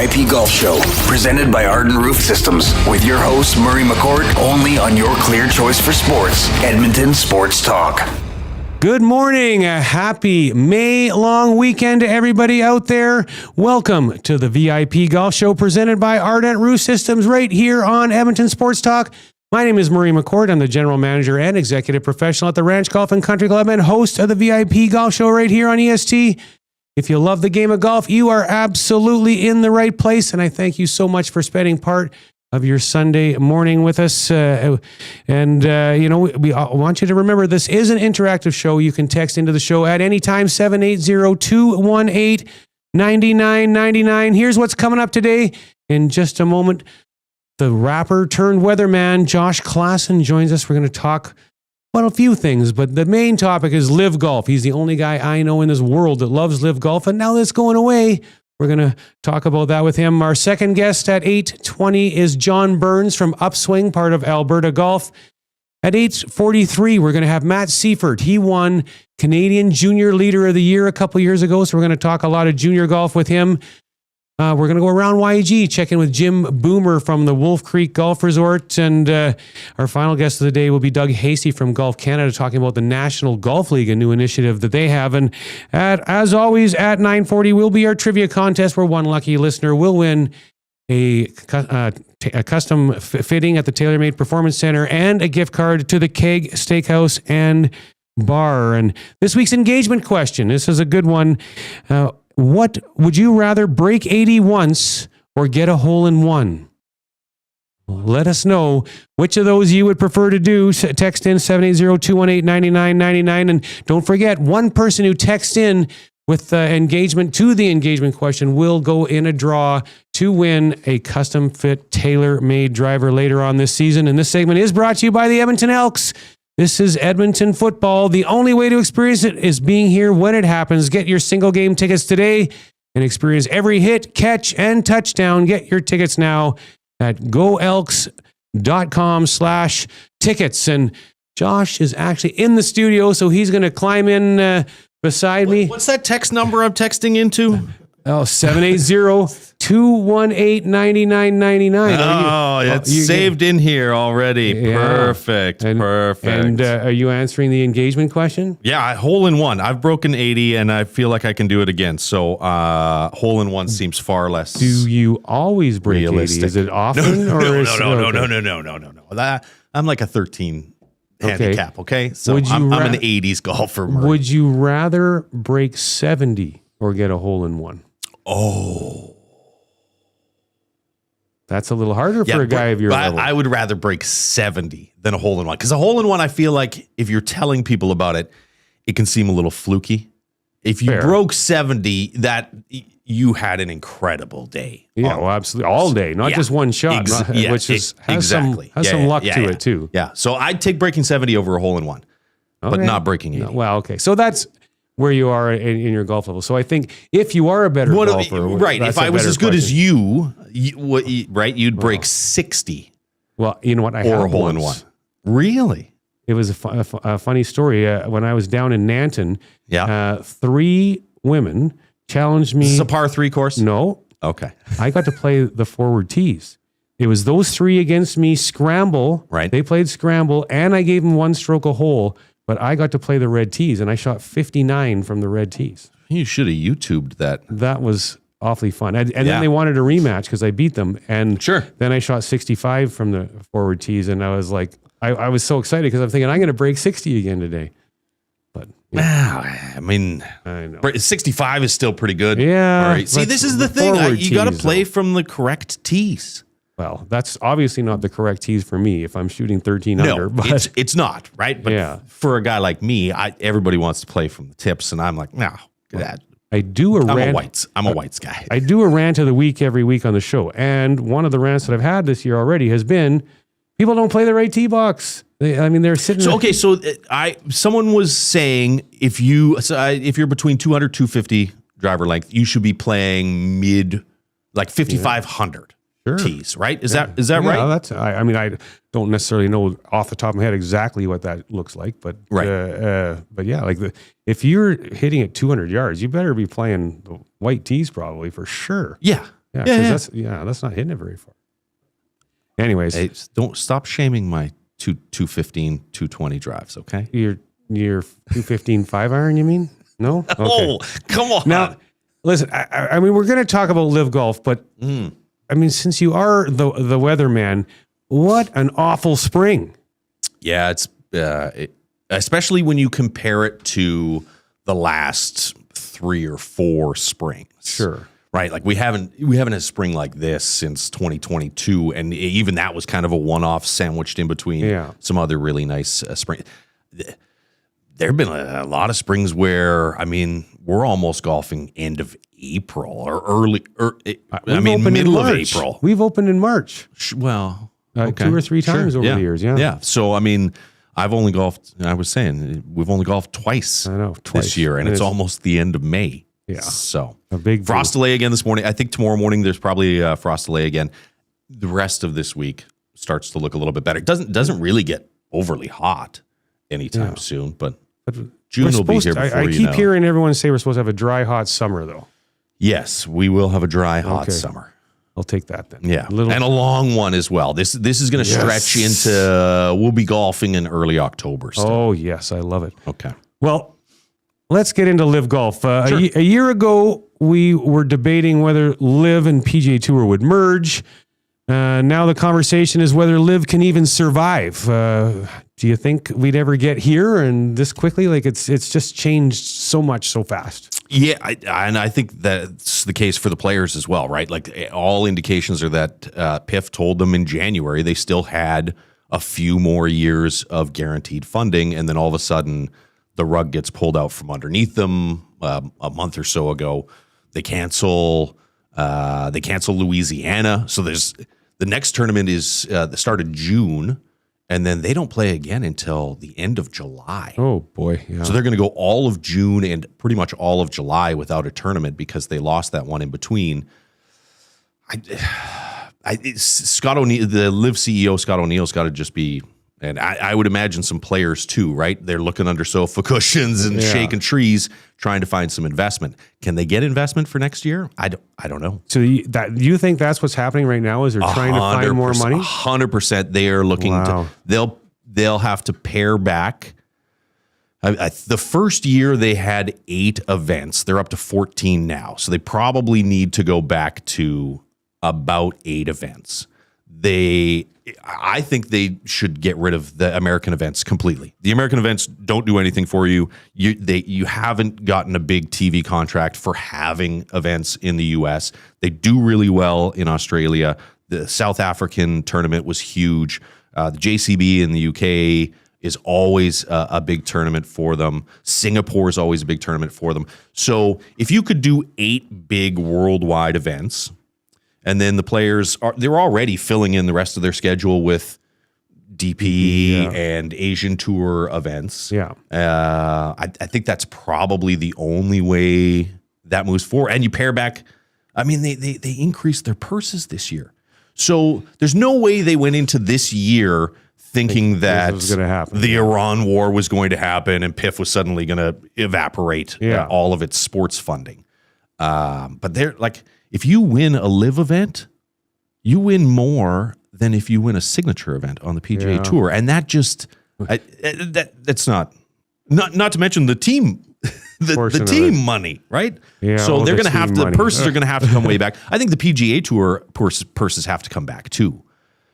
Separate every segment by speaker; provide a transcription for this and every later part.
Speaker 1: VIP Golf Show, presented by Arden Roof Systems, with your host, Murray McCourt, only on your clear choice for sports, Edmonton Sports Talk.
Speaker 2: Good morning. A happy May long weekend to everybody out there. Welcome to the VIP Golf Show presented by Ardent Roof Systems right here on Edmonton Sports Talk. My name is Murray McCourt. I'm the general manager and executive professional at the Ranch Golf and Country Club and host of the VIP Golf Show right here on EST. If you love the game of golf, you are absolutely in the right place. And I thank you so much for spending part of your Sunday morning with us. We want you to remember this is an interactive show. You can text into the show at any time, 780-218-9999. Here's what's coming up today. In just a moment, the rapper turned weatherman, Josh Classen, joins us. We're going to talk about a few things, but the main topic is LIV Golf. He's the only guy I know in this world that loves LIV Golf, and now that's going away. We're going to talk about that with him. Our second guest at 8:20 is John Burns from Upswing, part of Alberta Golf. At 8:43, we're going to have Matt Seifert. He won Canadian Junior Leader of the Year a couple years ago, so we're going to talk a lot of junior golf with him. We're going to go around YEG, check in with Jim Boomer from the Wolf Creek Golf Resort. And our final guest of the day will be Doug Hasty from Golf Canada, talking about the National Golf League, a new initiative that they have. And as always, at 9:40 will be our trivia contest where one lucky listener will win a custom fitting at the TaylorMade Performance Center and a gift card to the Keg Steakhouse and Bar. And this week's engagement question, this is a good one. What would you rather, break 80 once or get a hole in one? Let us know which of those you would prefer to do. Text in 780-218-9999. And don't forget, one person who texts in with engagement to the engagement question will go in a draw to win a custom fit tailor-made driver later on this season. And this segment is brought to you by the Edmonton Elks. This is Edmonton football. The only way to experience it is being here when it happens. Get your single game tickets today and experience every hit, catch, and touchdown. Get your tickets now at goelks.com/tickets. And Josh is actually in the studio, so he's going to climb in beside me.
Speaker 3: What's that text number I'm texting into?
Speaker 2: Oh, 780-218-9999.
Speaker 3: Oh, it's saved in here already. Yeah. Perfect. Perfect.
Speaker 2: And are you answering the engagement question?
Speaker 3: Yeah, hole in one. I've broken 80 and I feel like I can do it again. So hole in one seems far less.
Speaker 2: Do you always break realistic. 80? Is it often?
Speaker 3: No. I'm like a 13 handicap, okay? So I'm an 80s golfer. Murray.
Speaker 2: Would you rather break 70 or get a hole in one?
Speaker 3: Oh.
Speaker 2: That's a little harder for a guy of your level.
Speaker 3: I would rather break 70 than a hole in one. Because a hole in one, I feel like if you're telling people about it, it can seem a little fluky. If you broke 70, that you had an incredible day.
Speaker 2: Yeah, well, absolutely. All day, not just one shot, which has some luck to it too.
Speaker 3: Yeah, so I'd take breaking 70 over a hole in one, but not breaking 80.
Speaker 2: No, well, okay. So that's where you are in your golf level. So I think if you are a better golfer,
Speaker 3: right? If I was as good as you'd break 60.
Speaker 2: Well, you know what? I
Speaker 3: or
Speaker 2: had
Speaker 3: a hole in one. Really?
Speaker 2: It was a funny story. When I was down in Nanton, 3 women challenged me.
Speaker 3: Is this a par 3 course?
Speaker 2: No.
Speaker 3: Okay.
Speaker 2: I got to play the forward tees. It was those 3 against me, scramble.
Speaker 3: Right.
Speaker 2: They played scramble, and I gave them 1 stroke a hole. But I got to play the red tees, and I shot 59 from the red tees.
Speaker 3: You should have YouTubed that.
Speaker 2: That was awfully fun. And then they wanted a rematch because I beat them. And then I shot 65 from the forward tees, and I was like, I was so excited because I'm thinking, I'm going to break 60 again today. But
Speaker 3: I mean,
Speaker 2: I know.
Speaker 3: 65 is still pretty good.
Speaker 2: Yeah.
Speaker 3: All right. See, this is the thing. You got to play from the correct tees.
Speaker 2: Well, that's obviously not the correct tees for me if I'm shooting 13 under. But
Speaker 3: it's not, right? But for a guy like me, everybody wants to play from the tips, and I'm like, no, that. I'm a whites guy.
Speaker 2: I do a rant of the week every week on the show, and one of the rants that I've had this year already has been people don't play the right tee box. They're sitting.
Speaker 3: So someone was saying if you're between 200 250 driver length, you should be playing mid, like 5,500. Tees, right? Is that right?
Speaker 2: That's. I don't necessarily know off the top of my head exactly what that looks like, but if you're hitting at 200 yards, you better be playing the white tees probably for sure.
Speaker 3: Yeah,
Speaker 2: Yeah,
Speaker 3: Yeah,
Speaker 2: that's not hitting it very far. Anyways,
Speaker 3: hey, don't stop shaming my 215, 220 drives, okay?
Speaker 2: your 215 5-iron, you mean? No? Okay.
Speaker 3: Oh, come on.
Speaker 2: Now, listen, I mean, we're going to talk about LIV Golf, but I mean, since you are the weatherman, what an awful spring.
Speaker 3: Yeah, it's especially when you compare it to the last 3 or 4 springs.
Speaker 2: Sure.
Speaker 3: Right, like we haven't had a spring like this since 2022, and even that was kind of a one-off sandwiched in between some other really nice spring. There have been a lot of springs where, I mean, we're almost golfing end of April or early, middle of April.
Speaker 2: We've opened in March.
Speaker 3: Well,
Speaker 2: 2 or 3 times over the years. Yeah.
Speaker 3: Yeah. So, I mean, I've only golfed, I was saying, we've only golfed twice this year, and it's almost the end of May.
Speaker 2: Yeah.
Speaker 3: So
Speaker 2: a big
Speaker 3: frost delay again this morning. I think tomorrow morning there's probably a frost delay again. The rest of this week starts to look a little bit better. It doesn't really get overly hot anytime soon, but June will be here before
Speaker 2: I keep hearing everyone say we're supposed to have a dry, hot summer, though.
Speaker 3: Yes, we will have a dry, hot summer.
Speaker 2: I'll take that then.
Speaker 3: Yeah, and a long one as well. This is going to stretch into. We'll be golfing in early October. Still.
Speaker 2: Oh yes, I love it.
Speaker 3: Okay.
Speaker 2: Well, let's get into LIV Golf.
Speaker 3: Sure.
Speaker 2: A year ago, we were debating whether LIV and PGA Tour would merge. Now the conversation is whether LIV can even survive. Do you think we'd ever get here and this quickly? Like it's just changed so much so fast.
Speaker 3: Yeah, and I think that's the case for the players as well, right? Like all indications are that PIF told them in January they still had a few more years of guaranteed funding, and then all of a sudden the rug gets pulled out from underneath them a month or so ago. They cancel Louisiana. So there's the next tournament is the start of June, and then they don't play again until the end of July.
Speaker 2: Oh boy! Yeah.
Speaker 3: So they're going to go all of June and pretty much all of July without a tournament because they lost that one in between. Scott O'Neill, the LIV CEO Scott O'Neill's got to just be. And I would imagine some players too, right? They're looking under sofa cushions and shaking trees, trying to find some investment. Can they get investment for next year? I don't know.
Speaker 2: So you think that's what's happening right now? Is they're trying to find more money?
Speaker 3: 100%. They are looking to. They'll have to pare back. The first year they had 8 events. They're up to 14 now. So they probably need to go back to about 8 events. I think they should get rid of the American events completely. The American events don't do anything for you. You haven't gotten a big TV contract for having events in the U.S. They do really well in Australia. The South African tournament was huge. The JCB in the UK is always a big tournament for them. Singapore is always a big tournament for them. So if you could do 8 big worldwide events, and then the players they're already filling in the rest of their schedule with DP and Asian Tour events.
Speaker 2: Yeah.
Speaker 3: I think that's probably the only way that moves forward. And you pair back, I mean, they increased their purses this year. So there's no way they went into this year thinking that the Iran war was going to happen and PIF was suddenly going to evaporate all of its sports funding. But they're like, if you win a LIV event, you win more than if you win a signature event on the PGA Tour, and that just that's not to mention the team, the team money, right?
Speaker 2: Yeah,
Speaker 3: so they're going to have to the purses are going to have to come way back. I think the PGA Tour purses have to come back too.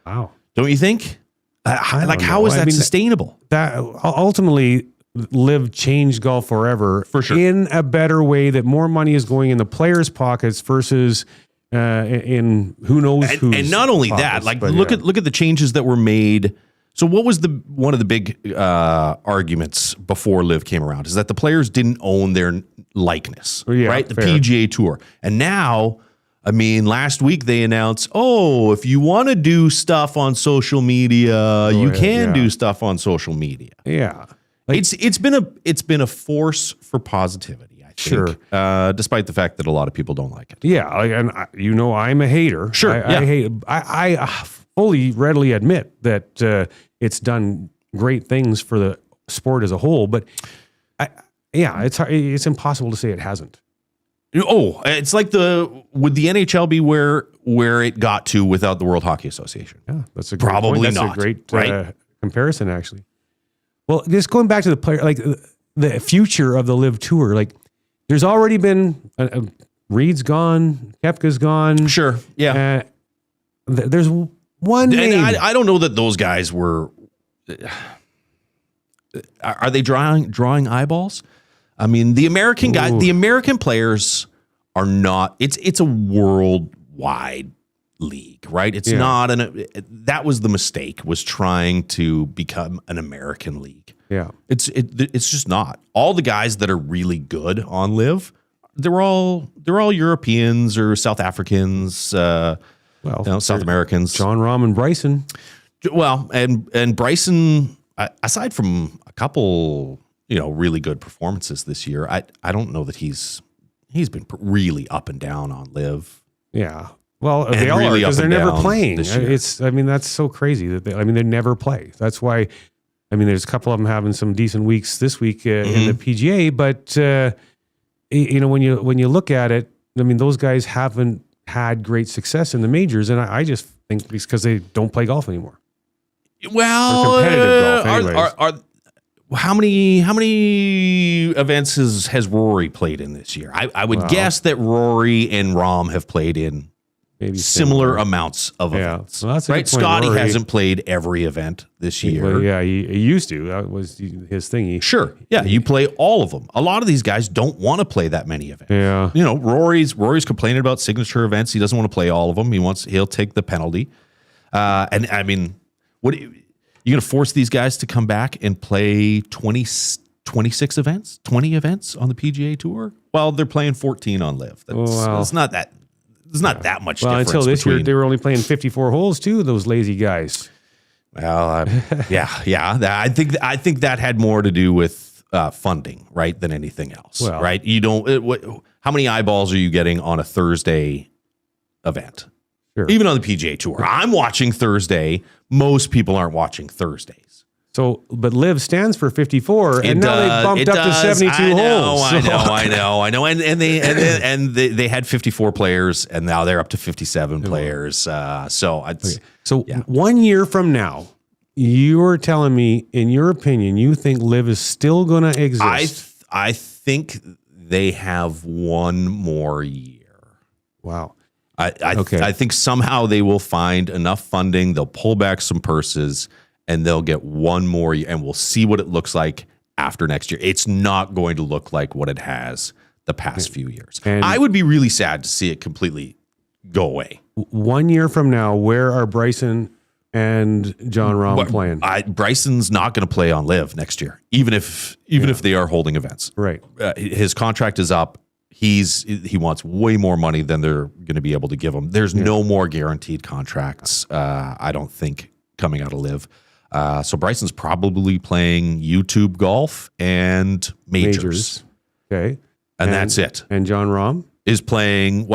Speaker 2: Wow,
Speaker 3: don't you think? How is that sustainable?
Speaker 2: That ultimately. LIV changed golf forever
Speaker 3: for sure
Speaker 2: in a better way that more money is going in the players' pockets versus in who knows who's
Speaker 3: and not only pockets, that, look at the changes that were made. So what was one of the big arguments before LIV came around is that the players didn't own their likeness, right? The PGA Tour, and now. I mean, last week they announced, if you want to do stuff on social media, you can do stuff on social media.
Speaker 2: Yeah.
Speaker 3: It's been a force for positivity, I think. Sure. Despite the fact that a lot of people don't like it.
Speaker 2: Yeah, and I'm a hater.
Speaker 3: Sure.
Speaker 2: I hate. I fully readily admit that it's done great things for the sport as a whole, but it's impossible to say it hasn't.
Speaker 3: Oh, it's like would the NHL be where it got to without the World Hockey Association?
Speaker 2: Yeah, that's a great
Speaker 3: Probably
Speaker 2: point. That's
Speaker 3: not,
Speaker 2: a great
Speaker 3: right?
Speaker 2: Comparison, actually. Well, just going back to the player, like the future of the LIV Tour, like there's already been Reed's gone, Koepka's gone.
Speaker 3: Sure, yeah.
Speaker 2: There's one name.
Speaker 3: I don't know that those guys were. Are they drawing eyeballs? I mean, the American players are not. It's a worldwide league, right? It's not that was the mistake, was trying to become an American league.
Speaker 2: Yeah,
Speaker 3: it's just not. All the guys that are really good on LIV, they're all Europeans or South Africans. South Americans.
Speaker 2: Jon Rahm and Bryson.
Speaker 3: Well, and Bryson, aside from a couple, really good performances this year, I don't know that he's been really up and down on LIV.
Speaker 2: Yeah. Well, they all really are, because they're never playing. That's so crazy that they never play. That's why, there's a couple of them having some decent weeks this week in the PGA, but when you look at it, those guys haven't had great success in the majors, and I just think it's because they don't play golf anymore.
Speaker 3: Well,
Speaker 2: competitive golf,
Speaker 3: anyways. How many events has Rory played in this year? I would guess that Rory and Rahm have played in maybe similar amounts of events.
Speaker 2: Well, that's a
Speaker 3: right.
Speaker 2: good point.
Speaker 3: Scotty
Speaker 2: Rory
Speaker 3: hasn't played every event this year.
Speaker 2: Well, yeah, he used to. That was his thing.
Speaker 3: You play all of them. A lot of these guys don't want to play that many events.
Speaker 2: Yeah.
Speaker 3: Rory's complaining about signature events. He doesn't want to play all of them. He'll take the penalty. What are you going to force these guys to come back and play 26 events, 20 events on the PGA Tour? Well, they're playing 14 on LIV. It's not that. There's not that much difference.
Speaker 2: Until this year, they were only playing 54 holes too. Those lazy guys.
Speaker 3: Well, yeah. I think that had more to do with funding, right, than anything else.
Speaker 2: Well,
Speaker 3: right? You don't. How many eyeballs are you getting on a Thursday event?
Speaker 2: Sure.
Speaker 3: Even on the PGA Tour, I'm watching Thursday. Most people aren't watching Thursdays.
Speaker 2: So, but LIV stands for 54, and now they bumped up to 72 holes.
Speaker 3: I know. And they had 54 players, and now they're up to 57 players. So
Speaker 2: 1 year from now, you're telling me, in your opinion, you think LIV is still going to exist?
Speaker 3: I think they have one more year.
Speaker 2: Wow.
Speaker 3: I think somehow they will find enough funding. They'll pull back some purses, and they'll get one more year, and we'll see what it looks like after next year. It's not going to look like what it has the past few years. And I would be really sad to see it completely go away.
Speaker 2: 1 year from now, where are Bryson and Jon Rahm playing?
Speaker 3: Bryson's not going to play on LIV next year, even if they are holding events.
Speaker 2: Right.
Speaker 3: His contract is up. He wants way more money than they're going to be able to give him. There's no more guaranteed contracts, I don't think, coming out of LIV. So Bryson's probably playing YouTube golf and majors.
Speaker 2: Okay.
Speaker 3: And that's it.
Speaker 2: And Jon Rahm
Speaker 3: is playing,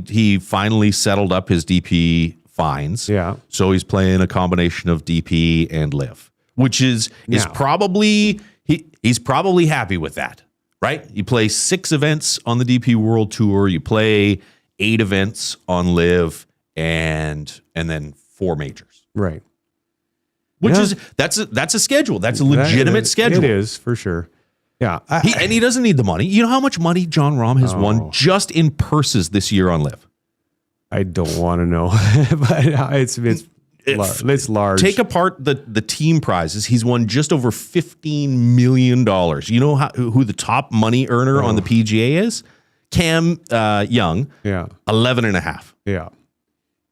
Speaker 3: he finally settled up his DP fines.
Speaker 2: Yeah.
Speaker 3: So he's playing a combination of DP and LIV, which is probably, he's probably happy with that, right? You play 6 events on the DP World Tour, you play 8 events on LIV, and then 4 majors.
Speaker 2: Right.
Speaker 3: Which is that's a schedule. That's a legitimate schedule.
Speaker 2: It is, for sure. Yeah.
Speaker 3: And he doesn't need the money. You know how much money Jon Rahm has won just in purses this year on LIV?
Speaker 2: I don't want to know, but it's large.
Speaker 3: Take apart the team prizes. He's won just over $15 million. You know who the top money earner on the PGA is? Cam Young.
Speaker 2: Yeah.
Speaker 3: 11.5.
Speaker 2: Yeah.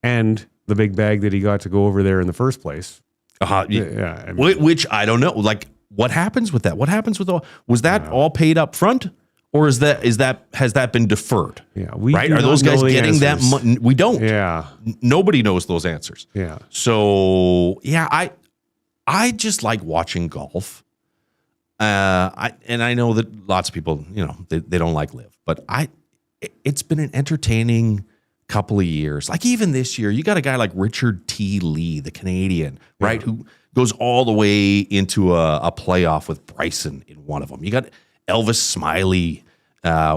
Speaker 2: And the big bag that he got to go over there in the first place.
Speaker 3: Which I don't know. Like, what happens with that? What happens with was that all paid up front, or has that been deferred?
Speaker 2: Yeah,
Speaker 3: are those guys getting that money? We don't.
Speaker 2: Yeah,
Speaker 3: nobody knows those answers.
Speaker 2: Yeah.
Speaker 3: So I just like watching golf. I know that lots of people, they don't like LIV, but it's been an entertaining couple of years. Like even this year, you got a guy like Richard T. Lee, the Canadian, right, who goes all the way into a playoff with Bryson in one of them. You got Elvis Smiley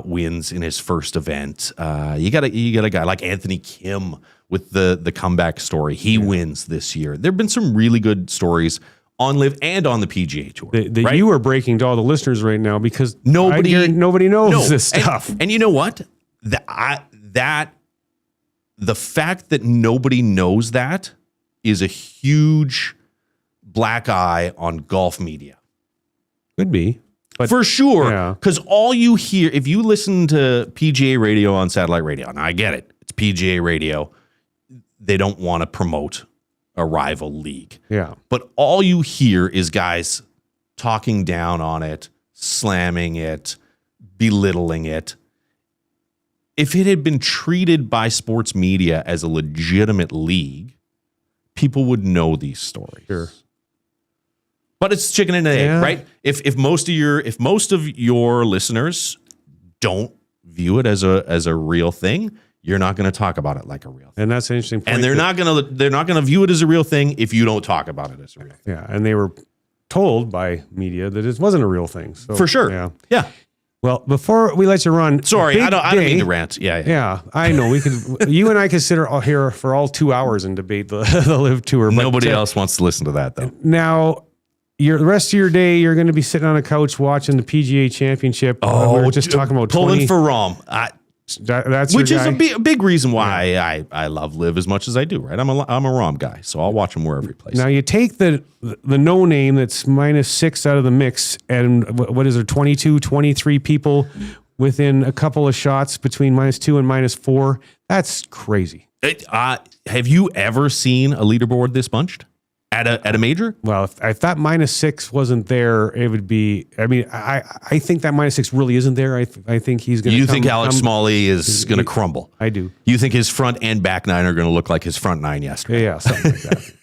Speaker 3: wins in his first event. You got a guy like Anthony Kim with the comeback story. He wins this year. There have been some really good stories on LIV and on the PGA Tour.
Speaker 2: That you are breaking to all the listeners right now because
Speaker 3: nobody
Speaker 2: knows this stuff.
Speaker 3: And you know what? The fact that nobody knows that is a huge black eye on golf media.
Speaker 2: Could be. But
Speaker 3: for sure. Because all you hear, if you listen to PGA radio on satellite radio, and I get it, it's PGA radio, they don't want to promote a rival league.
Speaker 2: Yeah.
Speaker 3: But all you hear is guys talking down on it, slamming it, belittling it. If it had been treated by sports media as a legitimate league, people would know these stories.
Speaker 2: Sure.
Speaker 3: But it's chicken and egg, right? If most of your listeners don't view it as a real thing, you're not going to talk about it like a real thing.
Speaker 2: And that's an interesting point.
Speaker 3: And they're not going to view it as a real thing if you don't talk about it as a real thing.
Speaker 2: Yeah, and they were told by media that it wasn't a real thing. So,
Speaker 3: for sure. Yeah.
Speaker 2: Well, before we let you run,
Speaker 3: sorry, I don't mean to rant. Yeah.
Speaker 2: I know we could. You and I could sit here for all 2 hours and debate the LIV Tour.
Speaker 3: Nobody else wants to listen to that, though.
Speaker 2: Now, the rest of your day, you're going to be sitting on a couch watching the PGA Championship. We were just talking about
Speaker 3: pulling for Rahm.
Speaker 2: That's
Speaker 3: which is a big reason why I love LIV as much as I do. Right, I'm a Rahm guy, so I'll watch him wherever he plays.
Speaker 2: Now you take the no name that's -6 out of the mix, and what is there? 22, 23 people within a couple of shots between -2 and -4. That's crazy.
Speaker 3: Have you ever seen a leaderboard this bunched? At a major?
Speaker 2: Well, if that -6 wasn't there, it would be. I mean, I think that -6 really isn't there. I think he's going to.
Speaker 3: You think Alex Smalley is going to crumble?
Speaker 2: I do.
Speaker 3: You think his front and back nine are going to look like his front nine yesterday?
Speaker 2: Yeah, something like that.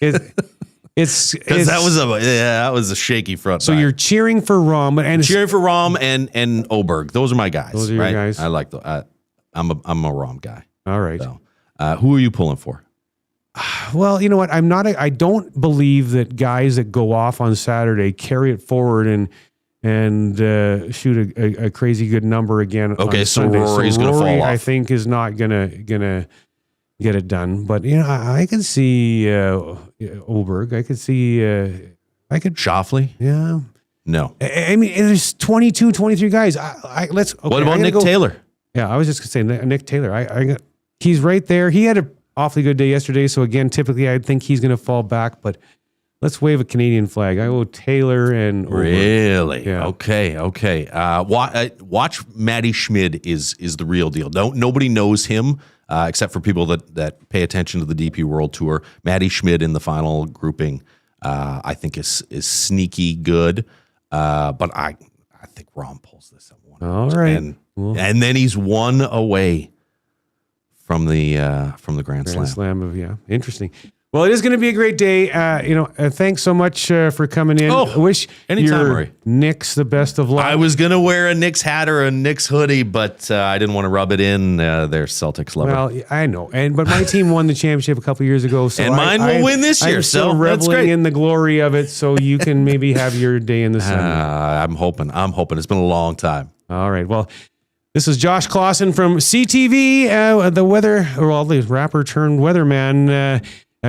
Speaker 3: That was a shaky front.
Speaker 2: So
Speaker 3: nine.
Speaker 2: you're cheering for Rahm,
Speaker 3: and Oberg. Those are my guys.
Speaker 2: Those are your guys.
Speaker 3: I like the. I'm a Rahm guy.
Speaker 2: All right.
Speaker 3: So, who are you pulling for?
Speaker 2: Well, you know what? I don't believe that guys that go off on Saturday carry it forward and shoot a crazy good number again.
Speaker 3: Okay,
Speaker 2: on
Speaker 3: so
Speaker 2: Sunday.
Speaker 3: Rory's going to fall off.
Speaker 2: I think is not gonna get it done. But you know, I can see Oberg. I could see.
Speaker 3: Shoffley?
Speaker 2: Yeah.
Speaker 3: No.
Speaker 2: I mean, there's 22, 23 guys.
Speaker 3: What about Nick Taylor?
Speaker 2: Yeah, I was just gonna say Nick Taylor. He's right there. He had a awfully good day yesterday. So again, typically I'd think he's going to fall back, but let's wave a Canadian flag. I go Taylor and Oberg.
Speaker 3: Really?
Speaker 2: Yeah.
Speaker 3: Okay. Watch Matty Schmid is the real deal. Nobody knows him except for people that pay attention to the DP World Tour. Matty Schmid in the final grouping, I think is sneaky good. But I think Rahm pulls this at one.
Speaker 2: All right.
Speaker 3: And then he's one away from the Grand Slam.
Speaker 2: Interesting. Well, it is going to be a great day. Thanks so much for coming in.
Speaker 3: Oh,
Speaker 2: I wish
Speaker 3: anytime, Murray.
Speaker 2: Knicks the best of luck.
Speaker 3: I was going to wear a Knicks hat or a Knicks hoodie, but I didn't want to rub it in. They're Celtics lover.
Speaker 2: Well, I know, but my team won the championship a couple years ago, so
Speaker 3: and mine will win this year.
Speaker 2: I'm still
Speaker 3: so
Speaker 2: reveling in the glory of it. So you can maybe have your day in the sun.
Speaker 3: I'm hoping. It's been a long time.
Speaker 2: All right. Well. This is Josh Classen from CTV, the rapper turned weatherman.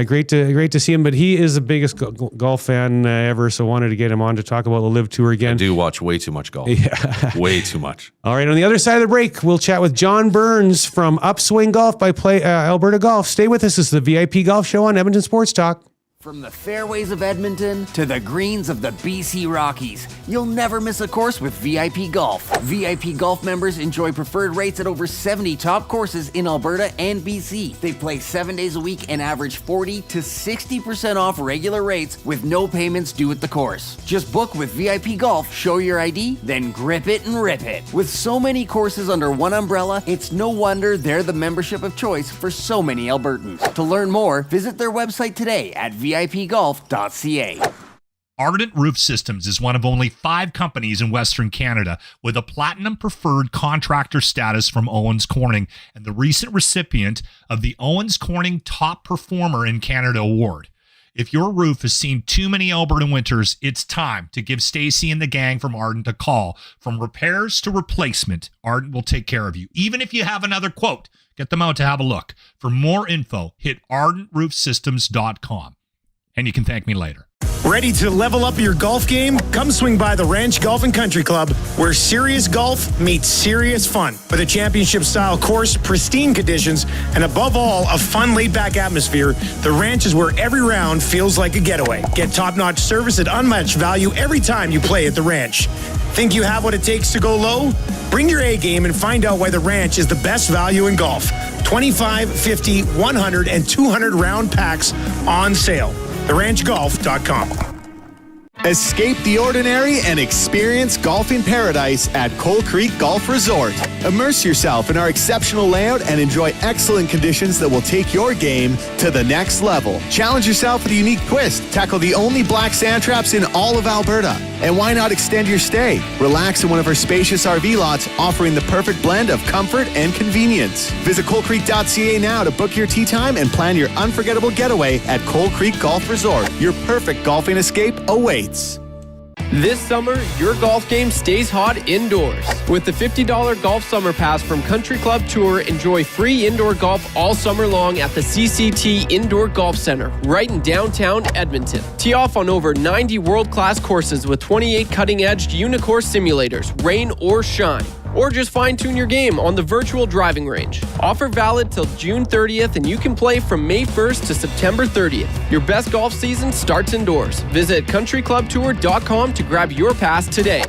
Speaker 2: Great to see him, but he is the biggest golf fan ever, so wanted to get him on to talk about the LIV Tour again.
Speaker 3: I do watch way too much golf.
Speaker 2: Yeah.
Speaker 3: Way too much.
Speaker 2: All right, on the other side of the break, we'll chat with John Burns from Upswing Golf by Alberta Golf. Stay with us. This is the VIP Golf Show on Edmonton Sports Talk.
Speaker 4: From the fairways of Edmonton to the greens of the BC Rockies, you'll never miss a course with VIP Golf. VIP Golf members enjoy preferred rates at over 70 top courses in Alberta and BC. They play 7 days a week and average 40 to 60% off regular rates with no payments due at the course. Just book with VIP Golf, show your ID, then grip it and rip it. With so many courses under one umbrella, it's no wonder they're the membership of choice for so many Albertans. To learn more, visit their website today at VIPgolf.ca.
Speaker 5: Ardent Roof Systems is one of only 5 companies in Western Canada with a Platinum Preferred Contractor status from Owens Corning and the recent recipient of the Owens Corning Top Performer in Canada Award. If your roof has seen too many Alberta winters, it's time to give Stacy and the gang from Ardent a call. From repairs to replacement, Ardent will take care of you. Even if you have another quote, get them out to have a look. For more info, hit ardentroofsystems.com. And you can thank me later.
Speaker 6: Ready to level up your golf game? Come swing by the Ranch Golf and Country Club, where serious golf meets serious fun. With a championship-style course, pristine conditions, and above all, a fun laid-back atmosphere, the Ranch is where every round feels like a getaway. Get top-notch service at unmatched value every time you play at the Ranch. Think you have what it takes to go low? Bring your A game and find out why the Ranch is the best value in golf. 25, 50, 100, and 200 round packs on sale. TheRanchGolf.com.
Speaker 7: Escape the ordinary and experience golfing paradise at Coal Creek Golf Resort. Immerse yourself in our exceptional layout and enjoy excellent conditions that will take your game to the next level. Challenge yourself with a unique twist. Tackle the only black sand traps in all of Alberta. And why not extend your stay? Relax in one of our spacious RV lots, offering the perfect blend of comfort and convenience. Visit coalcreek.ca now to book your tee time and plan your unforgettable getaway at Coal Creek Golf Resort. Your perfect golfing escape awaits.
Speaker 8: This summer, your golf game stays hot indoors. With the $50 Golf Summer Pass from Country Club Tour, enjoy free indoor golf all summer long at the CCT Indoor Golf Center, right in downtown Edmonton. Tee off on over 90 world-class courses with 28 cutting-edge Unicourse simulators, rain or shine. Or just fine-tune your game on the virtual driving range. Offer valid till June 30th, and you can play from May 1st to September 30th. Your best golf season starts indoors. Visit countryclubtour.com to grab your pass today.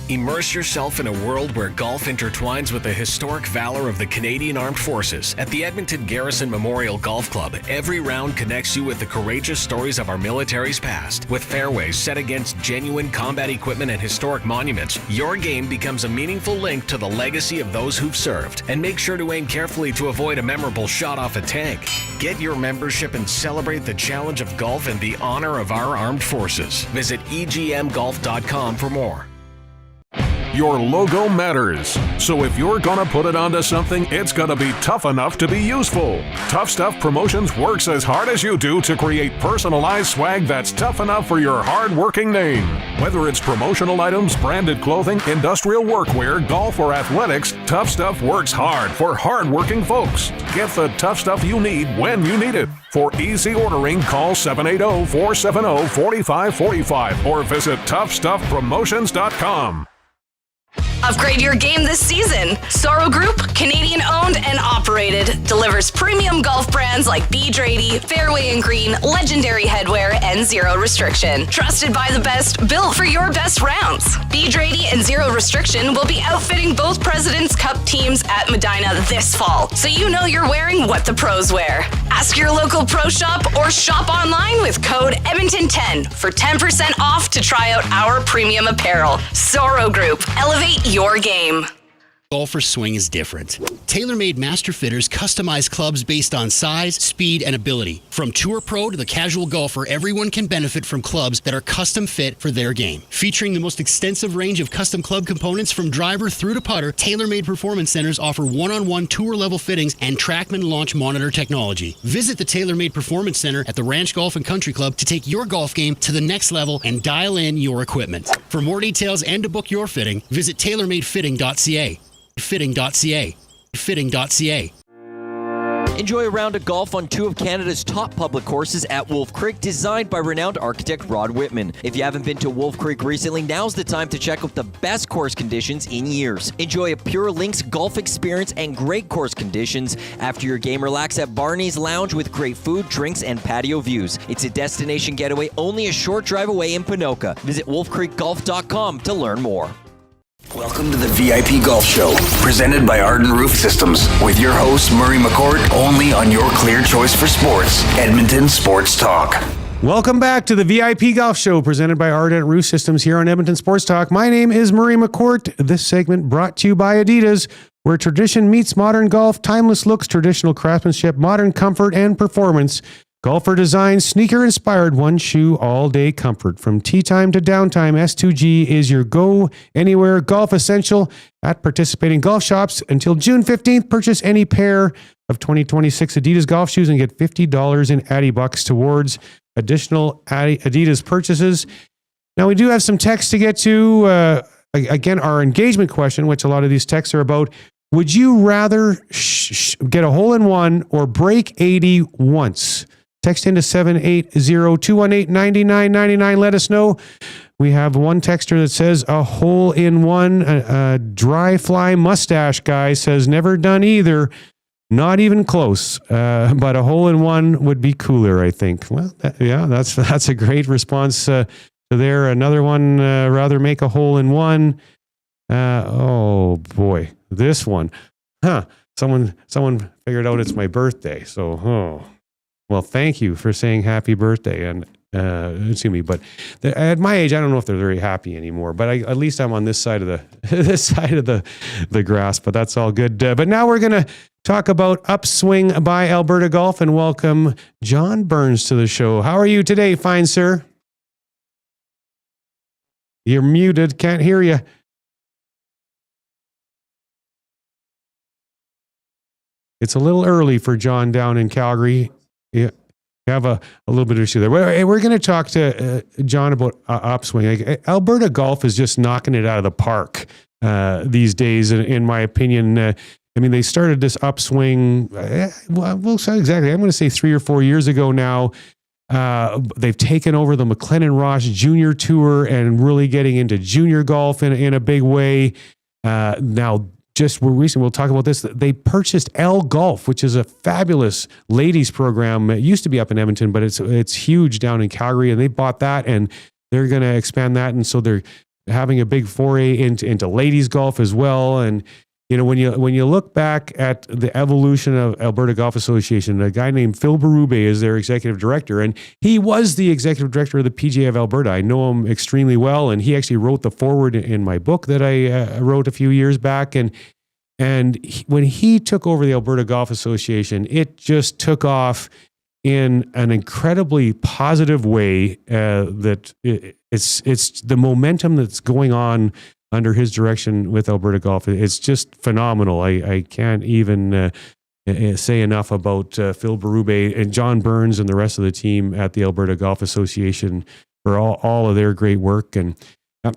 Speaker 9: Immerse yourself in a world where golf intertwines with the historic valor of the Canadian Armed Forces. At the Edmonton Garrison Memorial Golf Club, every round connects you with the courageous stories of our military's past. With fairways set against genuine combat equipment and historic monuments, your game becomes a meaningful link to the legacy of those who've served. And make sure to aim carefully to avoid a memorable shot off a tank. Get your membership and celebrate the challenge of golf and the honor of our armed forces. Visit egmgolf.com for more.
Speaker 10: Your logo matters. So if you're gonna put it onto something, it's gonna be tough enough to be useful. Tough Stuff Promotions works as hard as you do to create personalized swag that's tough enough for your hard-working name. Whether it's promotional items, branded clothing, industrial workwear, golf, or athletics, Tough Stuff works hard for hard-working folks. Get the tough stuff you need when you need it. For easy ordering, call 780-470-4545 or visit toughstuffpromotions.com.
Speaker 11: Upgrade your game this season. Soro Group, Canadian owned and operated, delivers premium golf brands like Beadrady, Fairway and Green, Legendary Headwear, and Zero Restriction. Trusted by the best, built for your best rounds. Beadrady and Zero Restriction will be outfitting both President's Cup teams at Medina this fall, so you know you're wearing what the pros wear. Ask your local pro shop or shop online with code Edmonton10 for 10% off to try out our premium apparel. Soro Group, elevate your game.
Speaker 12: Golfer's swing is different. TaylorMade Master Fitters customize clubs based on size, speed, and ability. From tour pro to the casual golfer, everyone can benefit from clubs that are custom fit for their game. Featuring the most extensive range of custom club components from driver through to putter, TaylorMade Performance Centers offer one-on-one tour-level fittings and TrackMan launch monitor technology. Visit the TaylorMade Performance Center at the Ranch Golf and Country Club to take your golf game to the next level and dial in your equipment. For more details and to book your fitting, visit TaylorMadeFitting.ca. Fitting.ca.
Speaker 13: Enjoy a round of golf on two of Canada's top public courses at Wolf Creek, designed by renowned architect Rod Whitman. If you haven't been to Wolf Creek recently, now's the time to check out the best course conditions in years. Enjoy a pure links golf experience and great course conditions. After your game, relax at Barney's Lounge with great food, drinks, and patio views. It's a destination getaway only a short drive away in Ponoka. Visit wolfcreekgolf.com to learn more.
Speaker 1: Welcome to the VIP Golf Show, presented by Arden Roof Systems, with your host, Murray McCourt, only on your clear choice for sports, Edmonton Sports Talk.
Speaker 2: Welcome back to the VIP Golf Show, presented by Arden Roof Systems here on Edmonton Sports Talk. My name is Murray McCourt. This segment brought to you by Adidas, where tradition meets modern golf, timeless looks, traditional craftsmanship, modern comfort, and performance. Golfer design, sneaker inspired, one shoe all day comfort. From tee time to downtime, S2G is your go anywhere golf essential at participating golf shops. Until June 15th, purchase any pair of 2026 Adidas golf shoes and get $50 in Addy Bucks towards additional Adidas purchases. Now, we do have some texts to get to. Again, our engagement question, which a lot of these texts are about. Would you rather get a hole-in-one or break 80 once? Text into 780-218-9999. Let us know. We have one texter that says a hole-in-one. A dry fly mustache guy says never done either. Not even close. But a hole-in-one would be cooler, I think. Well, that's a great response there. Another one, rather make a hole-in-one. Oh boy, this one. Someone figured out it's my birthday. So, well, thank you for saying happy birthday and to me. But at my age, I don't know if they're very happy anymore. But at least I'm on this side of the grass. But that's all good. But now we're gonna talk about Upswing by Alberta Golf and welcome John Burns to the show. How are you today, fine sir? You're muted. Can't hear you. It's a little early for John down in Calgary. Yeah, we have a little bit of issue there. We're going to talk to John about Upswing. Alberta Golf is just knocking it out of the park these days, in my opinion. I mean, they started this Upswing, well, exactly, I'm going to say 3 or 4 years ago now. They've taken over the McLennan Ross Junior Tour and really getting into junior golf in a big way. Now, just recently, we'll talk about this. They purchased LIV Golf, which is a fabulous ladies program. It used to be up in Edmonton, but it's huge down in Calgary, and they bought that, and they're going to expand that. And so they're having a big foray into ladies golf as well. And you know, when you look back at the evolution of Alberta Golf Association, a guy named Phil Berube is their executive director, and he was the executive director of the PGA of Alberta. I know him extremely well, and he actually wrote the foreword in my book that I wrote a few years back. And when he took over the Alberta Golf Association, it just took off in an incredibly positive way. That it's the momentum that's going on under his direction with Alberta Golf. It's just phenomenal. I can't even say enough about Phil Berube and John Burns and the rest of the team at the Alberta Golf Association for all of their great work. And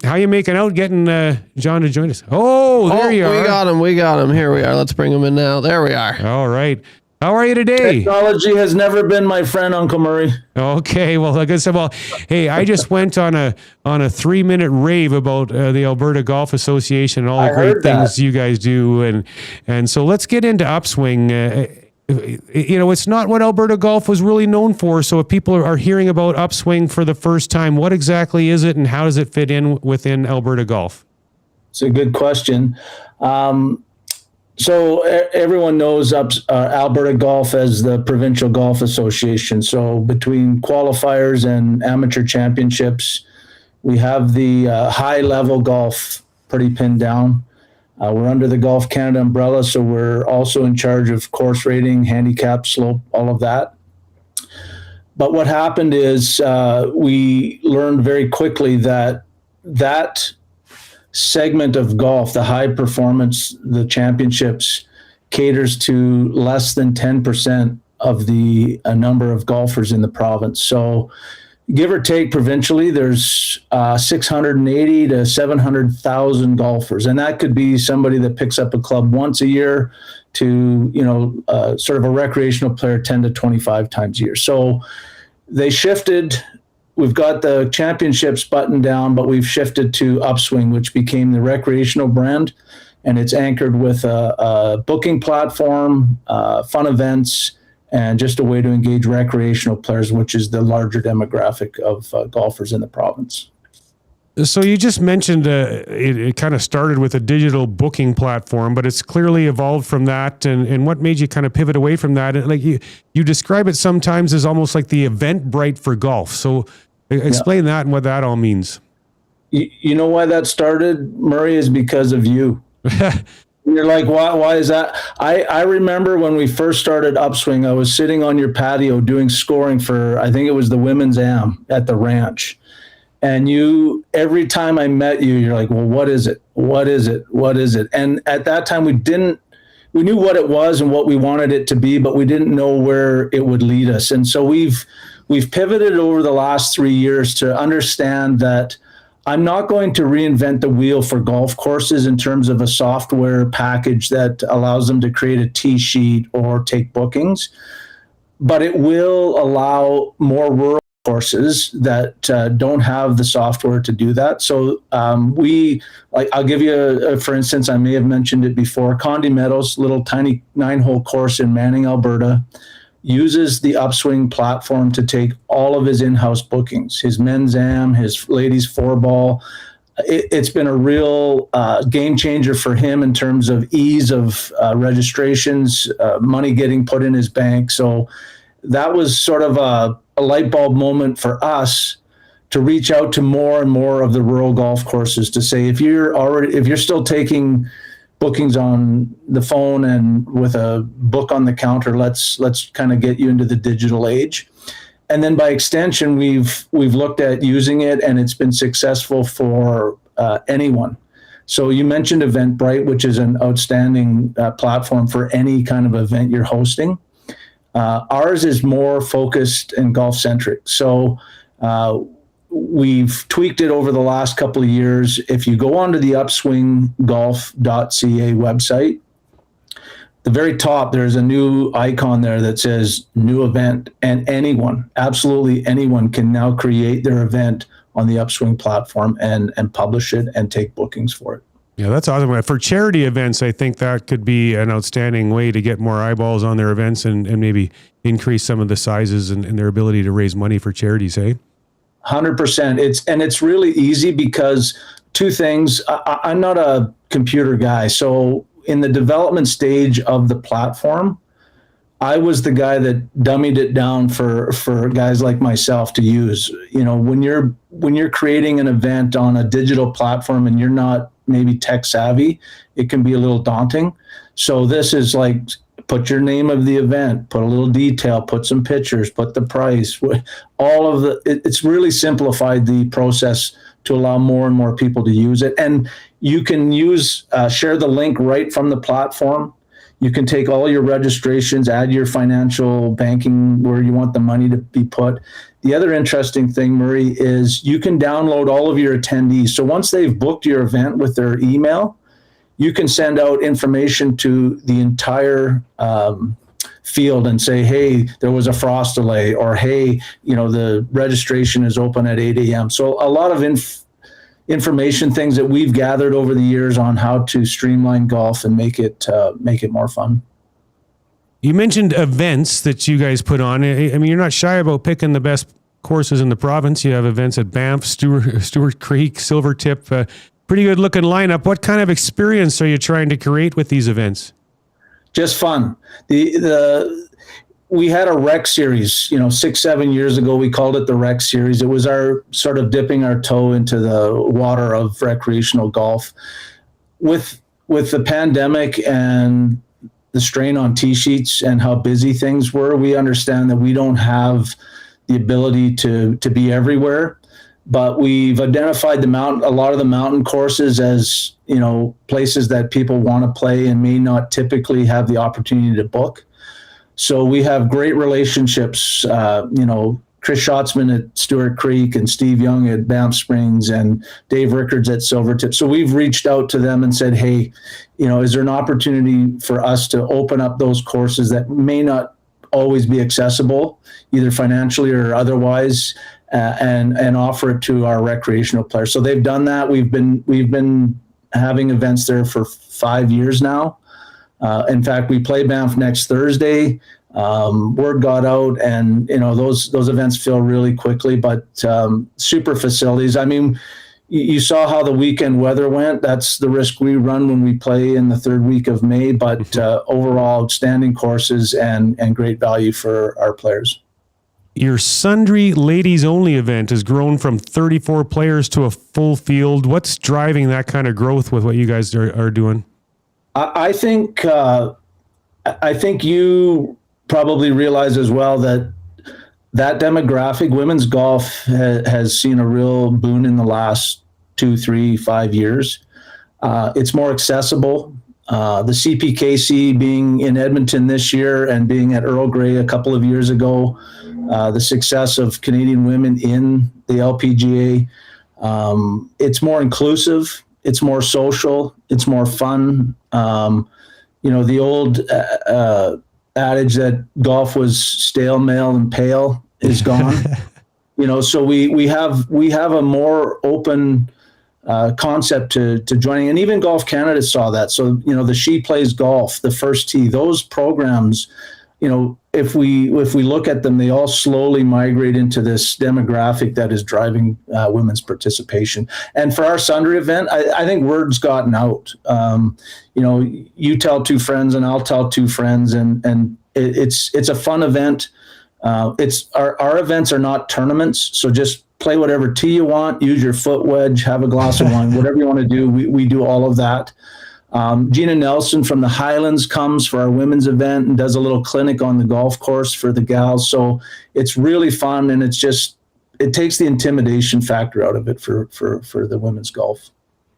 Speaker 2: how you making out getting John to join us? Oh, there you are.
Speaker 8: We got him. Here we are. Let's bring him in now. There we are.
Speaker 2: All right. How are you today?
Speaker 14: Technology has never been my friend, Uncle Murray.
Speaker 2: Okay, well, like I said, hey, I just went on a 3-minute rave about the Alberta Golf Association and all the great things you guys do, and so let's get into Upswing. You know, it's not what Alberta Golf was really known for. So if people are hearing about Upswing for the first time, what exactly is it, and how does it fit in within Alberta Golf?
Speaker 14: It's a good question. So everyone knows Alberta Golf as the Provincial Golf Association. So between qualifiers and amateur championships, we have the high-level golf pretty pinned down. We're under the Golf Canada umbrella, so we're also in charge of course rating, handicap, slope, all of that. But what happened is we learned very quickly that segment of golf, the high performance, the championships, caters to less than 10% of the number of golfers in the province. So give or take provincially, there's 680 to 700,000 golfers. And that could be somebody that picks up a club once a year to, sort of a recreational player 10 to 25 times a year. So they shifted. We've got the championships buttoned down, but we've shifted to Upswing, which became the recreational brand. And it's anchored with a booking platform, fun events, and just a way to engage recreational players, which is the larger demographic of golfers in the province.
Speaker 2: So you just mentioned it kind of started with a digital booking platform, but it's clearly evolved from that. And what made you kind of pivot away from that? Like you describe it sometimes as almost like the Eventbrite for golf. So explain that and what that all means.
Speaker 14: You know why that started, Murray, is because of you. You're like, why is that? I remember when we first started Upswing, I was sitting on your patio doing scoring for, I think it was the Women's Am at the ranch. And every time I met you, you're like, well, what is it? What is it? What is it? And at that time, we knew what it was and what we wanted it to be, but we didn't know where it would lead us. And so we've we've pivoted over the last 3 years to understand that I'm not going to reinvent the wheel for golf courses in terms of a software package that allows them to create a tee sheet or take bookings, but it will allow more rural courses that don't have the software to do that. So I'll give you, for instance, I may have mentioned it before, Condy Meadows, little tiny 9-hole course in Manning, Alberta, uses the Upswing platform to take all of his in-house bookings, his men's am, his ladies 4-ball. It's been a real game changer for him in terms of ease of registrations, money getting put in his bank. So that was sort of a light bulb moment for us to reach out to more and more of the rural golf courses to say, if you're still taking bookings on the phone and with a book on the counter, let's kind of get you into the digital age. And then by extension, we've looked at using it, and it's been successful for anyone. So you mentioned Eventbrite, which is an outstanding platform for any kind of event you're hosting. Ours is more focused and golf centric. So we've tweaked it over the last couple of years. If you go onto the upswinggolf.ca website, the very top, there's a new icon there that says new event, and anyone, absolutely anyone, can now create their event on the Upswing platform and publish it and take bookings for it.
Speaker 2: Yeah, that's awesome. For charity events, I think that could be an outstanding way to get more eyeballs on their events and maybe increase some of the sizes and their ability to raise money for charities, hey?
Speaker 14: 100%. It's really easy because two things. I'm not a computer guy. So in the development stage of the platform, I was the guy that dummied it down for guys like myself to use. You know, when you're creating an event on a digital platform and you're not maybe tech savvy, it can be a little daunting. So this is like, put your name of the event, put a little detail, put some pictures, put the price, it's really simplified the process to allow more and more people to use it. And you can share the link right from the platform. You can take all your registrations, add your financial banking where you want the money to be put. The other interesting thing, Murray, is you can download all of your attendees. So once they've booked your event with their email, you can send out information to the entire field and say, hey, there was a frost delay, or hey, the registration is open at 8 a.m. So a lot of information, things that we've gathered over the years on how to streamline golf and make it more fun.
Speaker 2: You mentioned events that you guys put on. I mean, you're not shy about picking the best courses in the province. You have events at Banff, Stewart Creek, Silvertip. Pretty good looking lineup. What kind of experience are you trying to create with these events?
Speaker 14: Just fun. We had a rec series, 6-7 years ago. We called it the rec series. It was our sort of dipping our toe into the water of recreational golf. With the pandemic and the strain on tee sheets and how busy things were, we understand that we don't have the ability to be everywhere. But we've identified a lot of the mountain courses as, places that people want to play and may not typically have the opportunity to book. So we have great relationships, Chris Schatzman at Stewart Creek and Steve Young at Banff Springs and Dave Rickards at Silvertip. So we've reached out to them and said, hey, is there an opportunity for us to open up those courses that may not always be accessible, either financially or otherwise, and offer it to our recreational players. So they've done that. We've been having events there for 5 years now. In fact, we play Banff next Thursday. Word got out, and those events fill really quickly. But super facilities. I mean, you saw how the weekend weather went. That's the risk we run when we play in the third week of May. But overall, outstanding courses and great value for our players.
Speaker 2: Your Sundry Ladies Only event has grown from 34 players to a full field. What's driving that kind of growth with what you guys are doing?
Speaker 14: I think you probably realize as well that demographic, women's golf, has seen a real boon in the last 2, 3, 5 years. It's more accessible. The CPKC being in Edmonton this year and being at Earl Grey a couple of years ago, the success of Canadian women in the LPGA. It's more inclusive, it's more social, it's more fun. The old adage that golf was stale, male, and pale is gone. So we have a more open concept to joining, and even Golf Canada saw that. So the She Plays Golf, the First Tee, those programs, if we look at them, they all slowly migrate into this demographic that is driving women's participation. And for our Sundry event, I think word's gotten out. You tell two friends and I'll tell two friends, and it's a fun event. It's our events are not tournaments, so just play whatever tee you want, use your foot wedge, have a glass of wine, whatever you want to do. We do all of that. Gina Nelson from the Highlands comes for our women's event and does a little clinic on the golf course for the gals. So it's really fun, and it takes the intimidation factor out of it for the women's golf.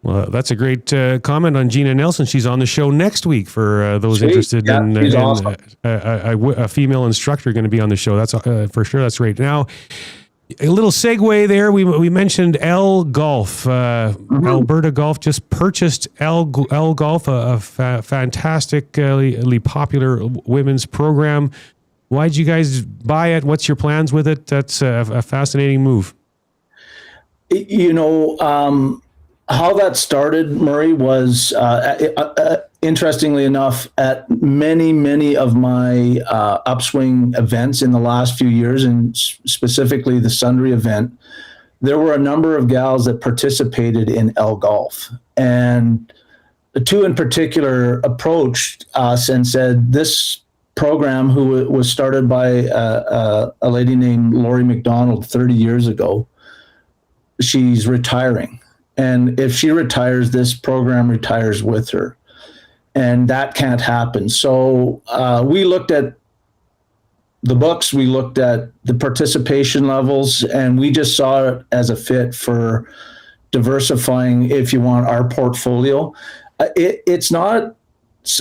Speaker 2: Well, that's a great comment on Gina Nelson. She's on the show next week for those
Speaker 14: Sweet.
Speaker 2: interested
Speaker 14: Yeah,
Speaker 2: in
Speaker 14: she's awesome.
Speaker 2: a female instructor going to be on the show. That's for sure. That's great. Now, a little segue there. We mentioned LIV Golf. Alberta Golf just purchased LIV Golf, a fantastically popular women's program. Why'd you guys buy it? What's your plans with it? That's a fascinating move.
Speaker 14: How that started, Murray, was interestingly enough, at many of my upswing events in the last few years, and specifically the Sundry event, there were a number of gals that participated in LIV Golf. And the two in particular approached us and said, this program, who was started by a lady named Lori McDonald 30 years ago, she's retiring. And if she retires, this program retires with her. And that can't happen. So we looked at the books, we looked at the participation levels, and we just saw it as a fit for diversifying, if you want, our portfolio. It's not,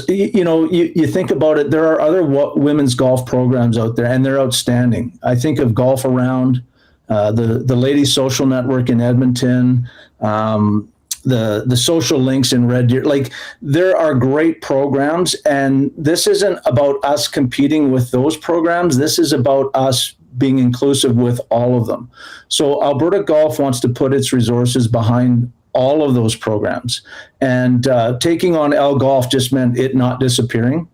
Speaker 14: you think about it, there are other women's golf programs out there, and they're outstanding. I think of Golf Around, the Ladies Social Network in Edmonton, the Social Links in Red Deer. Like, there are great programs, and this isn't about us competing with those programs. This is about us being inclusive with all of them. So Alberta Golf wants to put its resources behind all of those programs, and taking on LIV Golf just meant it not disappearing,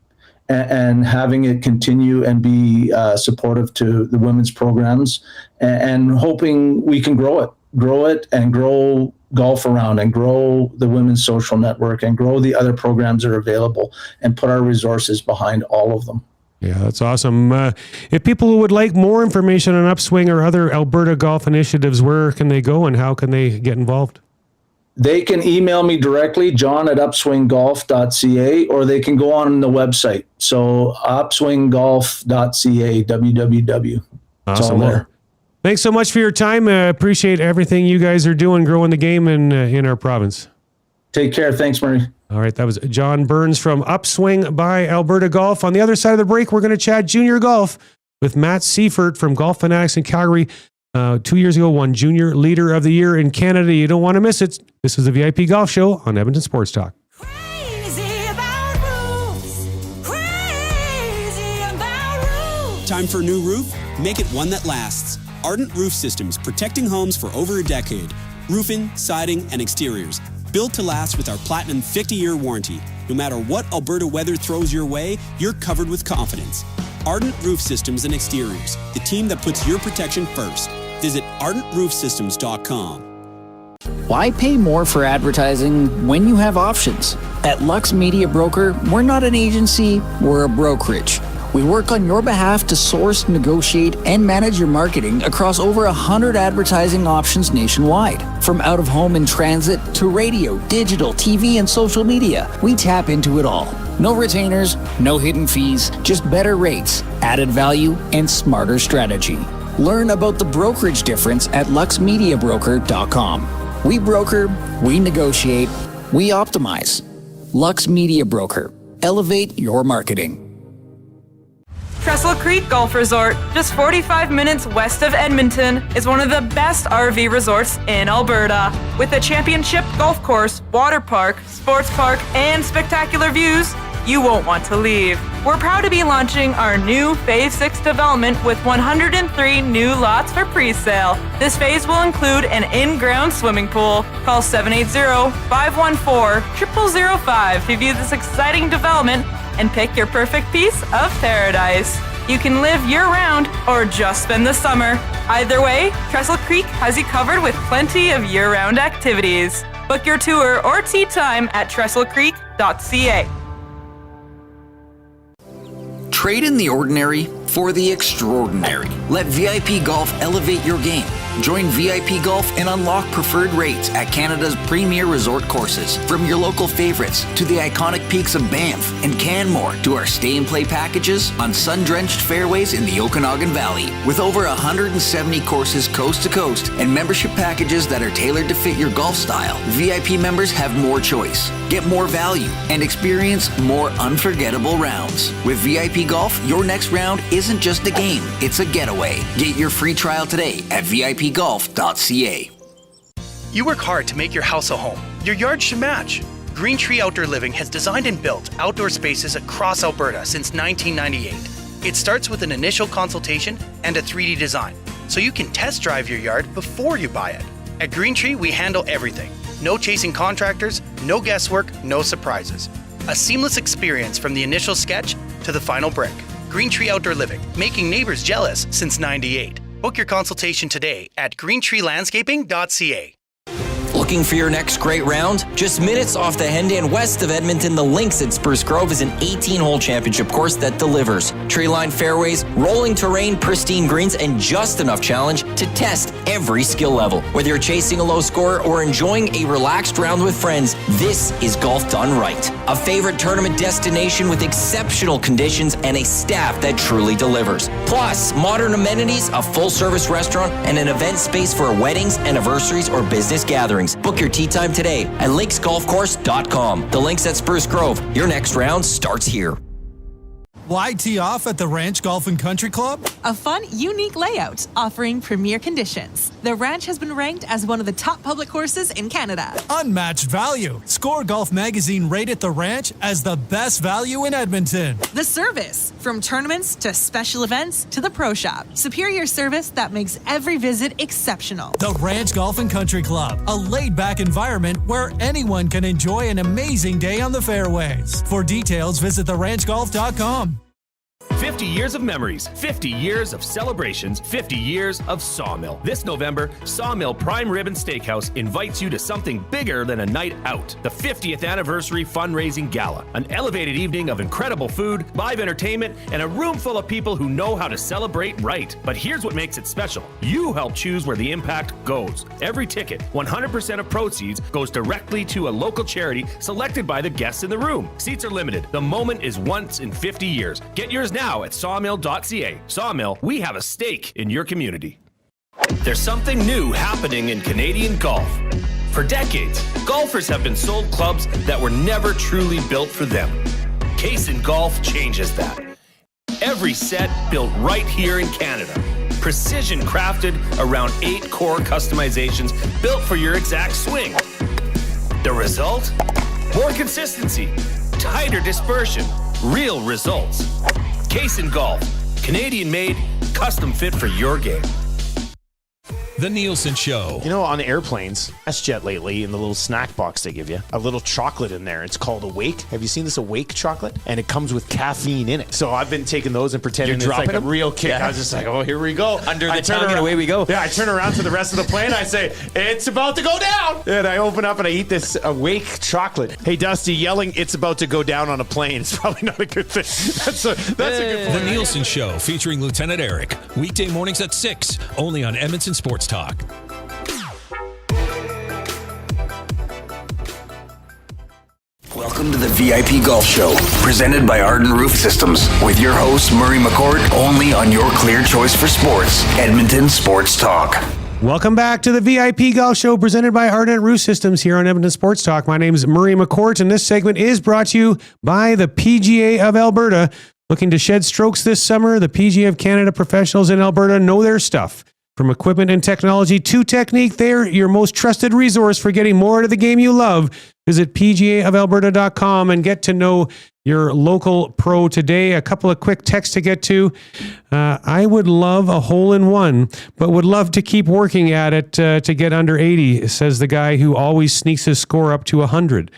Speaker 14: and having it continue and be supportive to the women's programs, and hoping we can grow it and grow Golf Around and grow the Women's Social Network and grow the other programs that are available, and put our resources behind all of them.
Speaker 2: Yeah, that's awesome. If people would like more information on Upswing or other Alberta golf initiatives, where can they go and how can they get involved?
Speaker 14: They can email me directly, john@upswinggolf.ca, or they can go on the website. So upswinggolf.ca, www.
Speaker 2: Awesome. There. Thanks so much for your time. Appreciate everything you guys are doing, growing the game in our province.
Speaker 14: Take care. Thanks, Murray.
Speaker 2: All right, that was John Burns from Upswing by Alberta Golf. On the other side of the break, we're going to chat junior golf with Matt Seifert from Golf Fanatics in Calgary. 2 years ago, won Junior Leader of the Year in Canada. You don't want to miss it. This is the VIP Golf Show on Edmonton Sports Talk.
Speaker 15: Time for a new roof? Make it one that lasts. Ardent Roof Systems, protecting homes for over a decade. Roofing, siding, and exteriors. Built to last with our Platinum 50-year warranty. No matter what Alberta weather throws your way, you're covered with confidence. Ardent Roof Systems and Exteriors, the team that puts your protection first. Visit ardentroofsystems.com.
Speaker 16: Why pay more for advertising when you have options? At Lux Media Broker, we're not an agency, we're a brokerage. We work on your behalf to source, negotiate, and manage your marketing across over 100 advertising options nationwide. From out-of-home and transit to radio, digital, TV, and social media, we tap into it all. No retainers, no hidden fees, just better rates, added value, and smarter strategy. Learn about the brokerage difference at luxmediabroker.com. We broker, we negotiate, we optimize. Lux Media Broker. Elevate your marketing.
Speaker 17: Trestle Creek Golf Resort, just 45 minutes west of Edmonton, is one of the best RV resorts in Alberta. With a championship golf course, water park, sports park, and spectacular views, you won't want to leave. We're proud to be launching our new Phase 6 development with 103 new lots for pre-sale. This phase will include an in-ground swimming pool. Call 780-514-0005 to view this exciting development and pick your perfect piece of paradise. You can live year-round or just spend the summer. Either way, Trestle Creek has you covered with plenty of year-round activities. Book your tour or tee time at trestlecreek.ca.
Speaker 4: Trade in the ordinary for the extraordinary. Let VIP Golf elevate your game. Join VIP Golf and unlock preferred rates at Canada's premier resort courses. From your local favorites to the iconic peaks of Banff and Canmore to our stay and play packages on sun-drenched fairways in the Okanagan Valley. With over 170 courses coast to coast and membership packages that are tailored to fit your golf style, VIP members have more choice, get more value, and experience more unforgettable rounds. With VIP Golf, your next round isn't just a game, it's a getaway. Get your free trial today at vipgolf.ca.
Speaker 18: You work hard to make your house a home. Your yard should match. Green Tree Outdoor Living has designed and built outdoor spaces across Alberta since 1998. It starts with an initial consultation and a 3D design, so you can test drive your yard before you buy it. At Green Tree, we handle everything. No chasing contractors, no guesswork, no surprises. A seamless experience from the initial sketch to the final brick. Green Tree Outdoor Living, making neighbors jealous since '98. Book your consultation today at greentreelandscaping.ca.
Speaker 13: Looking for your next great round? Just minutes off the Henday west of Edmonton, the Links at Spruce Grove is an 18-hole championship course that delivers. Tree-lined fairways, rolling terrain, pristine greens, and just enough challenge to test every skill level. Whether you're chasing a low score or enjoying a relaxed round with friends, this is golf done right. A favorite tournament destination with exceptional conditions and a staff that truly delivers. Plus, modern amenities, a full-service restaurant, and an event space for weddings, anniversaries, or business gatherings. Book your tee time today at linksgolfcourse.com. The Links at Spruce Grove. Your next round starts here.
Speaker 19: Why tee off at the Ranch Golf and Country Club?
Speaker 20: A fun, unique layout offering premier conditions. The Ranch has been ranked as one of the top public courses in Canada.
Speaker 19: Unmatched value. Score Golf Magazine rated the Ranch as the best value in Edmonton.
Speaker 20: The service, from tournaments to special events to the pro shop. Superior service that makes every visit exceptional.
Speaker 19: The Ranch Golf and Country Club, a laid-back environment where anyone can enjoy an amazing day on the fairways. For details, visit theranchgolf.com.
Speaker 21: 50 years of memories, 50 years of celebrations, 50 years of Sawmill. This November, Sawmill Prime Ribbon Steakhouse invites you to something bigger than a night out. The 50th Anniversary Fundraising Gala. An elevated evening of incredible food, live entertainment, and a room full of people who know how to celebrate right. But here's what makes it special. You help choose where the impact goes. Every ticket, 100% of proceeds, goes directly to a local charity selected by the guests in the room. Seats are limited. The moment is once in 50 years. Get yours now at sawmill.ca. Sawmill, we have a stake in your community. There's something new happening in Canadian golf. For decades, golfers have been sold clubs that were never truly built for them. Cason Golf changes that. Every set built right here in Canada. Precision crafted around 8 core customizations built for your exact swing. The result? More consistency, tighter dispersion, real results. Cason Golf, Canadian made, custom fit for your game.
Speaker 22: The Nielsen Show.
Speaker 23: You know, on airplanes, WestJet lately, in the little snack box they give you, a little chocolate in there. It's called Awake. Have you seen this Awake chocolate? And it comes with caffeine in it. So I've been taking those and pretending it's like a real kick. Yeah. I was just like, oh, here we go.
Speaker 13: Under the tongue and away we go.
Speaker 23: Yeah, I turn around to the rest of the plane. I say, it's about to go down. And I open up and I eat this Awake chocolate. Hey, Dusty, yelling it's about to go down on a plane is probably not a good thing. That's a good point.
Speaker 22: The Nielsen Show featuring Lieutenant Eric. Weekday mornings at 6, only on Edmonton Sports Talk.
Speaker 1: Welcome to the VIP Golf Show, presented by Arden Roof Systems, with your host, Murray McCourt, only on your clear choice for sports, Edmonton Sports Talk.
Speaker 2: Welcome back to the VIP Golf Show presented by Ardent Roof Systems here on Edmonton Sports Talk. My name is Murray McCourt, and this segment is brought to you by the PGA of Alberta. Looking to shed strokes this summer, the PGA of Canada professionals in Alberta know their stuff. From equipment and technology to technique, they're your most trusted resource for getting more out of the game you love. Visit pgaofalberta.com and get to know your local pro today. A couple of quick texts to get to. I would love a hole-in-one, but would love to keep working at it to get under 80, says the guy who always sneaks his score up to 100.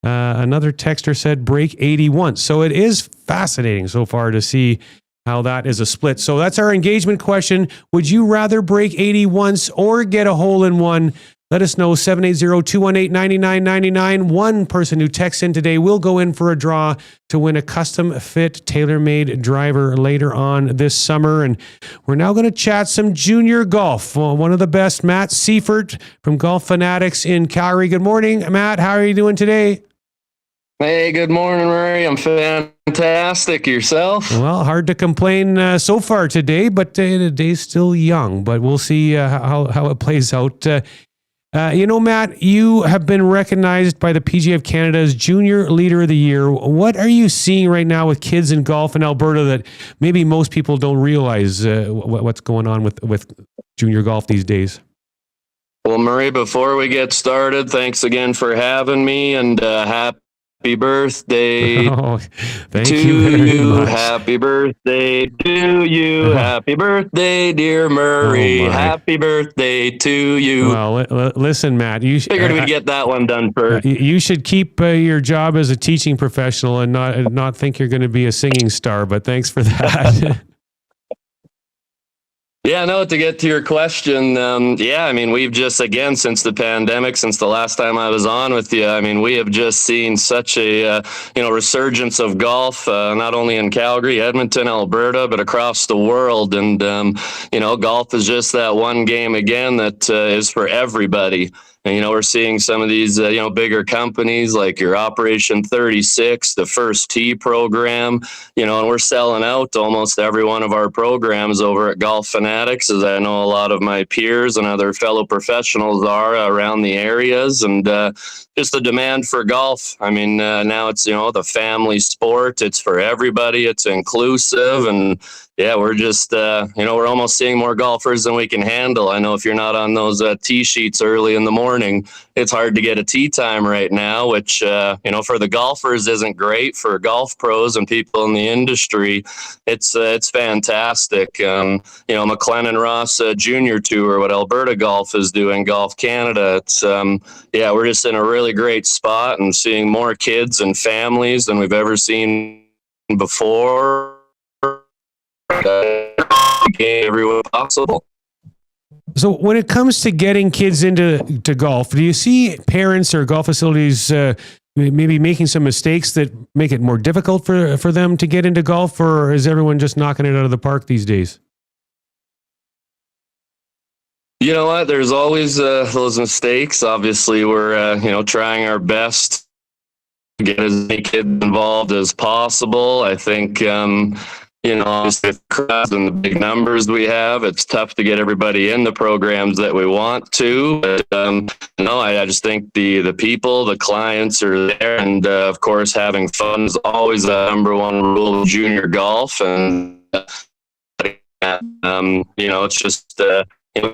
Speaker 2: Another texter said break 80 once. So it is fascinating so far to see how that is a split. So that's our engagement question. Would you rather break 80 once or get a hole-in-one? Let us know, 780-218-9999. One person who texts in today will go in for a draw to win a custom-fit, tailor-made driver later on this summer. And we're now going to chat some junior golf. Well, one of the best, Matt Seifert from Golf Fanatics in Calgary. Good morning, Matt. How are you doing today?
Speaker 3: Hey, good morning, Murray. I'm fantastic. Yourself?
Speaker 2: Well, hard to complain so far today, but the day's still young. But we'll see how it plays out. Matt, you have been recognized by the PGA of Canada as Junior Leader of the Year. What are you seeing right now with kids in golf in Alberta that maybe most people don't realize what's going on with junior golf these days?
Speaker 3: Well, Murray, before we get started, thanks again for having me, and happy birthday
Speaker 2: thank
Speaker 3: to
Speaker 2: you very much.
Speaker 3: Happy birthday to you. Happy birthday, dear Murray. Happy birthday to you.
Speaker 2: Well, listen, Matt, you
Speaker 3: figured we'd get that one done first.
Speaker 2: You should keep your job as a teaching professional and not think you're going to be a singing star, but thanks for that.
Speaker 3: Yeah, no, to get to your question, we've just, again, since the pandemic, since the last time I was on with you, we have just seen such a, resurgence of golf, not only in Calgary, Edmonton, Alberta, but across the world. And, golf is just that one game, again, that is for everybody. And, we're seeing some of these, bigger companies like your Operation 36, the First Tee program, and we're selling out almost every one of our programs over at Golf Fanatics, as I know a lot of my peers and other fellow professionals are around the areas. And just the demand for golf. Now it's, the family sport. It's for everybody. It's inclusive. And yeah, we're just, we're almost seeing more golfers than we can handle. I know if you're not on those tee sheets early in the morning, it's hard to get a tee time right now, which, for the golfers isn't great. For golf pros and people in the industry, it's fantastic. McLennan Ross Junior Tour, what Alberta Golf is doing, Golf Canada. It's, we're just in a really great spot and seeing more kids and families than we've ever seen before. Everywhere possible.
Speaker 2: So when it comes to getting kids into golf, do you see parents or golf facilities maybe making some mistakes that make it more difficult for them to get into golf, or is everyone just knocking it out of the park these days?
Speaker 3: You know what? There's always those mistakes. Obviously, we're trying our best to get as many kids involved as possible. I think obviously with crowds and the big numbers we have, it's tough to get everybody in the programs that we want to. But I just think the people, the clients are there, and of course having fun is always the number one rule of junior golf. And it's just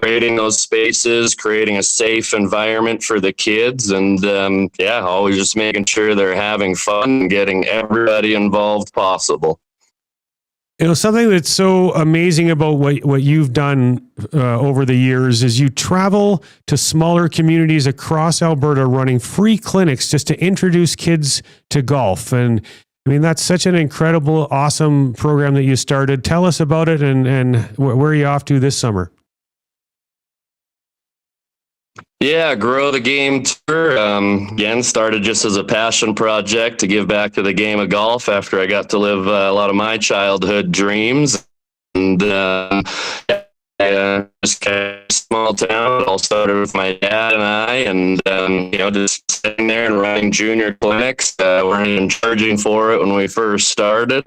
Speaker 3: creating those spaces, creating a safe environment for the kids, and always just making sure they're having fun and getting everybody involved possible.
Speaker 2: Something that's so amazing about what you've done over the years is you travel to smaller communities across Alberta running free clinics just to introduce kids to golf. And that's such an incredible, awesome program that you started. Tell us about it and where are you off to this summer?
Speaker 3: Yeah, Grow the Game Tour, again, started just as a passion project to give back to the game of golf after I got to live a lot of my childhood dreams. And just kind of small town. It all started with my dad and I, and just sitting there and running junior clinics. Weren't even charging for it when we first started.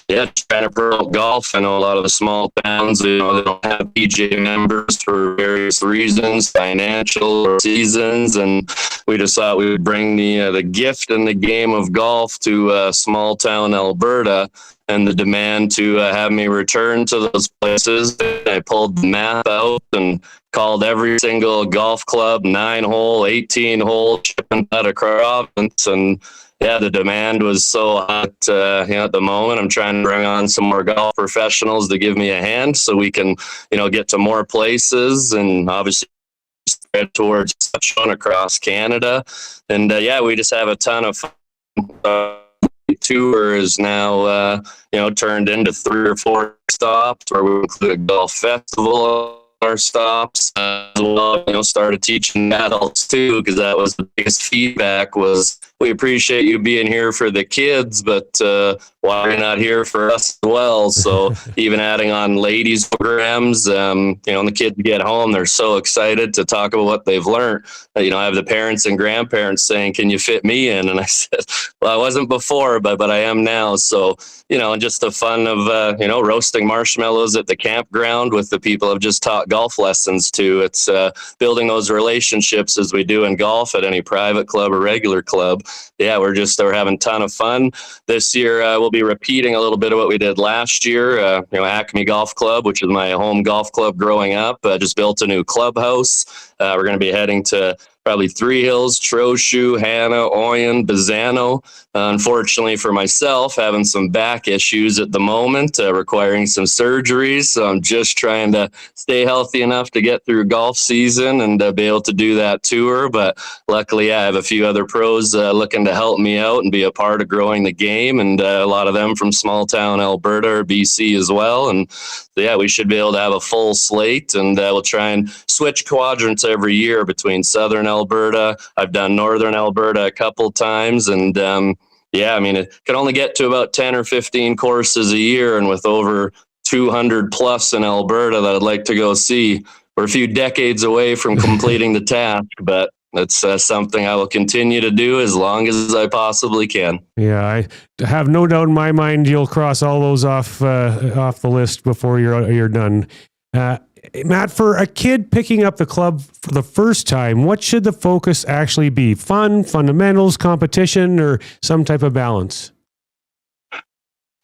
Speaker 3: trying to promote golf. I know a lot of the small towns, they don't have PGA members for various reasons, financial or seasons, and we just thought we would bring the gift and the game of golf to small town Alberta. And the demand to have me return to those places. I pulled the map out and called every single golf club, 9-hole, 18-hole, chipping out across province. And the demand was so hot. At the moment, I'm trying to bring on some more golf professionals to give me a hand so we can, get to more places and obviously spread towards Saskatchewan across Canada. And we just have a ton of fun. Tour is now turned into 3 or 4 stops where we include a golf festival on our stops as well. Started teaching adults too, because that was the biggest feedback was, we appreciate you being here for the kids, but why are you not here for us as well? So even adding on ladies programs, when the kids get home, they're so excited to talk about what they've learned. I have the parents and grandparents saying, can you fit me in? And I said, well, I wasn't before, but I am now. So, and just the fun of, roasting marshmallows at the campground with the people I've just taught golf lessons to. It's building those relationships as we do in golf at any private club or regular club. We're having a ton of fun. This year, we'll be repeating a little bit of what we did last year. Acme Golf Club, which is my home golf club growing up, just built a new clubhouse. We're going to be heading to probably Three Hills, Trochu, Hanna, Oyen, Bizano. Unfortunately for myself, having some back issues at the moment, requiring some surgeries. So I'm just trying to stay healthy enough to get through golf season and be able to do that tour. But luckily, I have a few other pros looking to help me out and be a part of growing the game. And a lot of them from small town Alberta or BC as well. And we should be able to have a full slate, and we'll try and switch quadrants every year between southern Alberta. I've done northern Alberta a couple times, and it can only get to about 10 or 15 courses a year, and with over 200 plus in Alberta that I'd like to go see, we're a few decades away from completing the task, but it's something I will continue to do as long as I possibly can.
Speaker 2: Yeah, I have no doubt in my mind you'll cross all those off the list before you're done. Matt, for a kid picking up the club for the first time, what should the focus actually be? Fun, fundamentals, competition, or some type of balance?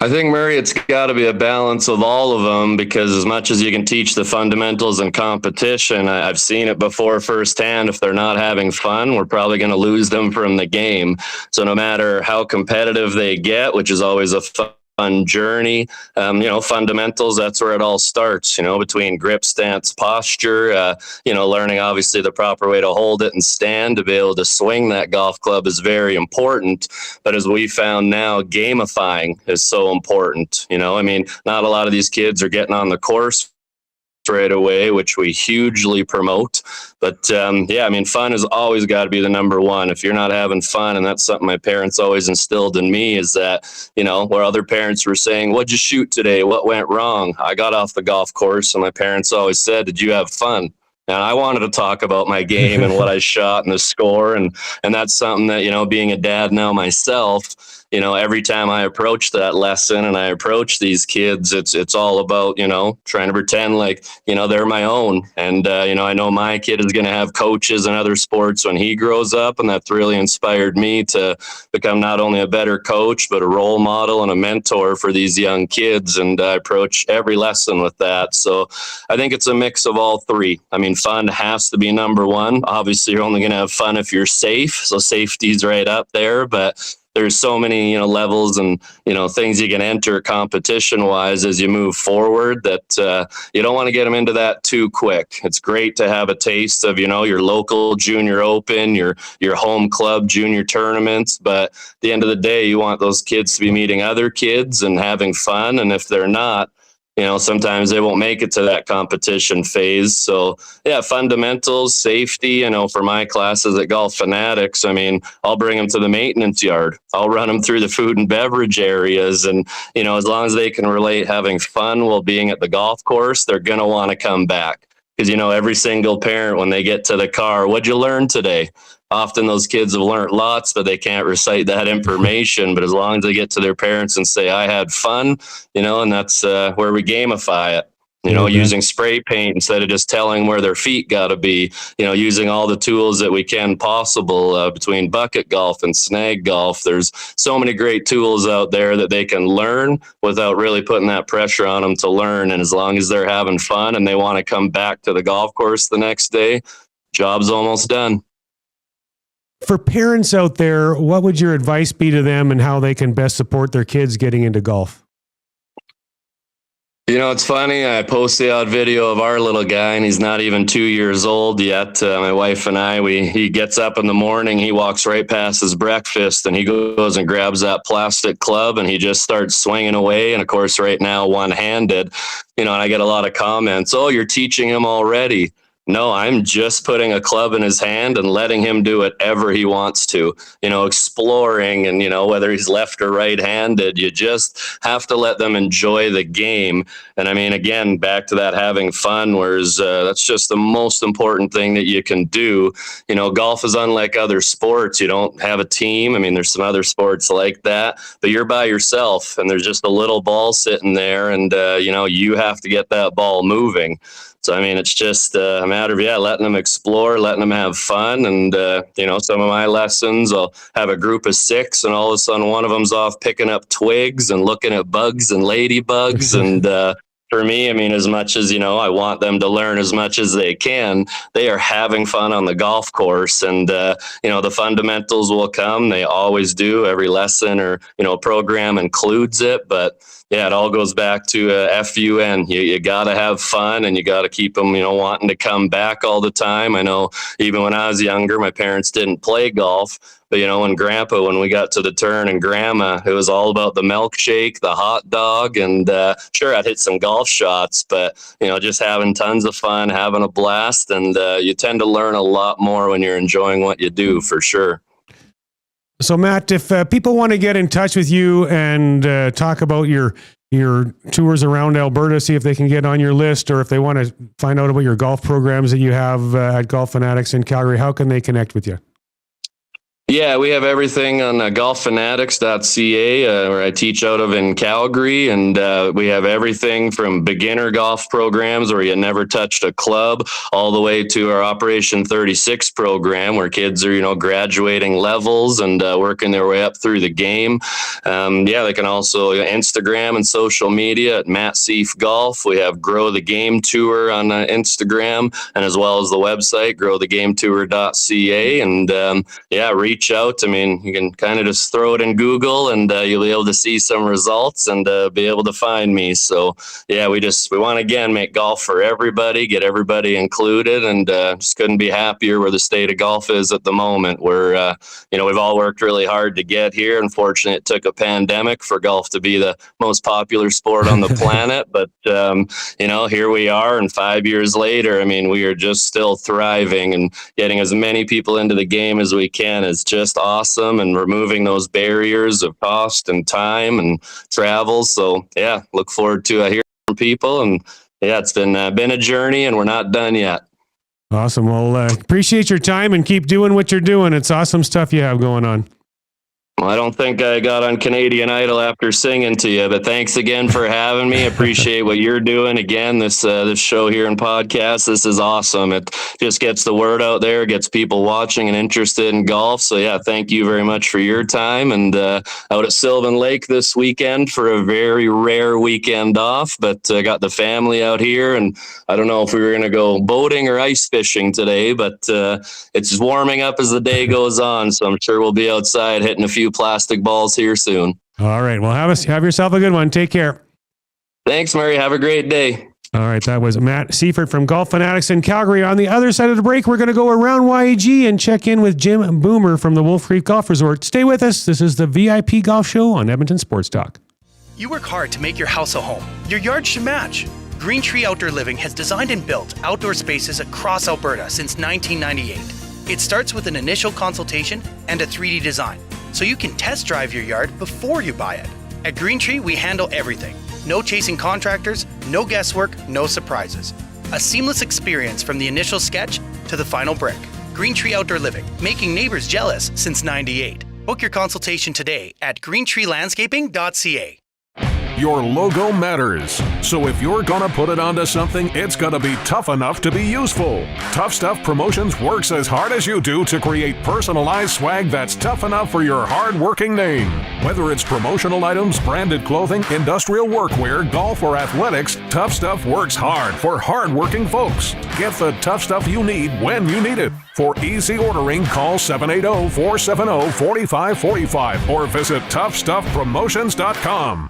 Speaker 3: I think, Murray, it's got to be a balance of all of them, because as much as you can teach the fundamentals and competition, I've seen it before firsthand. If they're not having fun, we're probably going to lose them from the game. So no matter how competitive they get, which is always a fun journey, fundamentals, that's where it all starts, between grip, stance, posture, learning obviously the proper way to hold it and stand to be able to swing that golf club is very important. But as we found now, gamifying is so important. Not a lot of these kids are getting on the course right away, which we hugely promote. But fun has always got to be the number one. If you're not having fun, and that's something my parents always instilled in me, is that, where other parents were saying, what'd you shoot today? What went wrong? I got off the golf course and my parents always said, did you have fun? And I wanted to talk about my game and what I shot and the score. And that's something that, being a dad now myself, every time I approach that lesson and I approach these kids, it's all about, trying to pretend like, they're my own. And, I know my kid is going to have coaches in other sports when he grows up. And that's really inspired me to become not only a better coach, but a role model and a mentor for these young kids. And I approach every lesson with that. So I think it's a mix of all three. Fun has to be number one. Obviously, you're only going to have fun if you're safe. So safety's right up there. But there's so many, levels and, things you can enter competition wise as you move forward that you don't want to get them into that too quick. It's great to have a taste of, your local junior open, your home club junior tournaments. But at the end of the day, you want those kids to be meeting other kids and having fun. And if they're not, sometimes they won't make it to that competition phase. So fundamentals, safety, for my classes at Golf Fanatics, I'll bring them to the maintenance yard. I'll run them through the food and beverage areas. And, as long as they can relate having fun while being at the golf course, they're going to want to come back. Because, every single parent, when they get to the car, what'd you learn today? often those kids have learned lots, but they can't recite that information. But as long as they get to their parents and say, I had fun, and that's where we gamify it. Using spray paint instead of just telling where their feet got to be, using all the tools that we can possible between bucket golf and snag golf. There's so many great tools out there that they can learn without really putting that pressure on them to learn. And as long as they're having fun and they want to come back to the golf course the next day, job's almost done.
Speaker 2: For parents out there, what would your advice be to them and how they can best support their kids getting into golf?
Speaker 3: It's funny. I post the odd video of our little guy, and he's not even 2 years old yet. My wife and I, he gets up in the morning, he walks right past his breakfast, and he goes and grabs that plastic club, and he just starts swinging away. And of course, right now, one-handed, and I get a lot of comments. Oh, you're teaching him already. No, I'm just putting a club in his hand and letting him do whatever he wants to, exploring and, whether he's left or right-handed, you just have to let them enjoy the game. And I mean, again, back to that having fun, whereas that's just the most important thing that you can do. Golf is unlike other sports. You don't have a team. I mean, there's some other sports like that, but you're by yourself and there's just a little ball sitting there and, you have to get that ball moving. So, I mean, it's just a matter of, letting them explore, letting them have fun. And, some of my lessons, I'll have a group of 6 and all of a sudden one of them's off picking up twigs and looking at bugs and ladybugs. And for me, I mean, as much as, I want them to learn as much as they can, they are having fun on the golf course. And, the fundamentals will come. They always do. Every lesson or, program includes it. But yeah, it all goes back to FUN. You got to have fun and you got to keep them, wanting to come back all the time. I know even when I was younger, my parents didn't play golf. But, when we got to the turn and grandma, it was all about the milkshake, the hot dog. And sure, I'd hit some golf shots, but, just having tons of fun, having a blast. And you tend to learn a lot more when you're enjoying what you do, for sure.
Speaker 2: So, Matt, if people want to get in touch with you and talk about your tours around Alberta, see if they can get on your list, or if they want to find out about your golf programs that you have at Golf Fanatics in Calgary, how can they connect with you?
Speaker 3: Yeah, we have everything on golffanatics.ca, where I teach out of in Calgary. And we have everything from beginner golf programs where you never touched a club all the way to our Operation 36 program where kids are, graduating levels and working their way up through the game. They can also Instagram and social media at Matt Seif Golf. We have Grow the Game Tour on Instagram, and as well as the website, growthegametour.ca. And reach out. I mean, you can kind of just throw it in Google and you'll be able to see some results and be able to find me. So we want to, again, make golf for everybody, get everybody included, and just couldn't be happier where the state of golf is at the moment, where, we've all worked really hard to get here. Unfortunately, it took a pandemic for golf to be the most popular sport on the planet. But, here we are, and 5 years later, I mean, we are just still thriving and getting as many people into the game as we can is just awesome, and removing those barriers of cost and time and travel. So look forward to hearing from people, and it's been a journey and we're not done yet.
Speaker 2: Awesome. Well, appreciate your time and keep doing what you're doing. It's awesome stuff you have going on.
Speaker 3: Well, I don't think I got on Canadian Idol after singing to you, but thanks again for having me. Appreciate what you're doing. Again, this show here and podcast, this is awesome. It just gets the word out there, gets people watching and interested in golf. So thank you very much for your time. And out at Sylvan Lake this weekend for a very rare weekend off, but I got the family out here, and I don't know if we were going to go boating or ice fishing today, but it's warming up as the day goes on. So I'm sure we'll be outside hitting a few plastic balls here soon.
Speaker 2: All right. Well, have yourself a good one. Take care.
Speaker 3: Thanks, Murray. Have a great day.
Speaker 2: All right. That was Matt Seifert from Golf Fanatics in Calgary. On the other side of the break, we're going to go around YAG and check in with Jim Boomer from the Wolf Creek Golf Resort. Stay with us. This is the VIP Golf Show on Edmonton Sports Talk.
Speaker 18: You work hard to make your house a home. Your yard should match. Green Tree Outdoor Living has designed and built outdoor spaces across Alberta since 1998. It starts with an initial consultation and a 3D design, so you can test drive your yard before you buy it. At Green Tree, we handle everything. No chasing contractors, no guesswork, no surprises. A seamless experience from the initial sketch to the final brick. Green Tree Outdoor Living, making neighbors jealous since '98. Book your consultation today at greentreelandscaping.ca.
Speaker 10: Your logo matters. So if you're gonna put it onto something, it's gotta be tough enough to be useful. Tough Stuff Promotions works as hard as you do to create personalized swag that's tough enough for your hard-working name. Whether it's promotional items, branded clothing, industrial workwear, golf, or athletics, Tough Stuff works hard for hard-working folks. Get the tough stuff you need when you need it. For easy ordering, call 780-470-4545 or visit toughstuffpromotions.com.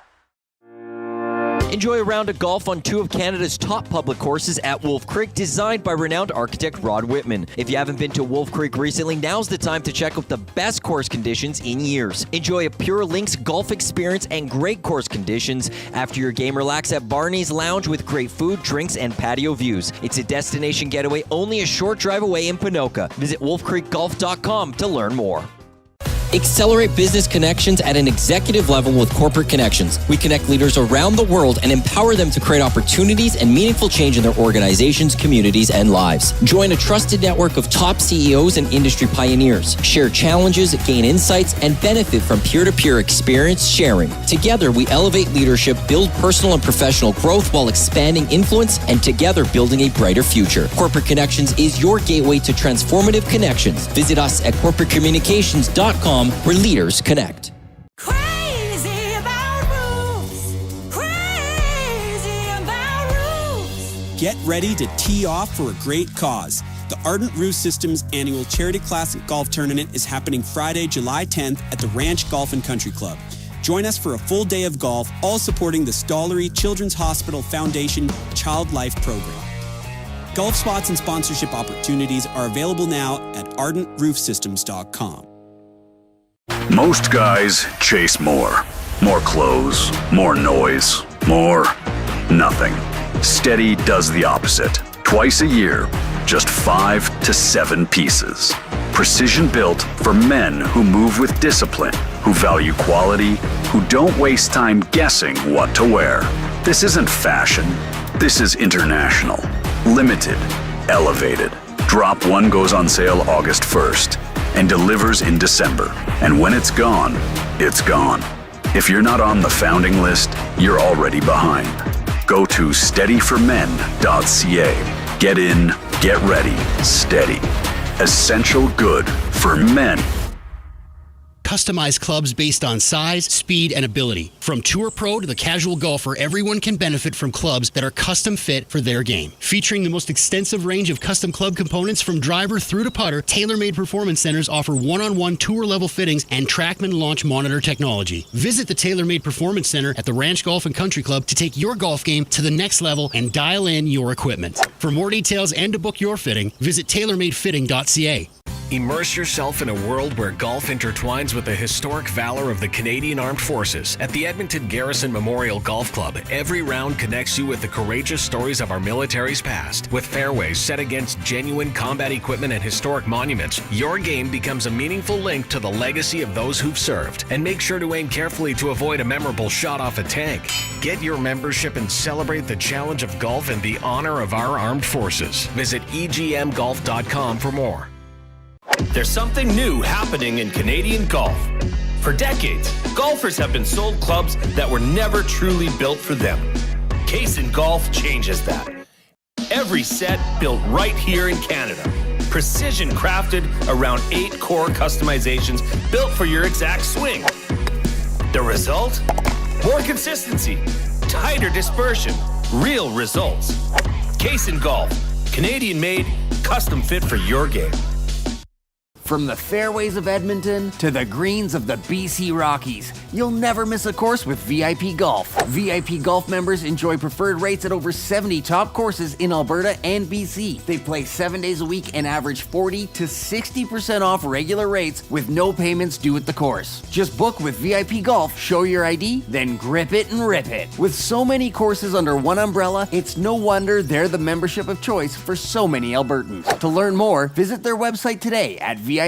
Speaker 13: Enjoy a round of golf on two of Canada's top public courses at Wolf Creek, designed by renowned architect Rod Whitman. If you haven't been to Wolf Creek recently, now's the time to check out the best course conditions in years. Enjoy a pure links golf experience and great course conditions. After your game, relax at Barney's Lounge with great food, drinks, and patio views. It's a destination getaway only a short drive away in Ponoka. Visit wolfcreekgolf.com to learn more. Accelerate business connections at an executive level with Corporate Connections. We connect leaders around the world and empower them to create opportunities and meaningful change in their organizations, communities, and lives. Join a trusted network of top CEOs and industry pioneers. Share challenges, gain insights, and benefit from peer-to-peer experience sharing. Together, we elevate leadership, build personal and professional growth while expanding influence, and together building a brighter future. Corporate Connections is your gateway to transformative connections. Visit us at corporatecommunications.com, where leaders connect.
Speaker 5: Crazy about roofs. Crazy about roofs.
Speaker 15: Get ready to tee off for a great cause. The Ardent Roof Systems annual Charity Classic Golf Tournament is happening Friday, July 10th at the Ranch Golf and Country Club. Join us for a full day of golf, all supporting the Stollery Children's Hospital Foundation Child Life Program. Golf spots and sponsorship opportunities are available now at ardentroofsystems.com.
Speaker 6: Most guys chase more. More clothes, more noise, more nothing. Steady does the opposite. Twice a year, just 5 to 7 pieces. Precision built for men who move with discipline, who value quality, who don't waste time guessing what to wear. This isn't fashion. This is international. Limited. Elevated. Drop 1 goes on sale August 1st. And delivers in December. And when it's gone, it's gone. If you're not on the founding list, you're already behind. Go to steadyformen.ca. Get in, get ready, steady. Essential good for men.
Speaker 12: Customize clubs based on size, speed, and ability. From Tour Pro to the casual golfer, everyone can benefit from clubs that are custom fit for their game. Featuring the most extensive range of custom club components from driver through to putter, TaylorMade Performance Centers offer one-on-one tour-level fittings and TrackMan launch monitor technology. Visit the TaylorMade Performance Center at the Ranch Golf and Country Club to take your golf game to the next level and dial in your equipment. For more details and to book your fitting, visit TaylorMadeFitting.ca.
Speaker 9: Immerse yourself in a world where golf intertwines with the historic valor of the Canadian Armed Forces. At the Edmonton Garrison Memorial Golf Club, every round connects you with the courageous stories of our military's past. With fairways set against genuine combat equipment and historic monuments, your game becomes a meaningful link to the legacy of those who've served. And make sure to aim carefully to avoid a memorable shot off a tank. Get your membership and celebrate the challenge of golf and the honor of our armed forces. Visit egmgolf.com for more.
Speaker 21: There's something new happening in Canadian golf. For decades, golfers have been sold clubs that were never truly built for them. Cason Golf changes that. Every set built right here in Canada. Precision crafted around 8 core customizations built for your exact swing. The result? More consistency, tighter dispersion, real results. Cason Golf, Canadian made, custom fit for your game.
Speaker 4: From the fairways of Edmonton to the greens of the BC Rockies, you'll never miss a course with VIP Golf. VIP Golf members enjoy preferred rates at over 70 top courses in Alberta and BC. They play 7 days a week and average 40 to 60% off regular rates with no payments due at the course. Just book with VIP Golf, show your ID, then grip it and rip it. With so many courses under one umbrella, it's no wonder they're the membership of choice for so many Albertans. To learn more, visit their website today at vipgolf.ca.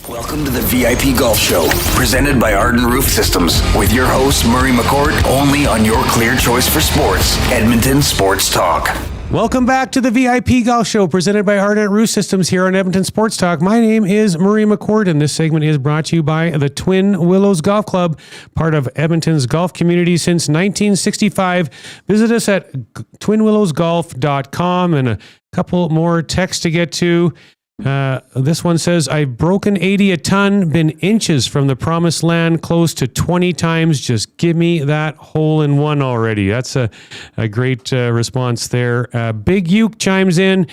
Speaker 1: Welcome to the VIP Golf Show, presented by Arden Roof Systems, with your host, Murray McCourt, only on your clear choice for sports, Edmonton Sports Talk.
Speaker 2: Welcome back to the VIP Golf Show presented by Ardent Roof Systems here on Edmonton Sports Talk. My name is Murray McCourt, and this segment is brought to you by the Twin Willows Golf Club, part of Edmonton's golf community since 1965. Visit us at twinwillowsgolf.com, and a couple more texts to get to. This one says, I've broken 80 a ton, been inches from the promised land, close to 20 times. Just give me that hole in one already. That's a great response there. Big Uke chimes in.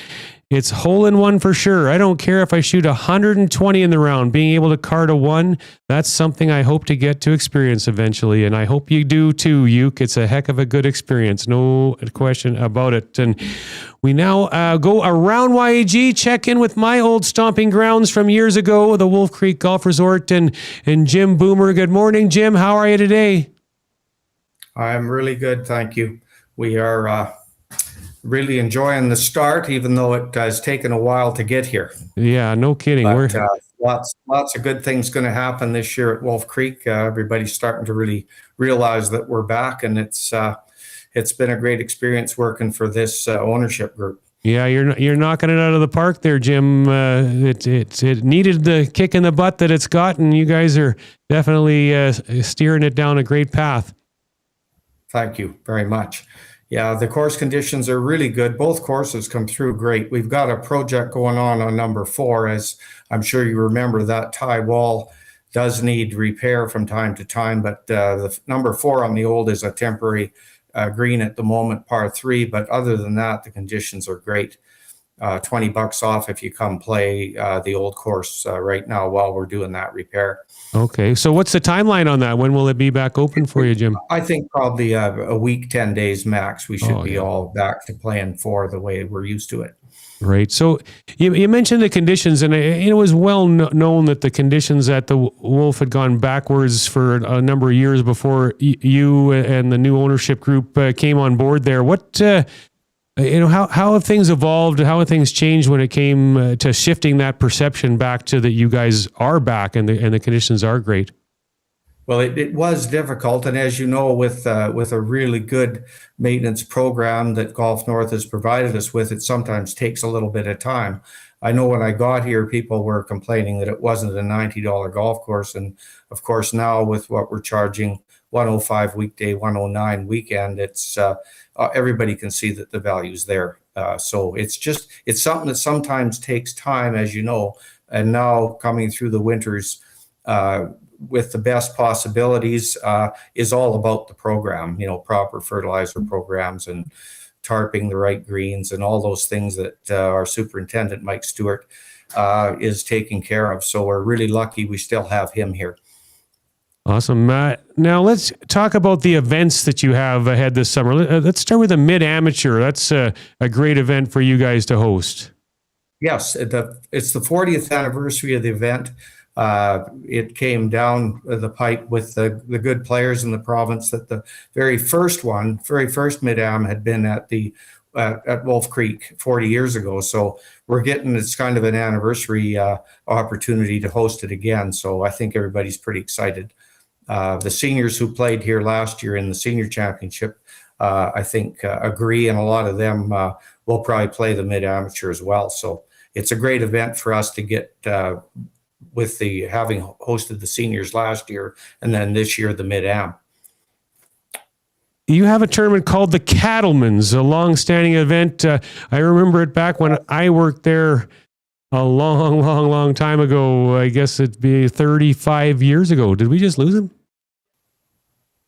Speaker 2: It's hole in one for sure. I don't care if I shoot 120 in the round. Being able to card a one, that's something I hope to get to experience eventually. And I hope you do too, Uke. It's a heck of a good experience. No question about it. And we now go around YAG, check in with my old stomping grounds from years ago, the Wolf Creek Golf Resort, and Jim Boomer. Good morning, Jim. How are you today?
Speaker 7: I'm really good, thank you. We are really enjoying the start, even though it has taken a while to get here.
Speaker 2: Yeah, no kidding.
Speaker 7: But, lots of good things going to happen this year at Wolf Creek. Everybody's starting to really realize that we're back, and it's been a great experience working for this ownership group.
Speaker 2: Yeah, you're knocking it out of the park there, Jim. It needed the kick in the butt that it's got, and you guys are definitely steering it down a great path.
Speaker 7: Thank you very much. Yeah, the course conditions are really good. Both courses come through great. We've got a project going on number 4, as I'm sure you remember. That tie wall does need repair from time to time, but the number 4 on the old is a temporary green at the moment, par 3. But other than that, the conditions are great. $20 off if you come play the old course right now while we're doing that repair.
Speaker 2: Okay, so what's the timeline on that? When will it be back open for you, Jim?
Speaker 7: I think probably a week, 10 days max. We should be all back to playing for the way we're used to it.
Speaker 2: Right. So you mentioned the conditions, and it was well known that the conditions at the Wolf had gone backwards for a number of years before you and the new ownership group came on board there. What how have things evolved? How have things changed when it came to shifting that perception back to that you guys are back and the conditions are great?
Speaker 7: Well, it was difficult, and as you know, with a really good maintenance program that Golf North has provided us with, it sometimes takes a little bit of time. I know when I got here, people were complaining that it wasn't a $90 golf course, and of course now with what we're charging, $105 weekday, $109 weekend, it's everybody can see that the value's there. So it's something that sometimes takes time, as you know, and now coming through the winters with the best possibilities is all about the program, proper fertilizer programs and tarping the right greens and all those things that our superintendent, Mike Stewart, is taking care of. So we're really lucky we still have him here.
Speaker 2: Awesome. Now let's talk about the events that you have ahead this summer. Let's start with the mid-amateur. That's a great event for you guys to host.
Speaker 7: Yes, it's the 40th anniversary of the event. It came down the pipe with the good players in the province. That the very first mid-am had been at Wolf Creek 40 years ago. So it's kind of an anniversary opportunity to host it again. So I think everybody's pretty excited. The seniors who played here last year in the senior championship, I think agree, and a lot of them will probably play the mid-amateur as well. So it's a great event for us to get with having hosted the seniors last year, and then this year the mid-am.
Speaker 2: You have a tournament called the Cattlemen's, a long-standing event. I remember it back when I worked there a long time ago. I guess it'd be 35 years ago. Did we just lose him?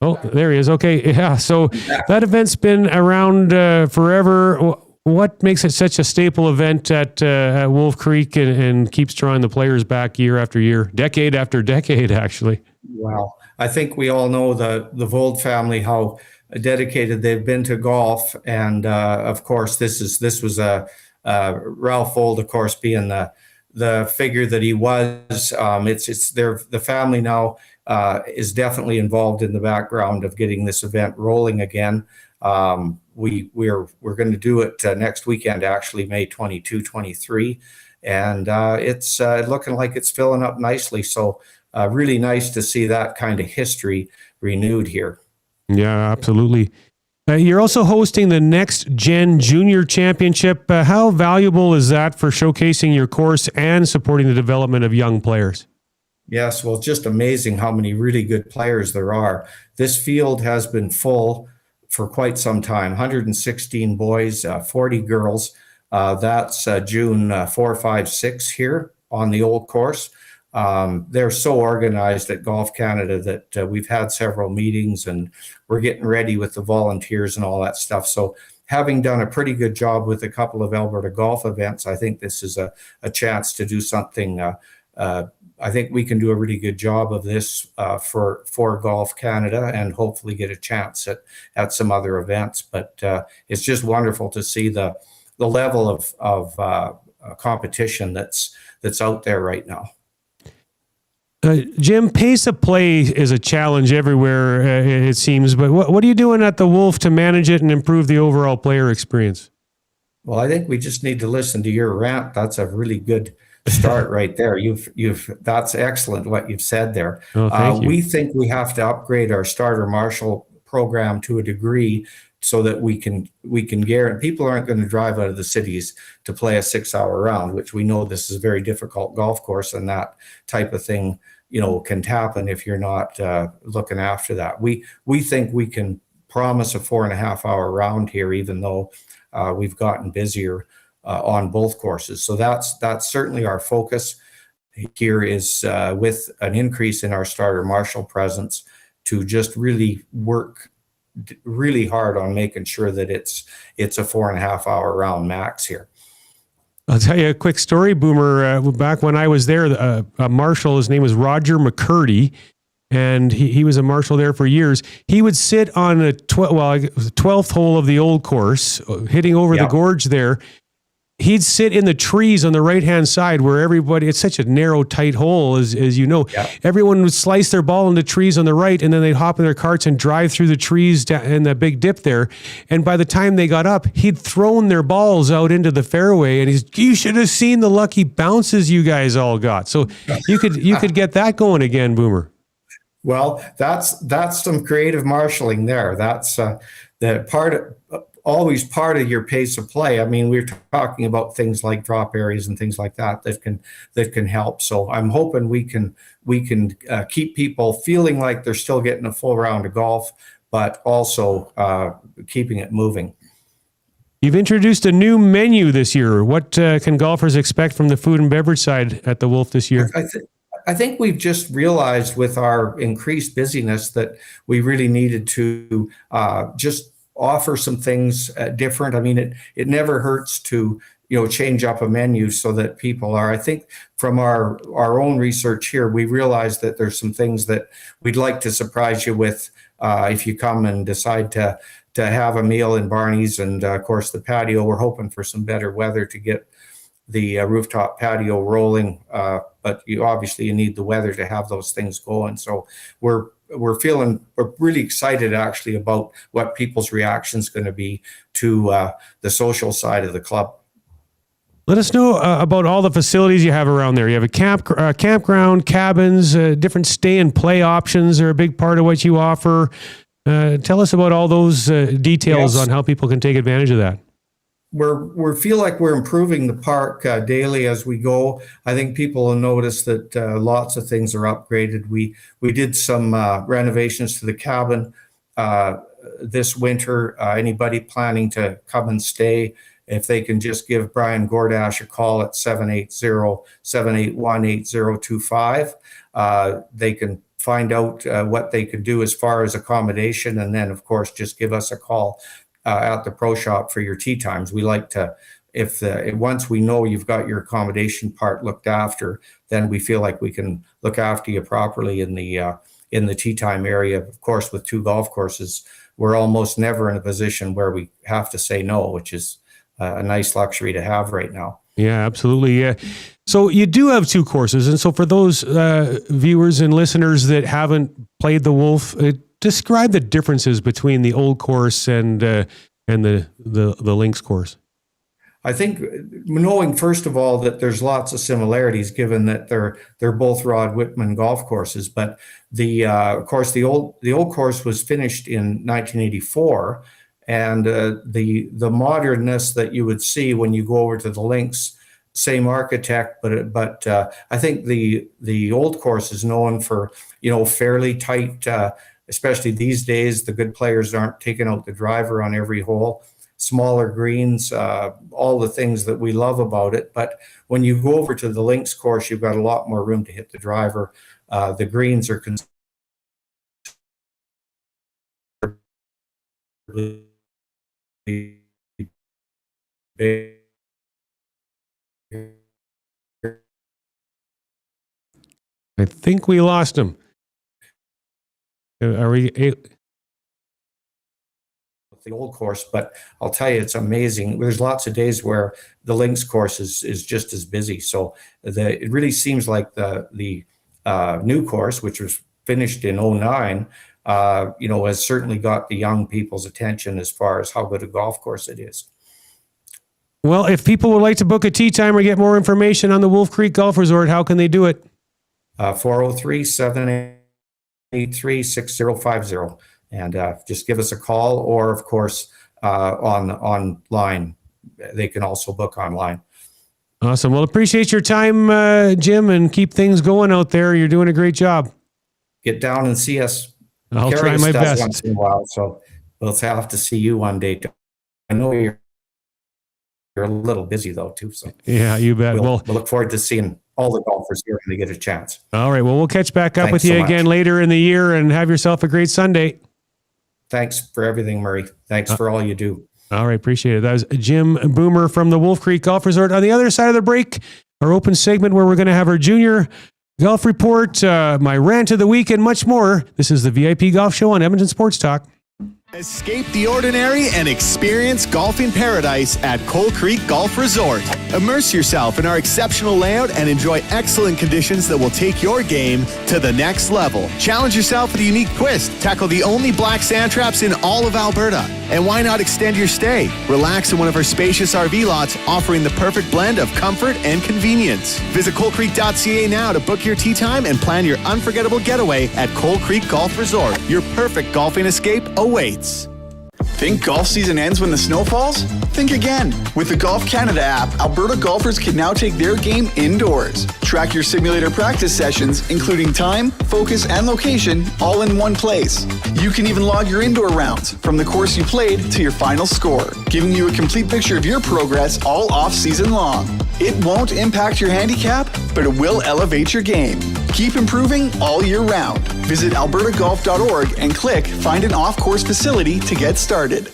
Speaker 2: Oh, there he is. Okay, yeah. So that event's been around forever. What makes it such a staple event at Wolf Creek and keeps drawing the players back year after year, decade after decade, actually?
Speaker 7: Well, I think we all know the Vold family, how dedicated they've been to golf, and of course, this was Ralph Vold, of course, being the figure that he was. The family now is definitely involved in the background of getting this event rolling again. We're going to do it next weekend, actually, May 22, 23, and it's looking like it's filling up nicely. So really nice to see that kind of history renewed here.
Speaker 2: Yeah, absolutely. You're also hosting the Next Gen Junior Championship. How valuable is that for showcasing your course and supporting the development of young players?
Speaker 7: Yes, well, it's just amazing how many really good players there are. This field has been full for quite some time, 116 boys, 40 girls. That's June 4, 5, 6 here on the old course. They're so organized at Golf Canada that we've had several meetings and we're getting ready with the volunteers and all that stuff. So having done a pretty good job with a couple of Alberta golf events, I think this is a chance to do something. I think we can do a really good job of this for Golf Canada and hopefully get a chance at some other events. But it's just wonderful to see the level of competition that's out there right now.
Speaker 2: Jim, pace of play is a challenge everywhere, it seems. But what are you doing at the Wolf to manage it and improve the overall player experience?
Speaker 7: Well, I think we just need to listen to your rant. That's a really good start right there. That's excellent what you've said there.
Speaker 2: Oh, thank you.
Speaker 7: We think we have to upgrade our starter marshal program to a degree so that we can guarantee people aren't going to drive out of the cities to play a 6-hour round, which we know this is a very difficult golf course, and that type of thing, can happen if you're not looking after that. We think we can promise a 4.5-hour round here, even though we've gotten busier on both courses. So that's certainly our focus here is with an increase in our starter marshal presence to just really work really hard on making sure that it's a 4.5-hour round max here.
Speaker 2: I'll tell you a quick story, Boomer. Back when I was there, a marshal, his name was Roger McCurdy, and he was a marshal there for years. He would sit on the 12th hole of the old course, hitting over the gorge there. He'd sit in the trees on the right-hand side where everybody, it's such a narrow, tight hole, as you know. Everyone would slice their ball into trees on the right, and then they'd hop in their carts and drive through the trees in the big dip there. And by the time they got up, he'd thrown their balls out into the fairway, and you should have seen the lucky bounces you guys all got. So you could get that going again, Boomer.
Speaker 7: Well, that's some creative marshalling there. That's always part of your pace of play. I mean, we're talking about things like drop areas and things like that can help. So I'm hoping we can keep people feeling like they're still getting a full round of golf, but also keeping it moving.
Speaker 2: You've introduced a new menu this year. What can golfers expect from the food and beverage side at the Wolf this year?
Speaker 7: I think we've just realized with our increased busyness that we really needed to just offer some things different. I mean, it never hurts to change up a menu so that people are. I think from our own research here, we realized that there's some things that we'd like to surprise you with if you come and decide to have a meal in Barney's, and of course the patio. We're hoping for some better weather to get the rooftop patio rolling, but you need the weather to have those things going. So we're really excited actually about what people's reaction is going to be to the social side of the club.
Speaker 2: Let us know about all the facilities you have around there. You have a campground, cabins, different stay and play options are a big part of what you offer. Tell us about all those details on how people can take advantage of that.
Speaker 7: We feel like we're improving the park daily as we go. I think people will notice that lots of things are upgraded. We did some renovations to the cabin this winter. Anybody planning to come and stay, if they can just give Brian Gordash a call at 780-781-8025, they can find out what they can do as far as accommodation, and then of course just give us a call at the pro shop for your tee times. We like to, once we know you've got your accommodation part looked after, then we feel like we can look after you properly in the tee time area. Of course, with 2 golf courses, we're almost never in a position where we have to say no, which is a nice luxury to have right now.
Speaker 2: Yeah, absolutely. Yeah. So you do have 2 courses, and so for those viewers and listeners that haven't played the Wolf, describe the differences between the old course and the links course.
Speaker 7: I think knowing first of all that there's lots of similarities, given that they're both Rod Whitman golf courses. But of course the old course was finished in 1984, And the modernness that you would see when you go over to the links, same architect, but I think the old course is known for, fairly tight, especially these days. The good players aren't taking out the driver on every hole, smaller greens, all the things that we love about it. But when you go over to the links course, you've got a lot more room to hit the driver. The greens are big.
Speaker 2: I think we lost him. Are we?
Speaker 7: The old course, but I'll tell you, it's amazing. There's lots of days where the links course is just as busy. So it really seems like the new course, which was finished in 2009, has certainly got the young people's attention as far as how good a golf course it is.
Speaker 2: Well, if people would like to book a tee time or get more information on the Wolf Creek Golf Resort, how can they do it?
Speaker 7: 403-783-6050. And just give us a call, or of course, online. They can also book online.
Speaker 2: Awesome. Well, appreciate your time, Jim, and keep things going out there. You're doing a great job.
Speaker 7: Get down and see us.
Speaker 2: I'll try my best.
Speaker 7: Once in a while, so we'll have to see you one day. I know you're a little busy though, too. So
Speaker 2: yeah, you bet.
Speaker 7: We'll look forward to seeing all the golfers here when they get a chance.
Speaker 2: All right. Well, we'll catch back up
Speaker 7: Thanks
Speaker 2: with you
Speaker 7: so
Speaker 2: again
Speaker 7: much.
Speaker 2: later in the year, and have yourself a great Sunday.
Speaker 7: Thanks for everything, Murray. Thanks for all you do.
Speaker 2: All right. Appreciate it. That was Jim Boomer from the Wolf Creek Golf Resort. On the other side of the break, our open segment where we're going to have our junior golf report, my rant of the week, and much more. This is the VIP Golf Show on Edmonton Sports Talk.
Speaker 8: Escape the ordinary and experience golfing paradise at Coal Creek Golf Resort. Immerse yourself in our exceptional layout and enjoy excellent conditions that will take your game to the next level. Challenge yourself with a unique twist. Tackle the only black sand traps in all of Alberta. And why not extend your stay? Relax in one of our spacious RV lots, offering the perfect blend of comfort and convenience. Visit coalcreek.ca now to book your tee time and plan your unforgettable getaway at Coal Creek Golf Resort. Your perfect golfing escape awaits.
Speaker 11: Think golf season ends when the snow falls? Think again. With the Golf Canada app, Alberta golfers can now take their game indoors. Track your simulator practice sessions, including time, focus, and location, all in one place. You can even log your indoor rounds, from the course you played to your final score, giving you a complete picture of your progress all off-season long. It won't impact your handicap, but it will elevate your game. Keep improving all year round. Visit albertagolf.org and click Find an Off-Course Facility to get started.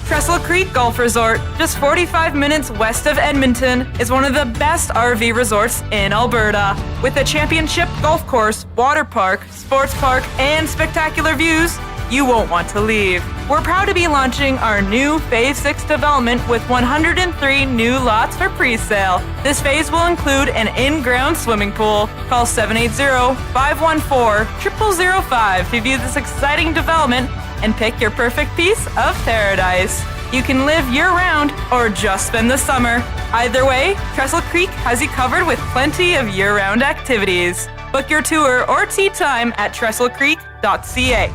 Speaker 17: Trestle Creek Golf Resort, just 45 minutes west of Edmonton, is one of the best RV resorts in Alberta. With a championship golf course, water park, sports park, and spectacular views, you won't want to leave. We're proud to be launching our new Phase 6 development with 103 new lots for pre-sale. This phase will include an in-ground swimming pool. Call 780-514-0005 to view this exciting development and pick your perfect piece of paradise. You can live year-round or just spend the summer. Either way, Trestle Creek has you covered with plenty of year-round activities. Book your tour or tee time at trestlecreek.ca.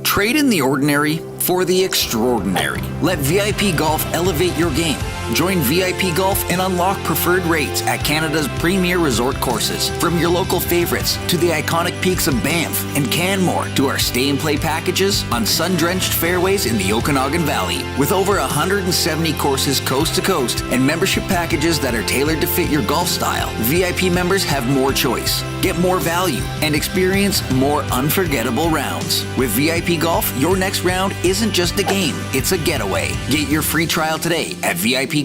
Speaker 1: Trade in the ordinary for the extraordinary. Let VIP Golf elevate your game. Join VIP Golf and unlock preferred rates at Canada's premier resort courses. From your local favorites to the iconic peaks of Banff and Canmore to our stay and play packages on sun-drenched fairways in the Okanagan Valley. With over 170 courses coast to coast and membership packages that are tailored to fit your golf style, VIP members have more choice, get more value, and experience more unforgettable rounds. With VIP Golf, your next round isn't just a game, it's a getaway. Get your free trial today at vipgolf.ca.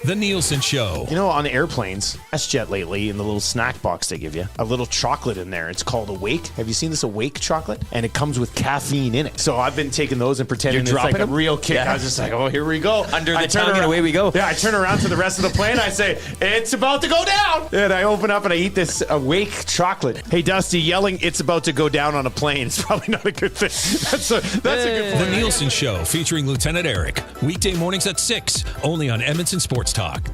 Speaker 22: The Nielsen Show.
Speaker 23: You know, on airplanes, WestJet lately, in the little snack box they give you, a little chocolate in there. It's called Awake. Have you seen this Awake chocolate? And it comes with caffeine in it. So I've been taking those and pretending it's like a real kick. Yeah. I was just like, oh, here we go.
Speaker 13: Under the tongue and away we go.
Speaker 23: Yeah, I turn around to the rest of the plane. I say, it's about to go down. And I open up and I eat this Awake chocolate. Hey, Dusty, yelling it's about to go down on a plane is probably not a good thing. That's a good point.
Speaker 22: The Nielsen Show featuring Lieutenant Eric. Weekday mornings at 6, only on Edmonton Sports Talk.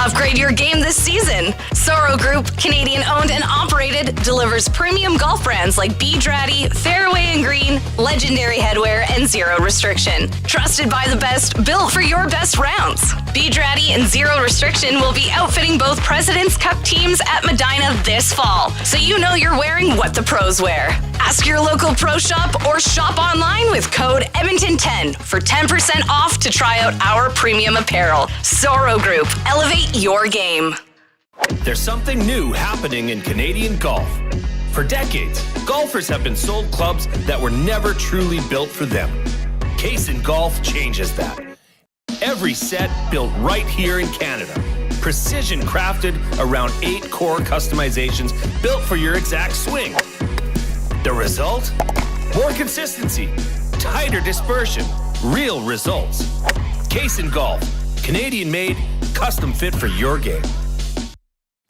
Speaker 14: Upgrade your game this season. Sorrow Group, Canadian owned and operated, delivers premium golf brands like Bedrati, Fairway and Green, Legendary Headwear, and Zero Restriction. Trusted by the best, built for your best rounds. Bedrati and Zero Restriction will be outfitting both President's Cup teams at Medina this fall, so you know you're wearing what the pros wear. Ask your local pro shop or shop online with code Edmonton10 for 10% off to try out our premium apparel. Sorrow Group, elevate your game.
Speaker 21: There's something new happening in Canadian golf. For decades, golfers have been sold clubs that were never truly built for them. Classen Golf changes that. Every set built right here in Canada. Precision crafted around 8 core customizations built for your exact swing. The result? More consistency, tighter dispersion, real results. Classen Golf, Canadian made, custom fit for your game.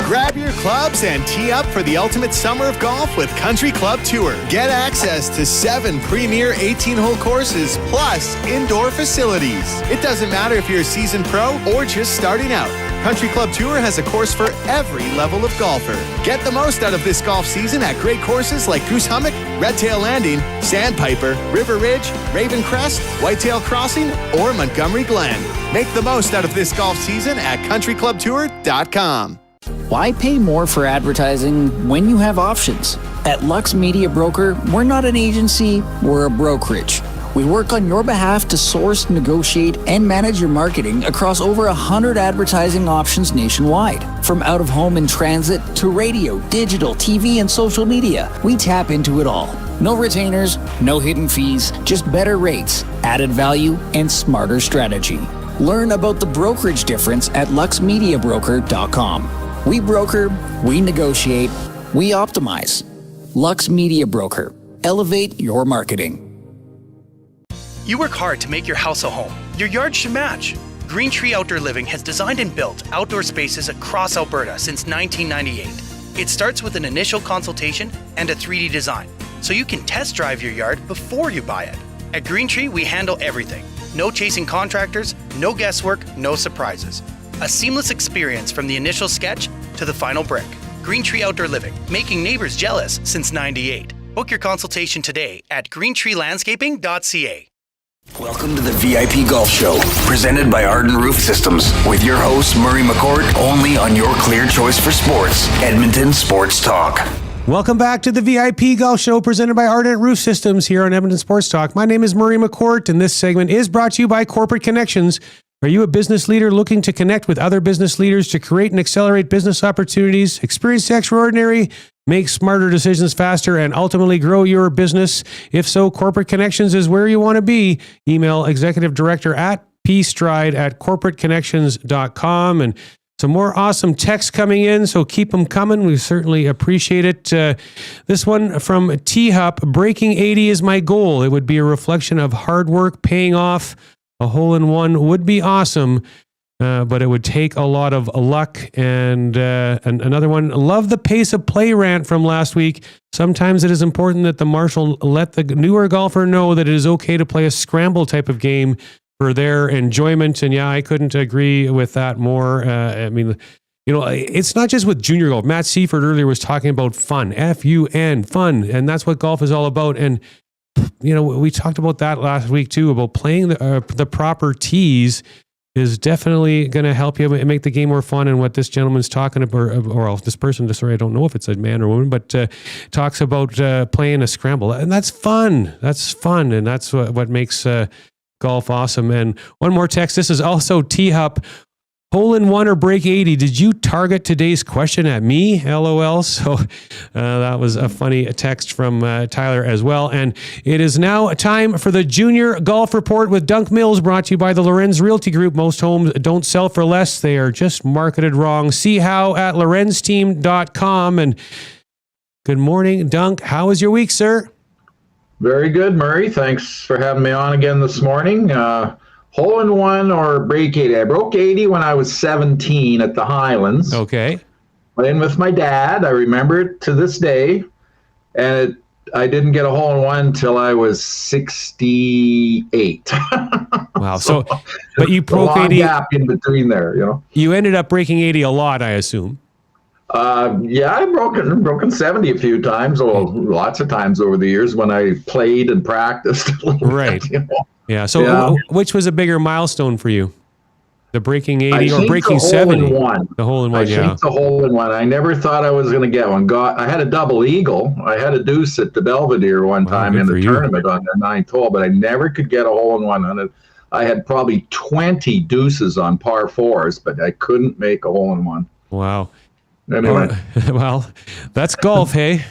Speaker 8: Grab your clubs and tee up for the ultimate summer of golf with Country Club Tour. Get access to 7 premier 18-hole courses plus indoor facilities. It doesn't matter if you're a seasoned pro or just starting out. Country Club Tour has a course for every level of golfer. Get the most out of this golf season at great courses like Goose Hummock, Redtail Landing, Sandpiper, River Ridge, Raven Crest, Whitetail Crossing, or Montgomery Glen. Make the most out of this golf season at countryclubtour.com.
Speaker 16: Why pay more for advertising when you have options? At Lux Media Broker, we're not an agency, we're a brokerage. We work on your behalf to source, negotiate, and manage your marketing across over 100 advertising options nationwide. From out-of-home and transit to radio, digital, TV, and social media, we tap into it all. No retainers, no hidden fees, just better rates, added value, and smarter strategy. Learn about the brokerage difference at luxmediabroker.com. We broker, we negotiate, we optimize. Lux Media Broker. Elevate your marketing.
Speaker 18: You work hard to make your house a home. Your yard should match. Green Tree Outdoor Living has designed and built outdoor spaces across Alberta since 1998. It starts with an initial consultation and a 3D design, so you can test drive your yard before you buy it. At Green Tree, we handle everything. No chasing contractors, no guesswork, no surprises. A seamless experience from the initial sketch to the final brick. Green Tree Outdoor Living, making neighbors jealous since '98. Book your consultation today at greentreelandscaping.ca.
Speaker 4: Welcome to the VIP Golf Show, presented by Arden Roof Systems, with your host Murray McCourt, only on your clear choice for sports, Edmonton Sports Talk.
Speaker 2: Welcome back to the VIP Golf Show presented by Ardent Roof Systems here on Edmonton Sports Talk. My name is Murray McCourt, and this segment is brought to you by Corporate Connections. Are you a business leader looking to connect with other business leaders to create and accelerate business opportunities, experience the extraordinary, make smarter decisions faster, and ultimately grow your business? If so, Corporate Connections is where you want to be. Email executive director at pstride@corporateconnections.com. And some more awesome texts coming in, so keep them coming. We certainly appreciate it. This one from T-Hup, breaking 80 is my goal. It would be a reflection of hard work paying off. A hole-in-one would be awesome, but it would take a lot of luck. And another one, love the pace of play rant from last week. Sometimes it is important that the marshal let the newer golfer know that it is okay to play a scramble type of game for their enjoyment. And yeah, I couldn't agree with that more. I mean, you know, it's not just with junior golf. Matt Seifert earlier was talking about fun, F-U-N, fun. And that's what golf is all about. And, you know, we talked about that last week too, about playing the proper tees is definitely going to help you make the game more fun. And what this gentleman's talking about, or this person, sorry, I don't know if it's a man or woman, but talks about playing a scramble. And that's fun. That's fun. And that's what makes golf awesome. And one more text. This is also T-Hup. Hole in one or break 80. Did you target today's question at me? LOL. So that was a funny text from Tyler as well. And it is now time for the Junior Golf Report with Dunk Mills, brought to you by the Lorenz Realty Group. Most homes don't sell for less. They are just marketed wrong. See how at lorenzteam.com. And good morning, Dunk. How was your week, sir?
Speaker 20: Very good, Murray. Thanks for having me on again this morning. Hole in one or break 80. I broke 80 when I was 17 at the Highlands.
Speaker 2: Okay.
Speaker 20: Went in with my dad. I remember it to this day. And I didn't get a hole in one until I was 68.
Speaker 2: Wow. Wow. So, but you broke
Speaker 20: long
Speaker 2: 80.
Speaker 20: Gap in between there, you know.
Speaker 2: You ended up breaking 80 a lot, I assume.
Speaker 20: Yeah, I've broken 70 a few times, or lots of times over the years when I played and practiced a little
Speaker 2: Right.
Speaker 20: bit, you know.
Speaker 2: Yeah. So, which was a bigger milestone for you? The breaking 80 or breaking 70? The hole in one,
Speaker 20: I think the hole in one. I never thought I was going to get one. I had a double eagle. I had a deuce at the Belvedere one time in the tournament on the 9th hole, but I never could get a hole in one on it. I had probably 20 deuces on par fours, but I couldn't make a hole in one.
Speaker 2: Wow.
Speaker 20: Anyway.
Speaker 2: Well, that's golf, hey?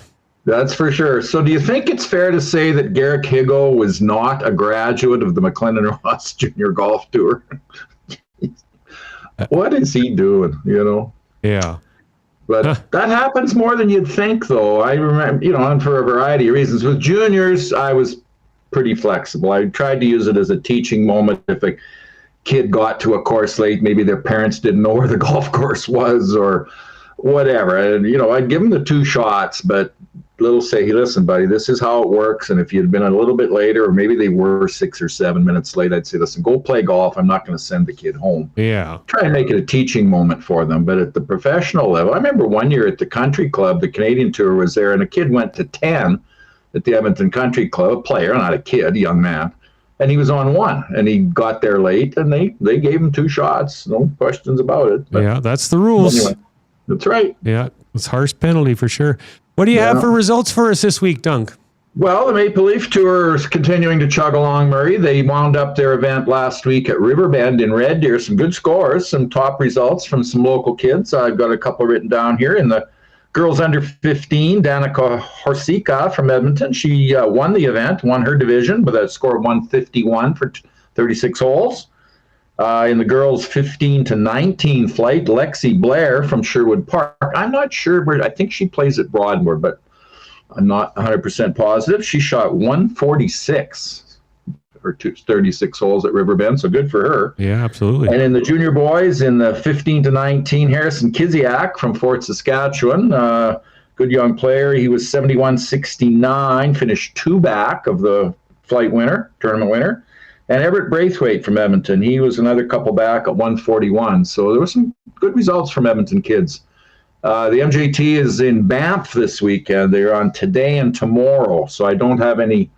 Speaker 20: That's for sure. So do you think it's fair to say that Garrick Higo was not a graduate of the McLennan Ross Junior Golf Tour? What is he doing, you know?
Speaker 2: Yeah.
Speaker 20: But that happens more than you'd think, though. I remember, you know, and for a variety of reasons. With juniors, I was pretty flexible. I tried to use it as a teaching moment. If a kid got to a course late, maybe their parents didn't know where the golf course was or whatever. And, you know, I'd give them the 2 shots, but little say, hey, listen, buddy, this is how it works. And if you'd been a little bit later, or maybe they were 6 or 7 minutes late, I'd say, listen, go play golf. I'm not going to send the kid home.
Speaker 2: Yeah.
Speaker 20: Try and make it a teaching moment for them. But at the professional level, I remember one year at the country club, the Canadian Tour was there, and a kid went to 10 at the Edmonton Country Club, a player, not a kid, a young man. And he was on 1, and he got there late, and they gave him 2 shots. No questions about it. But
Speaker 2: yeah, that's the rules.
Speaker 20: Anyway, that's right.
Speaker 2: Yeah, it's harsh penalty for sure. What do you have for results for us this week, Dunk?
Speaker 20: Well, the Maple Leaf Tour is continuing to chug along, Murray. They wound up their event last week at Riverbend in Red Deer. Some good scores, some top results from some local kids. I've got a couple written down here. In the girls under 15, Danica Horsika from Edmonton. She won the event, won her division with a score of 151 for 36 holes. In the girls 15 to 19 flight, Lexi Blair from Sherwood Park. I'm not sure where, I think she plays at Broadmoor, but I'm not 100% positive. She shot 146 or 36 holes at Riverbend, so good for her.
Speaker 2: Yeah, absolutely.
Speaker 20: And in the junior boys, in the 15 to 19, Harrison Kiziak from Fort Saskatchewan, good young player. He was 71.69, finished 2 back of the flight winner, tournament winner. And Everett Braithwaite from Edmonton, he was another couple back at 141. So there were some good results from Edmonton kids. The MJT is in Banff this weekend. They're on today and tomorrow. So I don't have any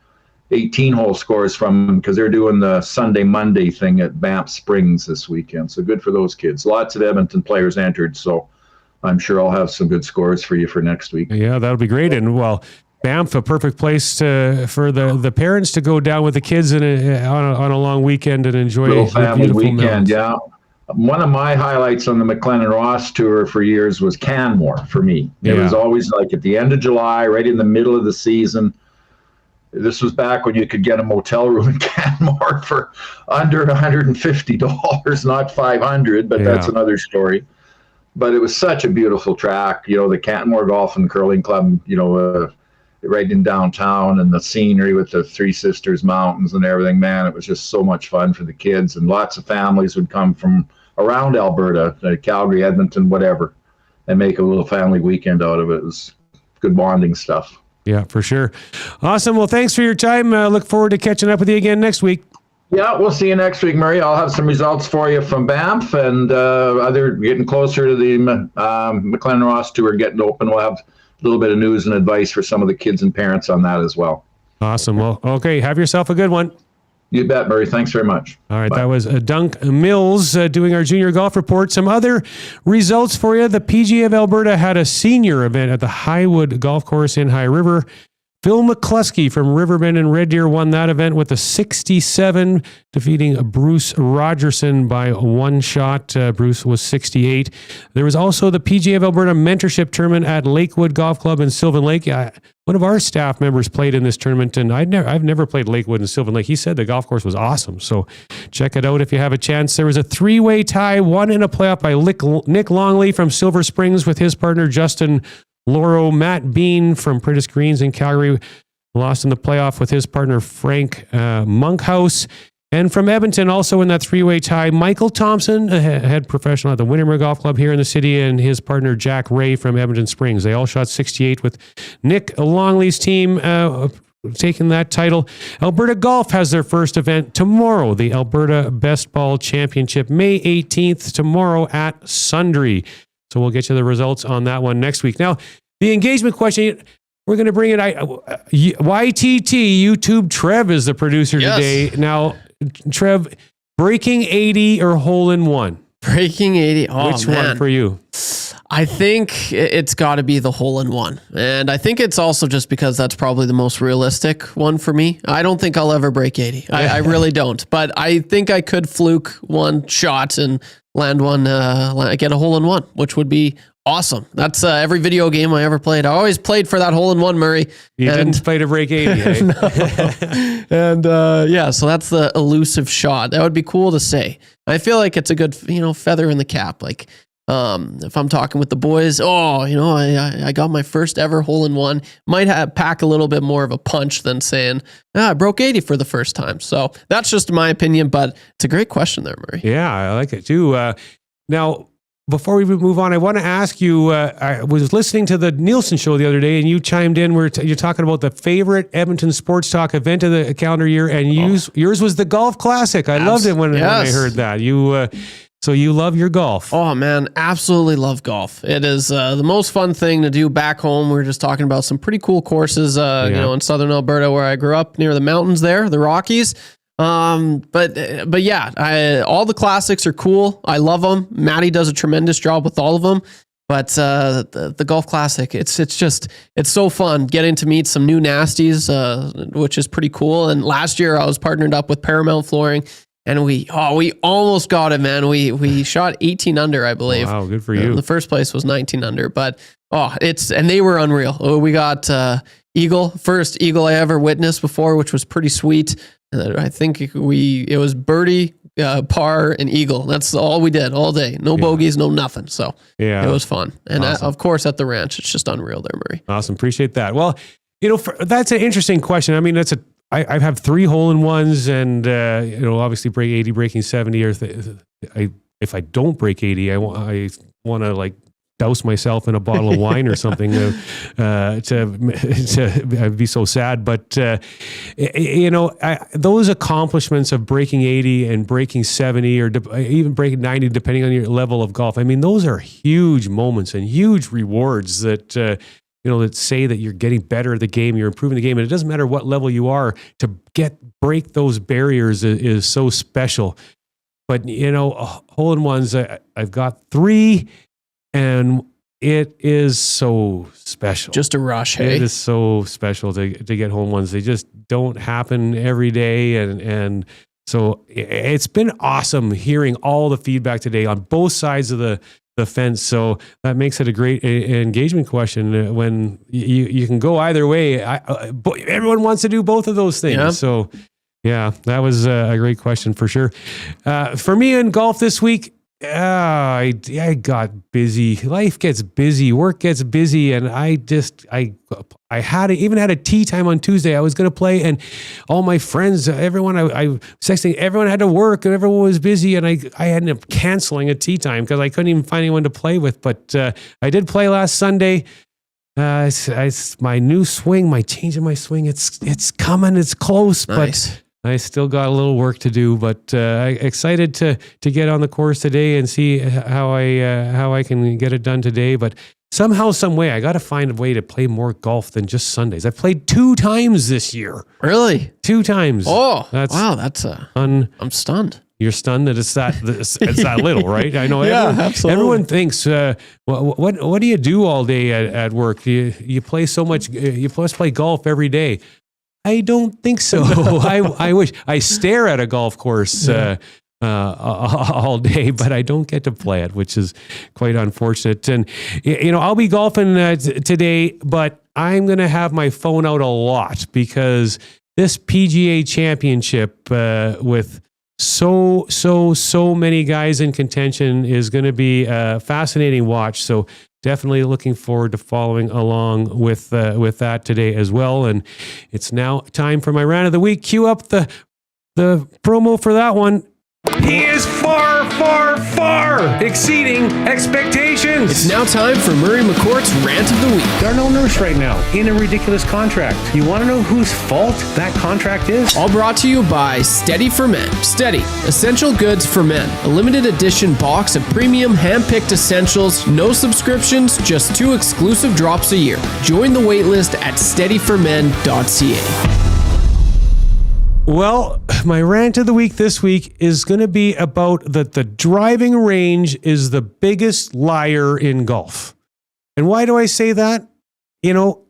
Speaker 20: 18-hole scores from them because they're doing the Sunday-Monday thing at Banff Springs this weekend. So good for those kids. Lots of Edmonton players entered. So I'm sure I'll have some good scores for you for next week.
Speaker 2: Yeah, that'll be great. And, well, Banff, a perfect place for the parents to go down with the kids on a long weekend and enjoy
Speaker 20: a little family weekend.
Speaker 2: Mountains.
Speaker 20: Yeah, one of my highlights on the McLennan Ross Tour for years was Canmore for me. It was always like at the end of July, right in the middle of the season. This was back when you could get a motel room in Canmore for under $150, not $500, but that's another story. But it was such a beautiful track, you know, the Canmore Golf and Curling Club, you know, right in downtown, and the scenery with the Three Sisters Mountains and everything. Man, it was just so much fun for the kids, and lots of families would come from around Alberta, Calgary, Edmonton, whatever, and make a little family weekend out of it. It was good bonding stuff.
Speaker 2: Yeah, for sure. Awesome. Well, thanks for your time. Look forward to catching up with you again next week.
Speaker 20: Yeah, we'll see you next week, Murray. I'll have some results for you from Banff, and other getting closer to the McLennan Ross Tour getting open. We'll have a little bit of news and advice for some of the kids and parents on that as well.
Speaker 2: Awesome. Well, okay. Have yourself a good one.
Speaker 20: You bet, Murray. Thanks very much.
Speaker 2: All right. Bye. That was Dunk Mills doing our junior golf report. Some other results for you. The PGA of Alberta had a senior event at the Highwood Golf Course in High River. Phil McCluskey from Riverbend and Red Deer won that event with a 67, defeating Bruce Rogerson by 1 shot. Bruce was 68. There was also the PGA of Alberta Mentorship Tournament at Lakewood Golf Club in Sylvan Lake. One of our staff members played in this tournament, and I've never played Lakewood and Sylvan Lake. He said the golf course was awesome, so check it out if you have a chance. There was a 3-way tie, won in a playoff by Nick Longley from Silver Springs with his partner Justin Loro. Matt Bean from Prentice Greens in Calgary lost in the playoff with his partner Frank Monkhouse. And from Edmonton, also in that 3-way tie, Michael Thompson, head professional at the Windermere Golf Club here in the city, and his partner Jack Ray from Edmonton Springs. They all shot 68 with Nick Longley's team taking that title. Alberta Golf has their first event tomorrow, the Alberta Best Ball Championship, May 18th, tomorrow at Sundre. So we'll get you the results on that one next week. Now, the engagement question, we're going to bring it. YTT, YouTube Trev is the producer today. Now, Trev, breaking 80 or hole-in-one?
Speaker 3: Breaking 80. Oh,
Speaker 2: Which
Speaker 3: man.
Speaker 2: one for you?
Speaker 3: I think it's got to be the hole-in-one. And I think it's also just because that's probably the most realistic one for me. I don't think I'll ever break 80. I really don't. But I think I could fluke one shot and land one, get a hole-in-one, which would be awesome. That's every video game I ever played. I always played for that hole-in-one, Murray.
Speaker 2: You didn't play to break 80, eh?
Speaker 3: No. And so that's the elusive shot. That would be cool to say. I feel like it's a good, feather in the cap. Like, if I'm talking with the boys, I got my first ever hole-in-one. Might pack a little bit more of a punch than saying, I broke 80 for the first time. So that's just my opinion, but it's a great question there, Murray.
Speaker 2: Yeah, I like it too. Now, before we move on, I want to ask you, I was listening to the Nielsen show the other day and you chimed in where you're talking about the favorite Edmonton Sports Talk event of the calendar year, and yours was the Golf Classic. I loved it when I heard that. So you love your golf.
Speaker 3: Oh, man, absolutely love golf. It is the most fun thing to do back home. We were just talking about some pretty cool courses, in southern Alberta where I grew up near the mountains there, the Rockies. But yeah, all the classics are cool. I love them. Maddie does a tremendous job with all of them. But the Golf Classic, it's so fun getting to meet some new nasties, which is pretty cool. And last year I was partnered up with Paramount Flooring. And we almost got it, man. We shot 18 under, I believe.
Speaker 2: Wow, good for you.
Speaker 3: The first place was 19 under, but and they were unreal. We got first eagle I ever witnessed before, which was pretty sweet. I think it was birdie, par, and eagle. That's all we did all day. No bogeys, no nothing. So it was fun. And
Speaker 2: awesome.
Speaker 3: of course at the ranch, it's just unreal there, Murray.
Speaker 2: Awesome, appreciate that. Well, that's an interesting question. I mean, I have 3 hole-in-ones, and obviously break 80, breaking 70. Or if I don't break 80, I want to like douse myself in a bottle of wine or something. I'd be so sad. But those accomplishments of breaking 80 and breaking 70, or even breaking 90, depending on your level of golf. I mean, those are huge moments and huge rewards that. That say that you're getting better at the game, you're improving the game, and it doesn't matter what level you are, to break those barriers is so special. But hole-in-ones, I've got 3, and it is so special.
Speaker 3: Just a rush, hey?
Speaker 2: It is so special to get hole-in-ones. They just don't happen every day, and so it's been awesome hearing all the feedback today on both sides of the fence. So that makes it a great engagement question. When you can go either way, everyone wants to do both of those things. Yeah. So yeah, that was a great question for sure. For me in golf this week, I got busy. Life gets busy, work gets busy, and I had a tee time on Tuesday. I was going to play, and all my friends, everyone, I was texting, everyone had to work, and everyone was busy, and I ended up canceling a tee time because I couldn't even find anyone to play with. But I did play last Sunday. It's my new swing, my change in my swing. It's coming. It's close, nice. But I still got a little work to do, but excited to get on the course today and see how I can get it done today. But somehow, some way, I got to find a way to play more golf than just Sundays. I've played 2 times this year.
Speaker 3: Really?
Speaker 2: 2 times.
Speaker 3: Oh, wow! I'm stunned.
Speaker 2: You're stunned that it's that little, right? I know.
Speaker 3: Absolutely.
Speaker 2: Everyone thinks, what do you do all day at work? You play so much. You must play golf every day. I don't think so. I wish. I stare at a golf course all day, but I don't get to play it, which is quite unfortunate. And I'll be golfing today, but I'm going to have my phone out a lot because this PGA Championship with so many guys in contention is going to be a fascinating watch. So definitely looking forward to following along with that today as well. And it's now time for my rant of the week. Cue up the promo for that one. He is far, far, far exceeding expectations.
Speaker 3: It's now time for Murray McCourt's Rant of the Week.
Speaker 2: Darnell Nurse right now in a ridiculous contract. You want to know whose fault that contract is?
Speaker 3: All brought to you by Steady for Men. Steady, essential goods for men. A limited edition box of premium hand-picked essentials. No subscriptions, just 2 exclusive drops a year. Join the waitlist at steadyformen.ca.
Speaker 2: Well, my rant of the week this week is going to be about that the driving range is the biggest liar in golf. And why do I say that? You know,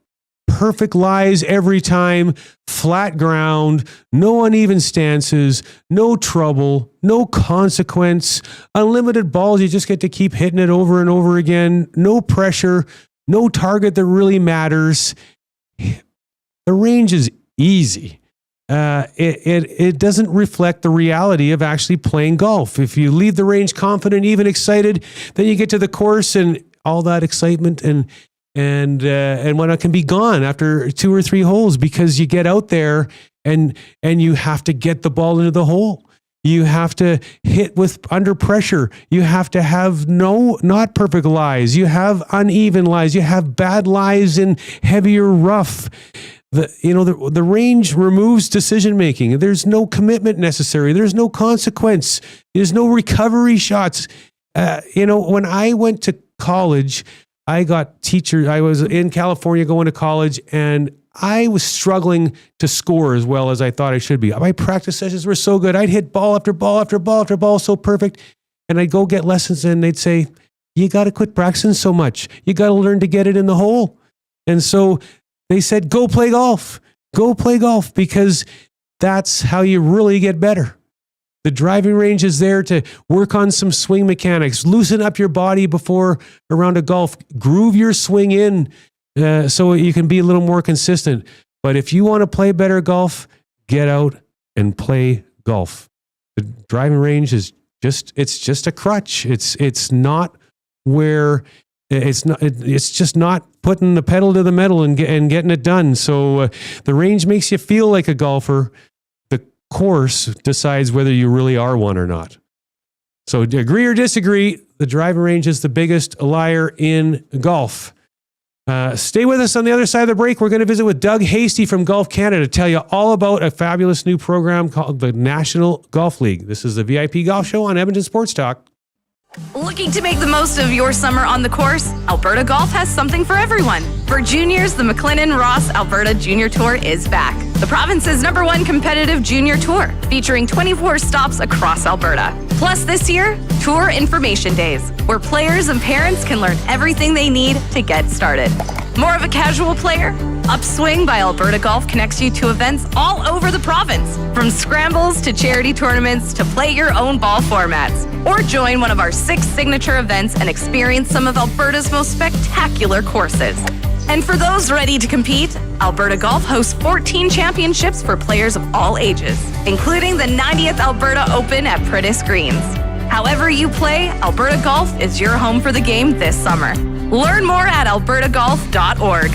Speaker 2: perfect lies every time, flat ground, no uneven stances, no trouble, no consequence, unlimited balls. You just get to keep hitting it over and over again. No pressure, no target that really matters. The range is easy. It doesn't reflect the reality of actually playing golf. If you leave the range confident, even excited, then you get to the course and all that excitement and what can be gone after 2 or 3 holes because you get out there and you have to get the ball into the hole. You have to hit with under pressure. You have to have not perfect lies. You have uneven lies. You have bad lies in heavier rough. The range removes decision making. There's no commitment necessary. There's no consequence. There's no recovery shots. When I went to college, I got teachers. I was in California going to college, and I was struggling to score as well as I thought I should be. My practice sessions were so good. I'd hit ball after ball after ball after ball so perfect, and I'd go get lessons, and they'd say, "You got to quit practicing so much. You got to learn to get it in the hole." And so they said, go play golf, because that's how you really get better. The driving range is there to work on some swing mechanics, loosen up your body before a round of golf, groove your swing in so you can be a little more consistent. But if you want to play better golf, get out and play golf. The driving range is just a crutch. It's not where... It's just not putting the pedal to the metal and getting it done. So the range makes you feel like a golfer. The course decides whether you really are one or not. So agree or disagree, the driving range is the biggest liar in golf. Stay with us on the other side of the break. We're going to visit with Doug Hasty from Golf Canada to tell you all about a fabulous new program called the National Golf League. This is the VIP Golf Show on Edmonton Sports Talk.
Speaker 14: Looking to make the most of your summer on the course? Alberta Golf has something for everyone. For juniors, the McLennan Ross Alberta Junior Tour is back. The province's #1 competitive junior tour, featuring 24 stops across Alberta. Plus this year, Tour Information Days, where players and parents can learn everything they need to get started. More of a casual player? Upswing by Alberta Golf connects you to events all over the province, from scrambles to charity tournaments to play your own ball formats. Or join one of our 6 signature events and experience some of Alberta's most spectacular courses. And for those ready to compete, Alberta Golf hosts 14 championships for players of all ages, including the 90th Alberta Open at Prentice Greens. However you play, Alberta Golf is your home for the game this summer. Learn more at albertagolf.org.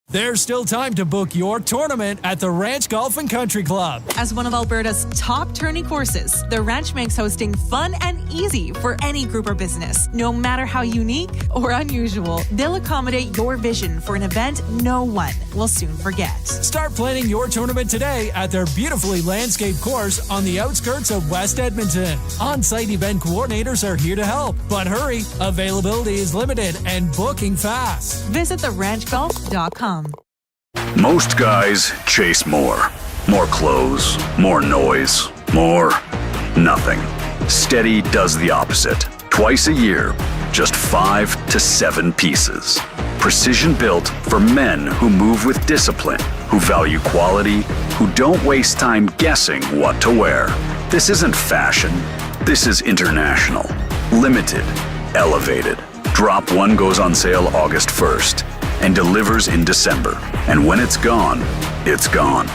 Speaker 5: There's still time to book your tournament at the Ranch Golf and Country Club.
Speaker 10: As one of Alberta's top tourney courses, the Ranch makes hosting fun and easy for any group or business. No matter how unique or unusual, they'll accommodate your vision for an event no one will soon forget.
Speaker 5: Start planning your tournament today at their beautifully landscaped course on the outskirts of West Edmonton. On-site event coordinators are here to help, but hurry, availability is limited and booking fast.
Speaker 10: Visit theranchgolf.com.
Speaker 6: Most guys chase more. More clothes, more noise, more nothing. Steady does the opposite. Twice a year, just 5 to 7 pieces. Precision built for men who move with discipline, who value quality, who don't waste time guessing what to wear. This isn't fashion. This is international. Limited. Elevated. Drop 1 goes on sale August 1st. And delivers in December. And when it's gone, it's gone.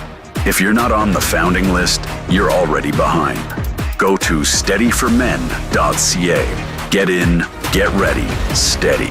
Speaker 6: If you're not on the founding list, you're already behind. Go to steadyformen.ca. Get in, get ready, steady.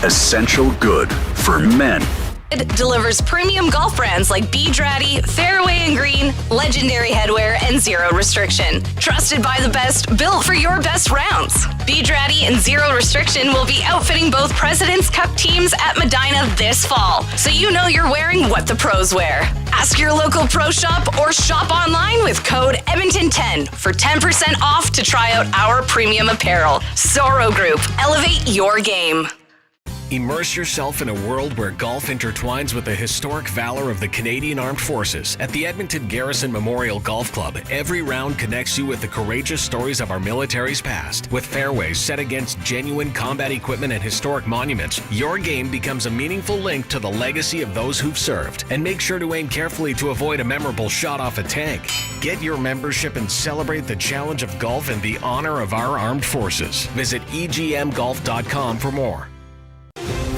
Speaker 6: Essential good for men.
Speaker 14: It delivers premium golf brands like B. Draddy, Fairway and Green, legendary headwear, and zero restriction. Trusted by the best, built for your best rounds. Bedrati and Zero Restriction will be outfitting both President's Cup teams at Medina this fall, so you know you're wearing what the pros wear. Ask your local pro shop or shop online with code Edmonton10 for 10% off to try out our premium apparel. Soro Group, elevate your game.
Speaker 9: Immerse yourself in a world where golf intertwines with the historic valor of the Canadian Armed Forces. At the Edmonton Garrison Memorial Golf Club, every round connects you with the courageous stories of our military's past. With fairways set against genuine combat equipment and historic monuments, your game becomes a meaningful link to the legacy of those who've served. And make sure to aim carefully to avoid a memorable shot off a tank. Get your membership and celebrate the challenge of golf and the honor of our armed forces. Visit egmgolf.com for more.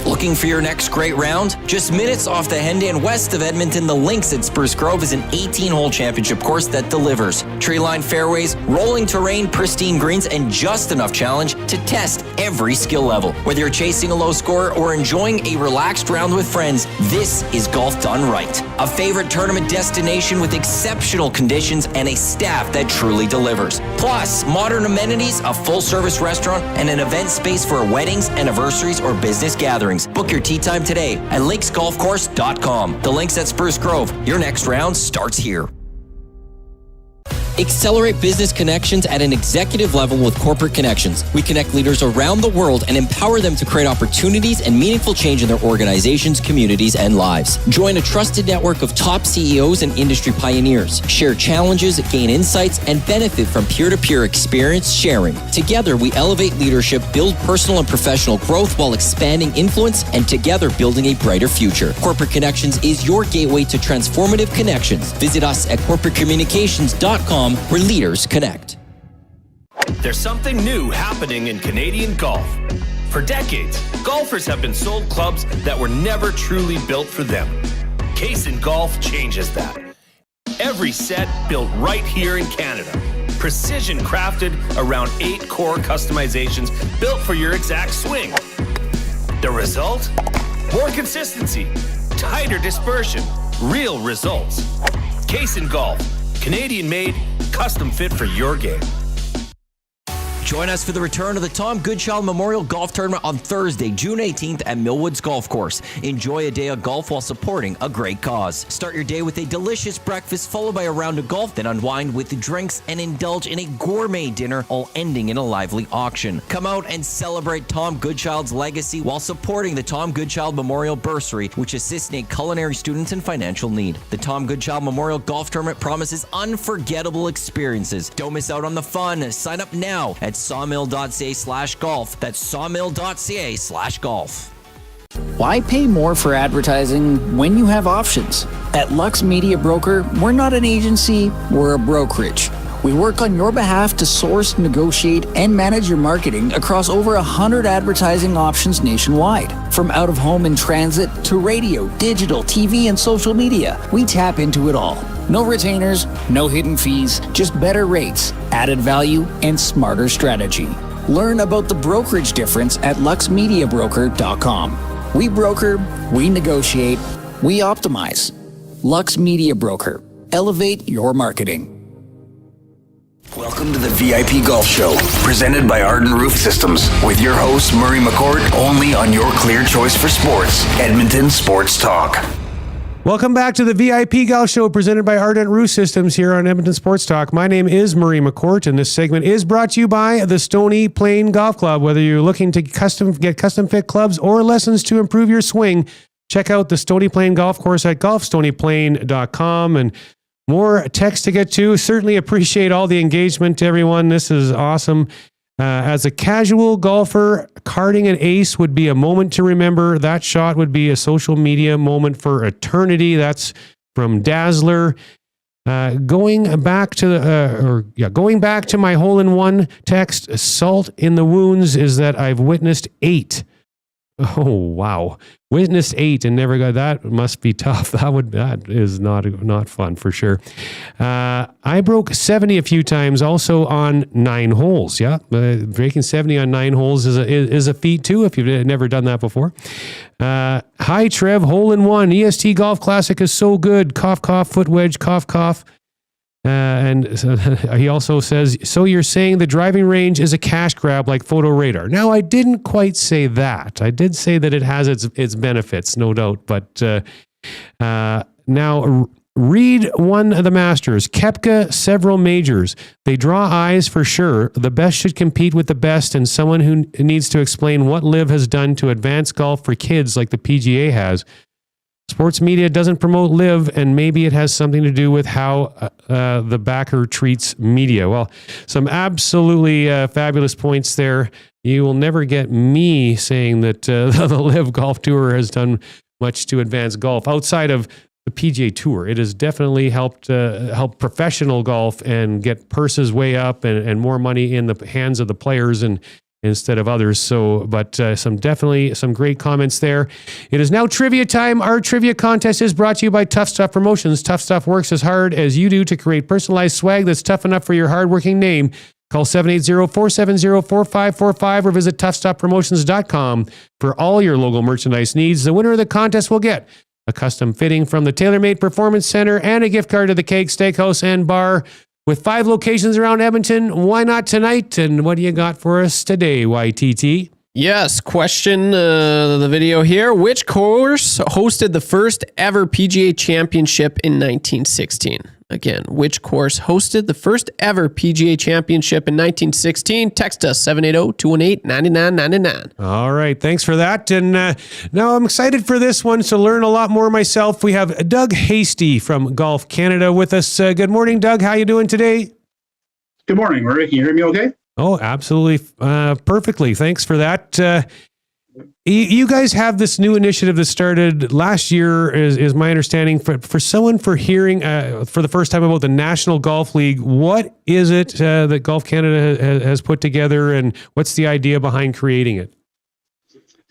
Speaker 13: Looking for your next great round? Just minutes off the Hendan west of Edmonton, the Links at Spruce Grove is an 18-hole championship course that delivers. Tree-lined fairways, rolling terrain, pristine greens, and just enough challenge to test every skill level. Whether you're chasing a low score or enjoying a relaxed round with friends, this is golf done right. A favorite tournament destination with exceptional conditions and a staff that truly delivers. Plus, modern amenities, a full-service restaurant, and an event space for weddings, anniversaries, or business gatherings. Book your tee time today at linksgolfcourse.com. The Links at Spruce Grove. Your next round starts here. Accelerate business connections at an executive level with Corporate Connections. We connect leaders around the world and empower them to create opportunities and meaningful change in their organizations, communities, and lives. Join a trusted network of top CEOs and industry pioneers. Share challenges, gain insights, and benefit from peer-to-peer experience sharing. Together, we elevate leadership, build personal and professional growth while expanding influence, and together building a brighter future. Corporate Connections is your gateway to transformative connections. Visit us at corporatecommunications.com, where leaders connect.
Speaker 21: There's something new happening in Canadian golf. For decades, golfers have been sold clubs that were never truly built for them. Cason Golf changes that. Every set built right here in Canada. Precision crafted around 8 core customizations built for your exact swing. The result? More consistency, tighter dispersion, real results. Cason Golf, Canadian made, custom fit for your game.
Speaker 13: Join us for the return of the Tom Goodchild Memorial Golf Tournament on Thursday, June 18th at Millwoods Golf Course. Enjoy a day of golf while supporting a great cause. Start your day with a delicious breakfast followed by a round of golf, then unwind with drinks and indulge in a gourmet dinner, all ending in a lively auction. Come out and celebrate Tom Goodchild's legacy while supporting the Tom Goodchild Memorial Bursary, which assists in culinary students in financial need. The Tom Goodchild Memorial Golf Tournament promises unforgettable experiences. Don't miss out on the fun. Sign up now at sawmill.ca/golf. That's sawmill.ca/golf.
Speaker 16: Why pay more for advertising when you have options? At Lux Media Broker, we're not an agency, we're a brokerage. We work on your behalf to source, negotiate, and manage your marketing across over 100 advertising options nationwide. From out-of-home and transit to radio, digital, TV, and social media, we tap into it all. No retainers, no hidden fees, just better rates, added value, and smarter strategy. Learn about the brokerage difference at luxmediabroker.com. We broker, we negotiate, we optimize. Lux Media Broker. Elevate your marketing.
Speaker 4: Welcome to the VIP Golf Show, presented by Arden Roof Systems, with your host, Murray McCourt, only on your clear choice for sports, Edmonton Sports Talk.
Speaker 2: Welcome back to the VIP Golf Show presented by Ardent Roof Systems here on Edmonton Sports Talk. My name is Murray McCourt, and this segment is brought to you by the Stony Plain Golf Club. Whether you're looking to get custom fit clubs or lessons to improve your swing, check out the Stony Plain Golf Course at golfstonyplain.com. And more text to get to. Certainly appreciate all the engagement to everyone. This is awesome. As a casual golfer, carding an ace would be a moment to remember. That shot would be a social media moment for eternity. That's from Dazzler. Going back to my hole-in-one text, salt in the wounds is that I've witnessed 8. Oh, wow. Witnessed 8 and never got that. Must be tough. That is not fun for sure. I broke 70 a few times also on 9 holes. Yeah. Breaking 70 on 9 holes is a feat too, if you've never done that before. Hi, Trev. Hole in one. EST Golf Classic is so good. Cough, cough, foot wedge, cough, cough. And he also says, so you're saying the driving range is a cash grab like Photo Radar. Now, I didn't quite say that. I did say that it has its benefits, no doubt. But now, Reed won the Masters. Koepka, several majors. They draw eyes for sure. The best should compete with the best, and someone who needs to explain what LIV has done to advance golf for kids like the PGA has. Sports media doesn't promote LIV, and maybe it has something to do with how the backer treats media. Well, some absolutely fabulous points there. You will never get me saying that the LIV Golf Tour has done much to advance golf outside of the PGA Tour. It has definitely helped help professional golf and get purses way up and more money in the hands of the players and instead of others. So, but some great comments there. It is now trivia time. Our trivia contest is brought to you by Tough Stuff Promotions. Tough Stuff works as hard as you do to create personalized swag that's tough enough for your hardworking name. Call 780-470-4545 or visit toughstuffpromotions.com for all your logo merchandise needs. The winner of the contest will get a custom fitting from the TaylorMade Performance Center and a gift card to the Cake Steakhouse and Bar. With 5 locations around Edmonton, why not tonight? And what do you got for us today, YTT?
Speaker 3: Yes, question the video here. Which course hosted the first ever PGA Championship in 1916? Again, which course hosted the first ever PGA Championship in 1916? Text us 780-218-9999.
Speaker 2: All right, thanks for that. And now I'm excited for this one to learn a lot more myself. We have Doug Hasty from Golf Canada with us. Good morning, Doug. How you doing today?
Speaker 12: Good morning, Murray. Can you hear me okay?
Speaker 2: Oh, absolutely. Perfectly. Thanks for that. You guys have this new initiative that started last year, is my understanding. For someone for hearing for the first time about the National Golf League, what is it that Golf Canada has put together, and what's the idea behind creating it?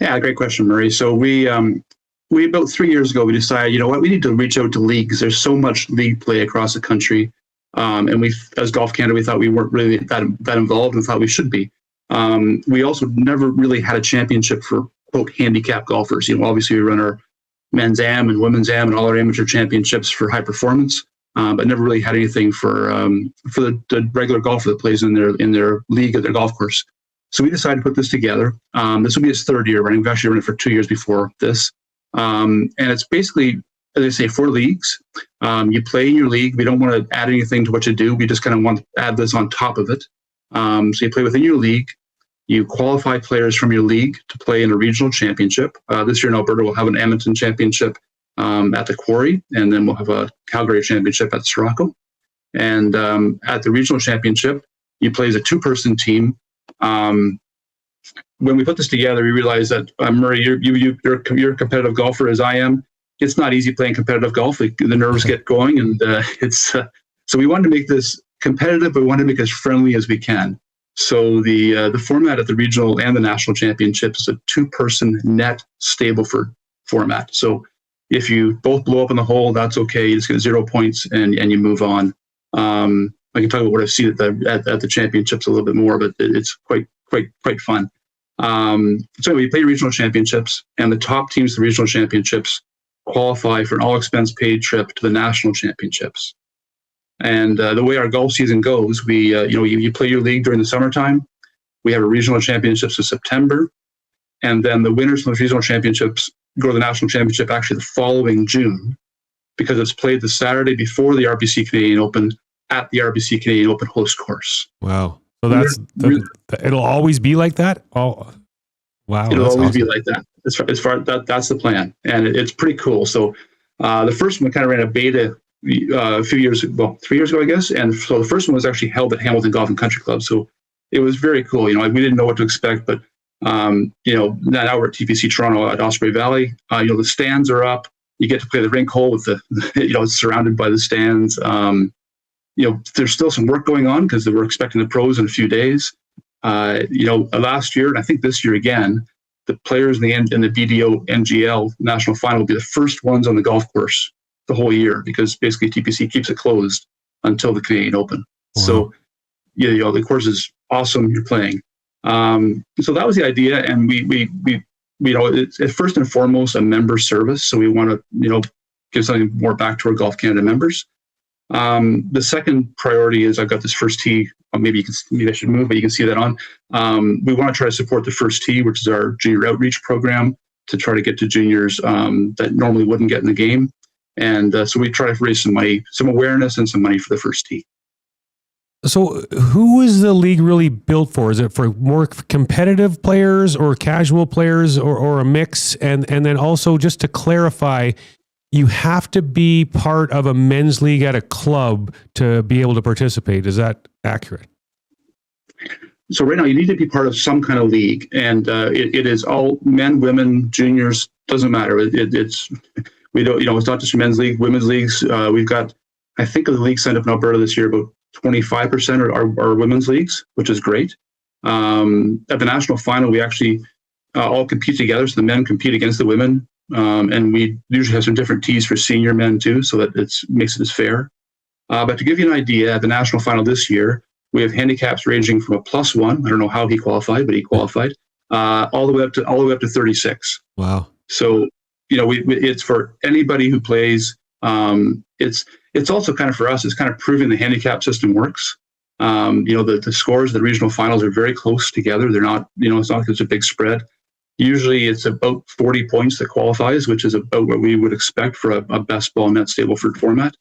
Speaker 12: Yeah, great question, Murray. So we about 3 years ago, we decided, you know what, we need to reach out to leagues. There's so much league play across the country. And we, as Golf Canada, we thought we weren't really that involved and thought we should be. We also never really had a championship for, quote, handicap golfers. You know, obviously we run our men's AM and women's AM and all our amateur championships for high performance, but never really had anything for the regular golfer that plays in their league at their golf course. So we decided to put this together. This will be its 3rd year running. We've actually run it for 2 years before this. And it's basically, as I say, 4 leagues. You play in your league. We don't want to add anything to what you do. We just kind of want to add this on top of it. So you play within your league. You qualify players from your league to play in a regional championship. This year in Alberta, we'll have an Edmonton championship at the Quarry, and then we'll have a Calgary championship at Sirocco. And at the regional championship, you play as a 2-person team. When we put this together, we realized that, Murray, you're a competitive golfer as I am. It's not easy playing competitive golf. The nerves get going, and so we wanted to make this competitive, but we wanted to make it as friendly as we can. So the format at the regional and the national championship is a 2-person net Stableford format. So if you both blow up in the hole, that's okay. You just get 0 points and you move on. I can talk about what I've seen at the championships a little bit more, but it's quite fun. So anyway, you play regional championships, and the top teams of the regional championships qualify for an all-expense paid trip to the national championships. And the way our golf season goes, you play your league during the summertime. We have a regional championships in September, and then the winners from the regional championships go to the national championship actually the following June, because it's played the Saturday before the RBC Canadian Open at the RBC Canadian Open host course.
Speaker 2: Wow! So it'll always be like that. Oh, wow!
Speaker 12: It'll always be like that. As far that's the plan, and it's pretty cool. So the first one kind of ran a beta a few years, 3 years ago, I guess. And so the first one was actually held at Hamilton Golf and Country Club. So it was very cool. You know, we didn't know what to expect, but now we're at TPC Toronto at Osprey Valley. The stands are up. You get to play the rink hole with it's surrounded by the stands. There's still some work going on because we're expecting the pros in a few days. Last year, and I think this year again, the players in the BDO NGL national final will be the first ones on the golf course the whole year, because basically TPC keeps it closed until the Canadian Open. Wow. So, the course is awesome. You're playing. So that was the idea, and we it's first and foremost a member service. So we want to give something more back to our Golf Canada members. The second priority is I've got this first tee. Maybe I should move, but you can see that on. We want to try to support the first tee, which is our junior outreach program, to try to get to juniors that normally wouldn't get in the game. And so we try to raise some money, some awareness and some money for the first tee.
Speaker 2: So who is the league really built for? Is it for more competitive players or casual players or a mix? And then also, just to clarify, you have to be part of a men's league at a club to be able to participate. Is that accurate?
Speaker 12: So right now you need to be part of some kind of league, and it is all men, women, juniors, doesn't matter. It's not just men's league, women's leagues. We've got, I think of the league signed up in Alberta this year, about 25% are women's leagues, which is great. At the national final, we actually all compete together. So the men compete against the women. And we usually have some different tees for senior men too, so that it makes it as fair. But to give you an idea, at the national final this year, we have handicaps ranging from a +1. I don't know how he qualified, but he qualified all the way up to 36.
Speaker 2: Wow! So
Speaker 12: it's for anybody who plays. It's also kind of for us. It's kind of proving the handicap system works. The scores of the regional finals are very close together. They're not. It's not like it's a big spread. Usually it's about 40 points that qualifies, which is about what we would expect for a best ball net Stableford format.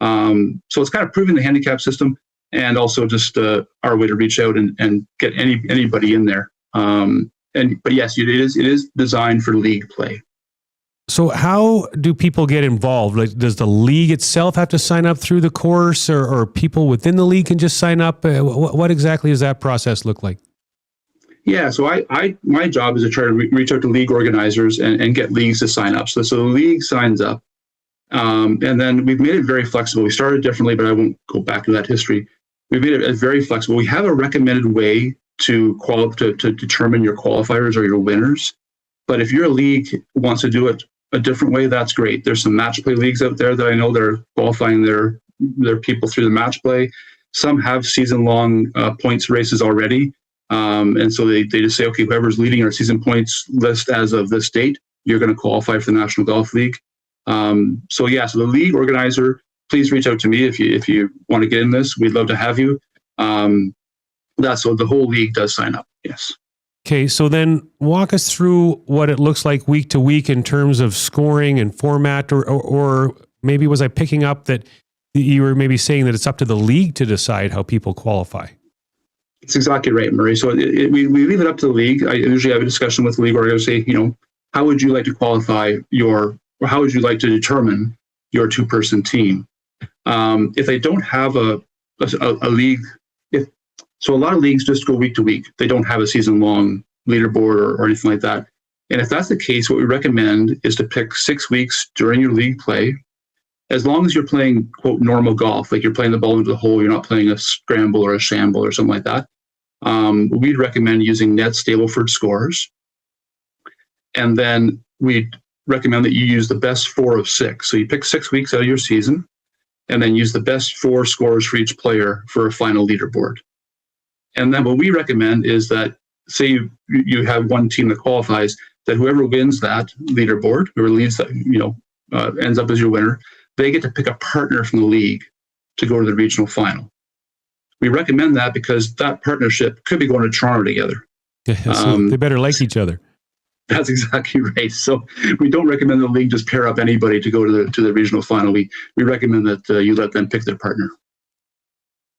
Speaker 12: So it's kind of proving the handicap system, and also just our way to reach out and get anybody in there. But yes, it is designed for league play.
Speaker 2: So how do people get involved? Like, does the league itself have to sign up through the course, or people within the league can just sign up? What exactly does that process look like?
Speaker 12: Yeah, so my job is to try to reach out to league organizers and get leagues to sign up. So the league signs up, and then we've made it very flexible. We started differently, but I won't go back to that history. We've made it very flexible. We have a recommended way to determine your qualifiers or your winners. But if your league wants to do it a different way, that's great. There's some match play leagues out there that I know that are qualifying their people through the match play. Some have season-long points races already. And so they just say, okay, whoever's leading our season points list as of this date, you're going to qualify for the National Golf League. So the league organizer, please reach out to me if you want to get in this. We'd love to have you. So the whole league does sign up. Yes.
Speaker 2: Okay, so then walk us through what it looks like week to week in terms of scoring and format, or maybe was I picking up that you were maybe saying that it's up to the league to decide how people qualify?
Speaker 12: It's exactly right, Murray. So we leave it up to the league. I usually have a discussion with the league organizer, say, how would you like to qualify or how would you like to determine your two-person team? If they don't have a league, so a lot of leagues just go week to week. They don't have a season-long leaderboard or anything like that. And if that's the case, what we recommend is to pick 6 weeks during your league play, as long as you're playing, quote, normal golf, like you're playing the ball into the hole, you're not playing a scramble or a shamble or something like that. We'd recommend using net Stableford scores. And then we'd recommend that you use the best 4 of 6. So you pick 6 weeks out of your season and then use the best 4 scores for each player for a final leaderboard. And then what we recommend is that, say you have one team that qualifies, that whoever wins that leaderboard, whoever leads that, ends up as your winner, they get to pick a partner from the league to go to the regional final. We recommend that because that partnership could be going to Toronto together.
Speaker 2: Yeah, so they better like each other.
Speaker 12: That's exactly right. So we don't recommend the league just pair up anybody to go to the regional final. We recommend that you let them pick their partner.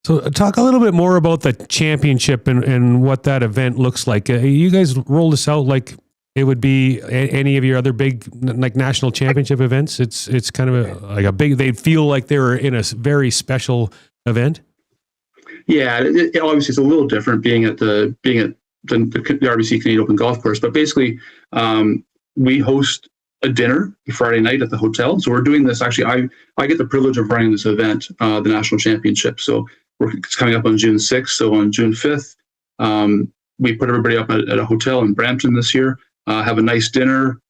Speaker 2: So talk a little bit more about the championship and what that event looks like. You guys roll this out like it would be any of your other big like national championship events. It's kind of like a big. They'd feel like they were in a very special event.
Speaker 12: Yeah, obviously it's a little different being at the RBC Canadian Open Golf Course, but basically we host a dinner Friday night at the hotel. So we're doing this. Actually, I get the privilege of running this event, the national championship. So it's coming up on June 6th. So on June 5th, we put everybody up at a hotel in Brampton this year. Have a nice dinner,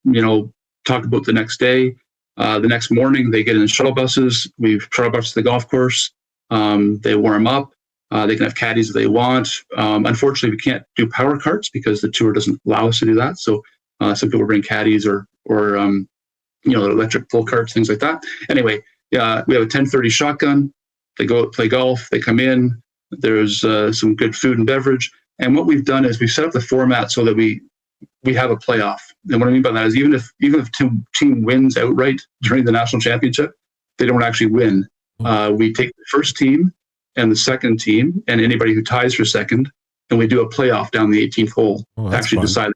Speaker 12: talk about the next day. The next morning, they get in shuttle buses. We shuttle buses to the golf course. They warm up. They can have caddies if they want. Unfortunately, we can't do power carts because the tour doesn't allow us to do that. So some people bring caddies or electric pull carts, things like that. Anyway, we have a 1030 shotgun. They go out, play golf, they come in, there's some good food and beverage. And what we've done is we've set up the format so that we have a playoff. And what I mean by that is even if team wins outright during the national championship, they don't actually win. We take the first team and the second team and anybody who ties for second, and we do a playoff down the 18th hole to actually decide the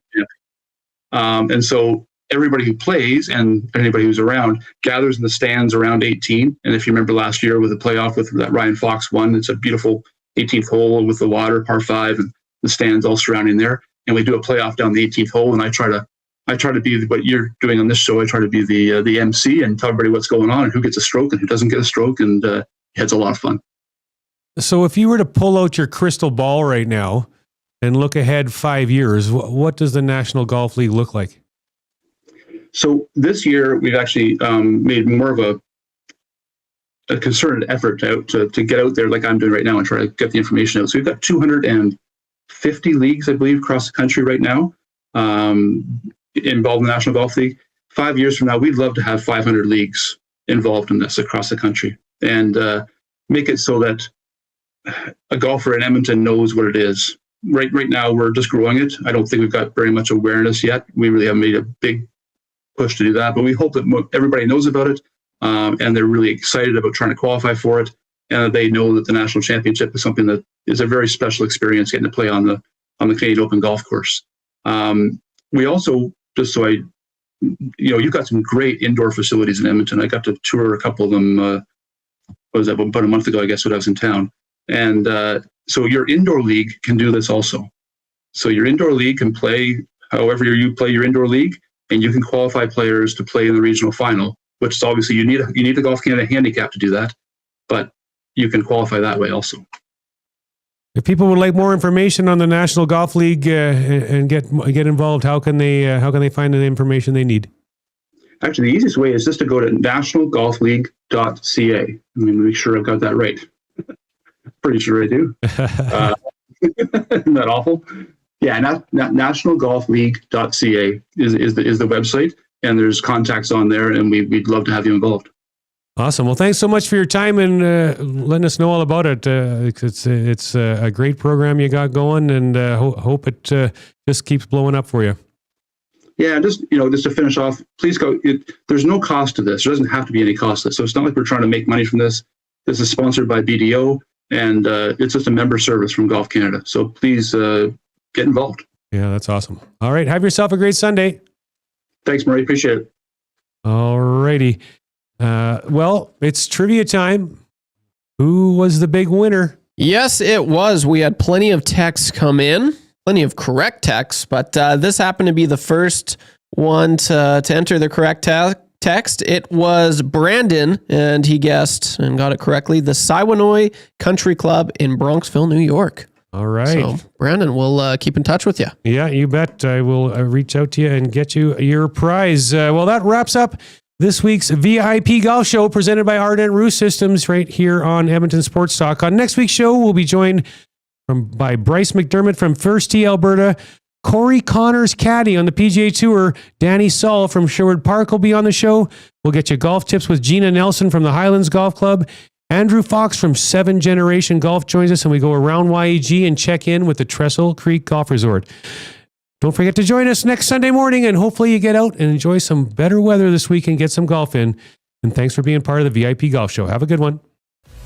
Speaker 12: champion. And so everybody who plays and anybody who's around gathers in the stands around 18. And if you remember last year with the playoff with that Ryan Fox won, it's a beautiful 18th hole with the water, par 5, and the stands all surrounding there. And we do a playoff down the 18th hole. And I try to be what you're doing on this show. I try to be the MC and tell everybody what's going on and who gets a stroke and who doesn't get a stroke. And it's a lot of fun.
Speaker 2: So if you were to pull out your crystal ball right now and look ahead 5 years, what does the National Golf League look like?
Speaker 12: So this year we've actually made more of a concerted effort to get out there like I'm doing right now and try to get the information out. So we've got 250 leagues, I believe, across the country right now involved in the National Golf League. 5 years from now, we'd love to have 500 leagues involved in this across the country and make it so that a golfer in Edmonton knows what it is. Right now, we're just growing it. I don't think we've got very much awareness yet. We really haven't made a big push to do that, but we hope that everybody knows about it and they're really excited about trying to qualify for it, and that they know that the national championship is something that is a very special experience getting to play on the Canadian Open golf course. We also, just so you've got some great indoor facilities in Edmonton. I got to tour a couple of them. Was that about a month ago? I guess when I was in town, and so your indoor league can do this also. So your indoor league can play however you play your indoor league. And you can qualify players to play in the regional final, which is obviously you need the Golf Canada handicap to do that, but you can qualify that way also.
Speaker 2: If people would like more information on the National Golf League and get involved, how can they find the information they need?
Speaker 12: Actually, the easiest way is just to go to nationalgolfleague.ca. Let me make sure I've got that right. Pretty sure I do. Isn't that awful? Yeah, nationalgolfleague.ca is the website, and there's contacts on there, and we'd love to have you involved.
Speaker 2: Awesome. Well, thanks so much for your time and letting us know all about it. It's a great program you got going, and hope it just keeps blowing up for you.
Speaker 12: Yeah, just to finish off, please go. There's no cost to this. There doesn't have to be any cost to this. So it's not like we're trying to make money from this. This is sponsored by BDO, and it's just a member service from Golf Canada. So please get involved.
Speaker 2: Yeah, that's awesome. All right. Have yourself a great Sunday.
Speaker 12: Thanks, Murray. Appreciate it.
Speaker 2: All righty. Well, it's trivia time. Who was the big winner?
Speaker 3: Yes, it was. We had plenty of texts come in, plenty of correct texts, but this happened to be the first one to enter the correct text. It was Brandon, and he guessed and got it correctly. The Siwanoy Country Club in Bronxville, New York.
Speaker 2: All right.
Speaker 3: So, Brandon, we'll keep in touch with you.
Speaker 2: Yeah, you bet. I will reach out to you and get you your prize. Well, that wraps up this week's VIP Golf Show presented by Ardent Roof Systems right here on Edmonton Sports Talk. On next week's show, we'll be joined by Bryce McDermott from First Tee Alberta, Corey Connors caddy on the PGA Tour, Danny Saul from Sherwood Park will be on the show. We'll get you golf tips with Gina Nelson from the Highlands Golf Club. Andrew Fox from 7 Generation Golf joins us, and we go around YEG and check in with the Trestle Creek Golf Resort. Don't forget to join us next Sunday morning, and hopefully you get out and enjoy some better weather this week and get some golf in. And thanks for being part of the VIP Golf Show. Have a good one.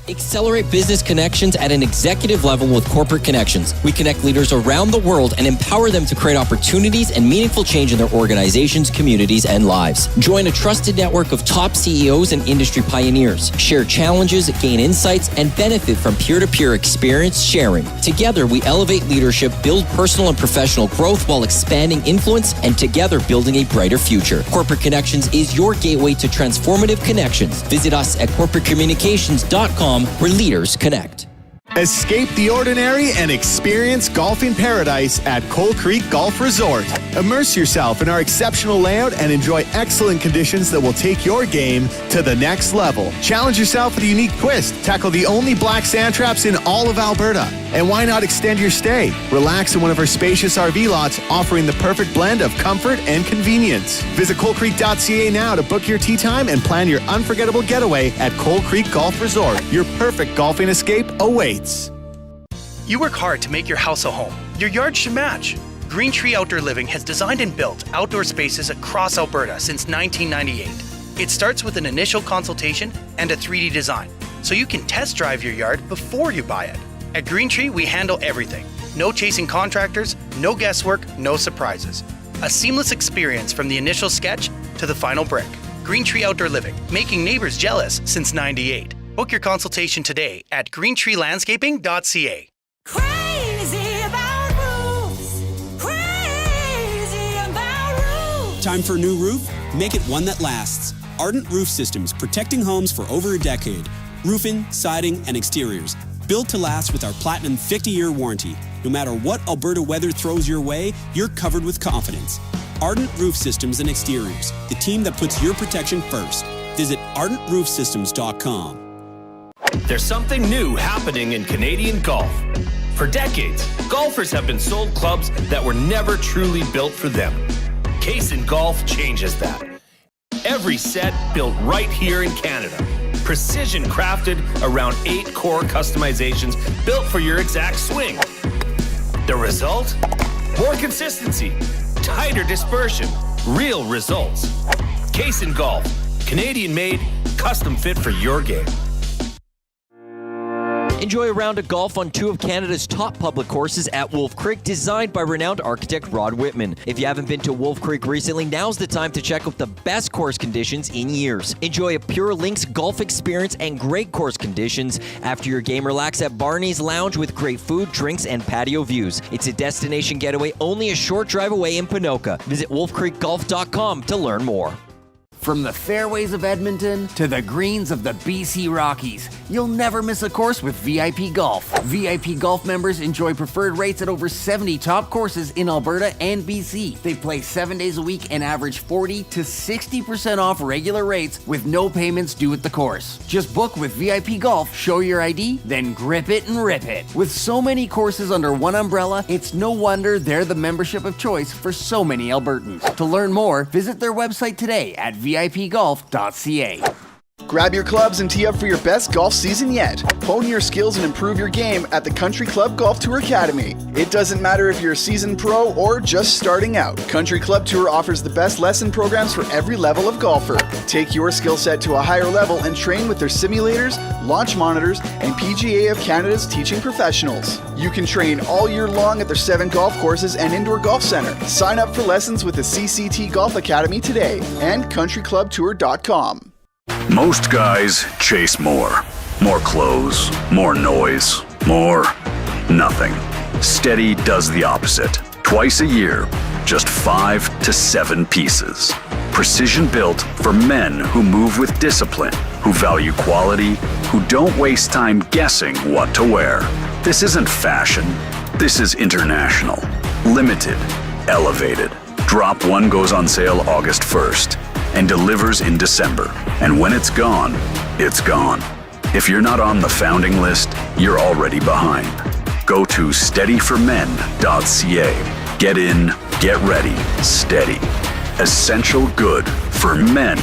Speaker 13: Accelerate business connections at an executive level with Corporate Connections. We connect leaders around the world and empower them to create opportunities and meaningful change in their organizations, communities, and lives. Join a trusted network of top CEOs and industry pioneers. Share challenges, gain insights, and benefit from peer-to-peer experience sharing. Together, we elevate leadership, build personal and professional growth while expanding influence, and together building a brighter future. Corporate Connections is your gateway to transformative connections. Visit us at corporatecommunications.com, where leaders connect.
Speaker 8: Escape the ordinary and experience golfing paradise at Coal Creek Golf Resort. Immerse yourself in our exceptional layout and enjoy excellent conditions that will take your game to the next level. Challenge yourself with a unique twist. Tackle the only black sand traps in all of Alberta. And why not extend your stay? Relax in one of our spacious RV lots, offering the perfect blend of comfort and convenience. Visit coalcreek.ca now to book your tee time and plan your unforgettable getaway at Coal Creek Golf Resort. Your perfect golfing escape awaits.
Speaker 18: You work hard to make your house a home. Your yard should match. Green Tree Outdoor Living has designed and built outdoor spaces across Alberta since 1998. It starts with an initial consultation and a 3D design, so you can test drive your yard before you buy it. At Green Tree, we handle everything. No chasing contractors, no guesswork, no surprises. A seamless experience from the initial sketch to the final brick. Green Tree Outdoor Living, making neighbors jealous since '98. Book your consultation today at greentreelandscaping.ca.
Speaker 7: Crazy about roofs. Crazy about roofs.
Speaker 15: Time for a new roof? Make it one that lasts. Ardent Roof Systems, protecting homes for over a decade. Roofing, siding, and exteriors. Built to last with our Platinum 50-year warranty. No matter what Alberta weather throws your way, you're covered with confidence. Ardent Roof Systems and Exteriors, the team that puts your protection first. Visit ardentroofsystems.com.
Speaker 21: There's something new happening in Canadian golf. For decades, golfers have been sold clubs that were never truly built for them. Classen Golf changes that. Every set built right here in Canada. Precision crafted around 8 core customizations built for your exact swing. The result? More consistency, tighter dispersion, real results. Classen Golf, Canadian made, custom fit for your game.
Speaker 13: Enjoy a round of golf on 2 of Canada's top public courses at Wolf Creek, designed by renowned architect Rod Whitman. If you haven't been to Wolf Creek recently, now's the time to check out the best course conditions in years. Enjoy a pure links golf experience and great course conditions. After your game, relax at Barney's Lounge with great food, drinks, and patio views. It's a destination getaway only a short drive away in Ponoka. Visit wolfcreekgolf.com to learn more.
Speaker 4: From the fairways of Edmonton to the greens of the BC Rockies, you'll never miss a course with VIP Golf. VIP Golf members enjoy preferred rates at over 70 top courses in Alberta and BC. They play 7 days a week and average 40 to 60% off regular rates with no payments due at the course. Just book with VIP Golf, show your ID, then grip it and rip it. With so many courses under one umbrella, it's no wonder they're the membership of choice for so many Albertans. To learn more, visit their website today at vipgolf.ca.
Speaker 11: Grab your clubs and tee up for your best golf season yet. Hone your skills and improve your game at the Country Club Golf Tour Academy. It doesn't matter if you're a seasoned pro or just starting out. Country Club Tour offers the best lesson programs for every level of golfer. Take your skill set to a higher level and train with their simulators, launch monitors, and PGA of Canada's teaching professionals. You can train all year long at their 7 golf courses and indoor golf center. Sign up for lessons with the CCT Golf Academy today and countryclubtour.com.
Speaker 6: Most guys chase more. More clothes, more noise, more nothing. Steady does the opposite. Twice a year, just 5 to 7 pieces. Precision built for men who move with discipline, who value quality, who don't waste time guessing what to wear. This isn't fashion. This is international. Limited. Elevated. Drop 1 goes on sale August 1st. And delivers in December. And when it's gone, it's gone. If you're not on the founding list, you're already behind. Go to steadyformen.ca. Get in, get ready, steady. Essential good for men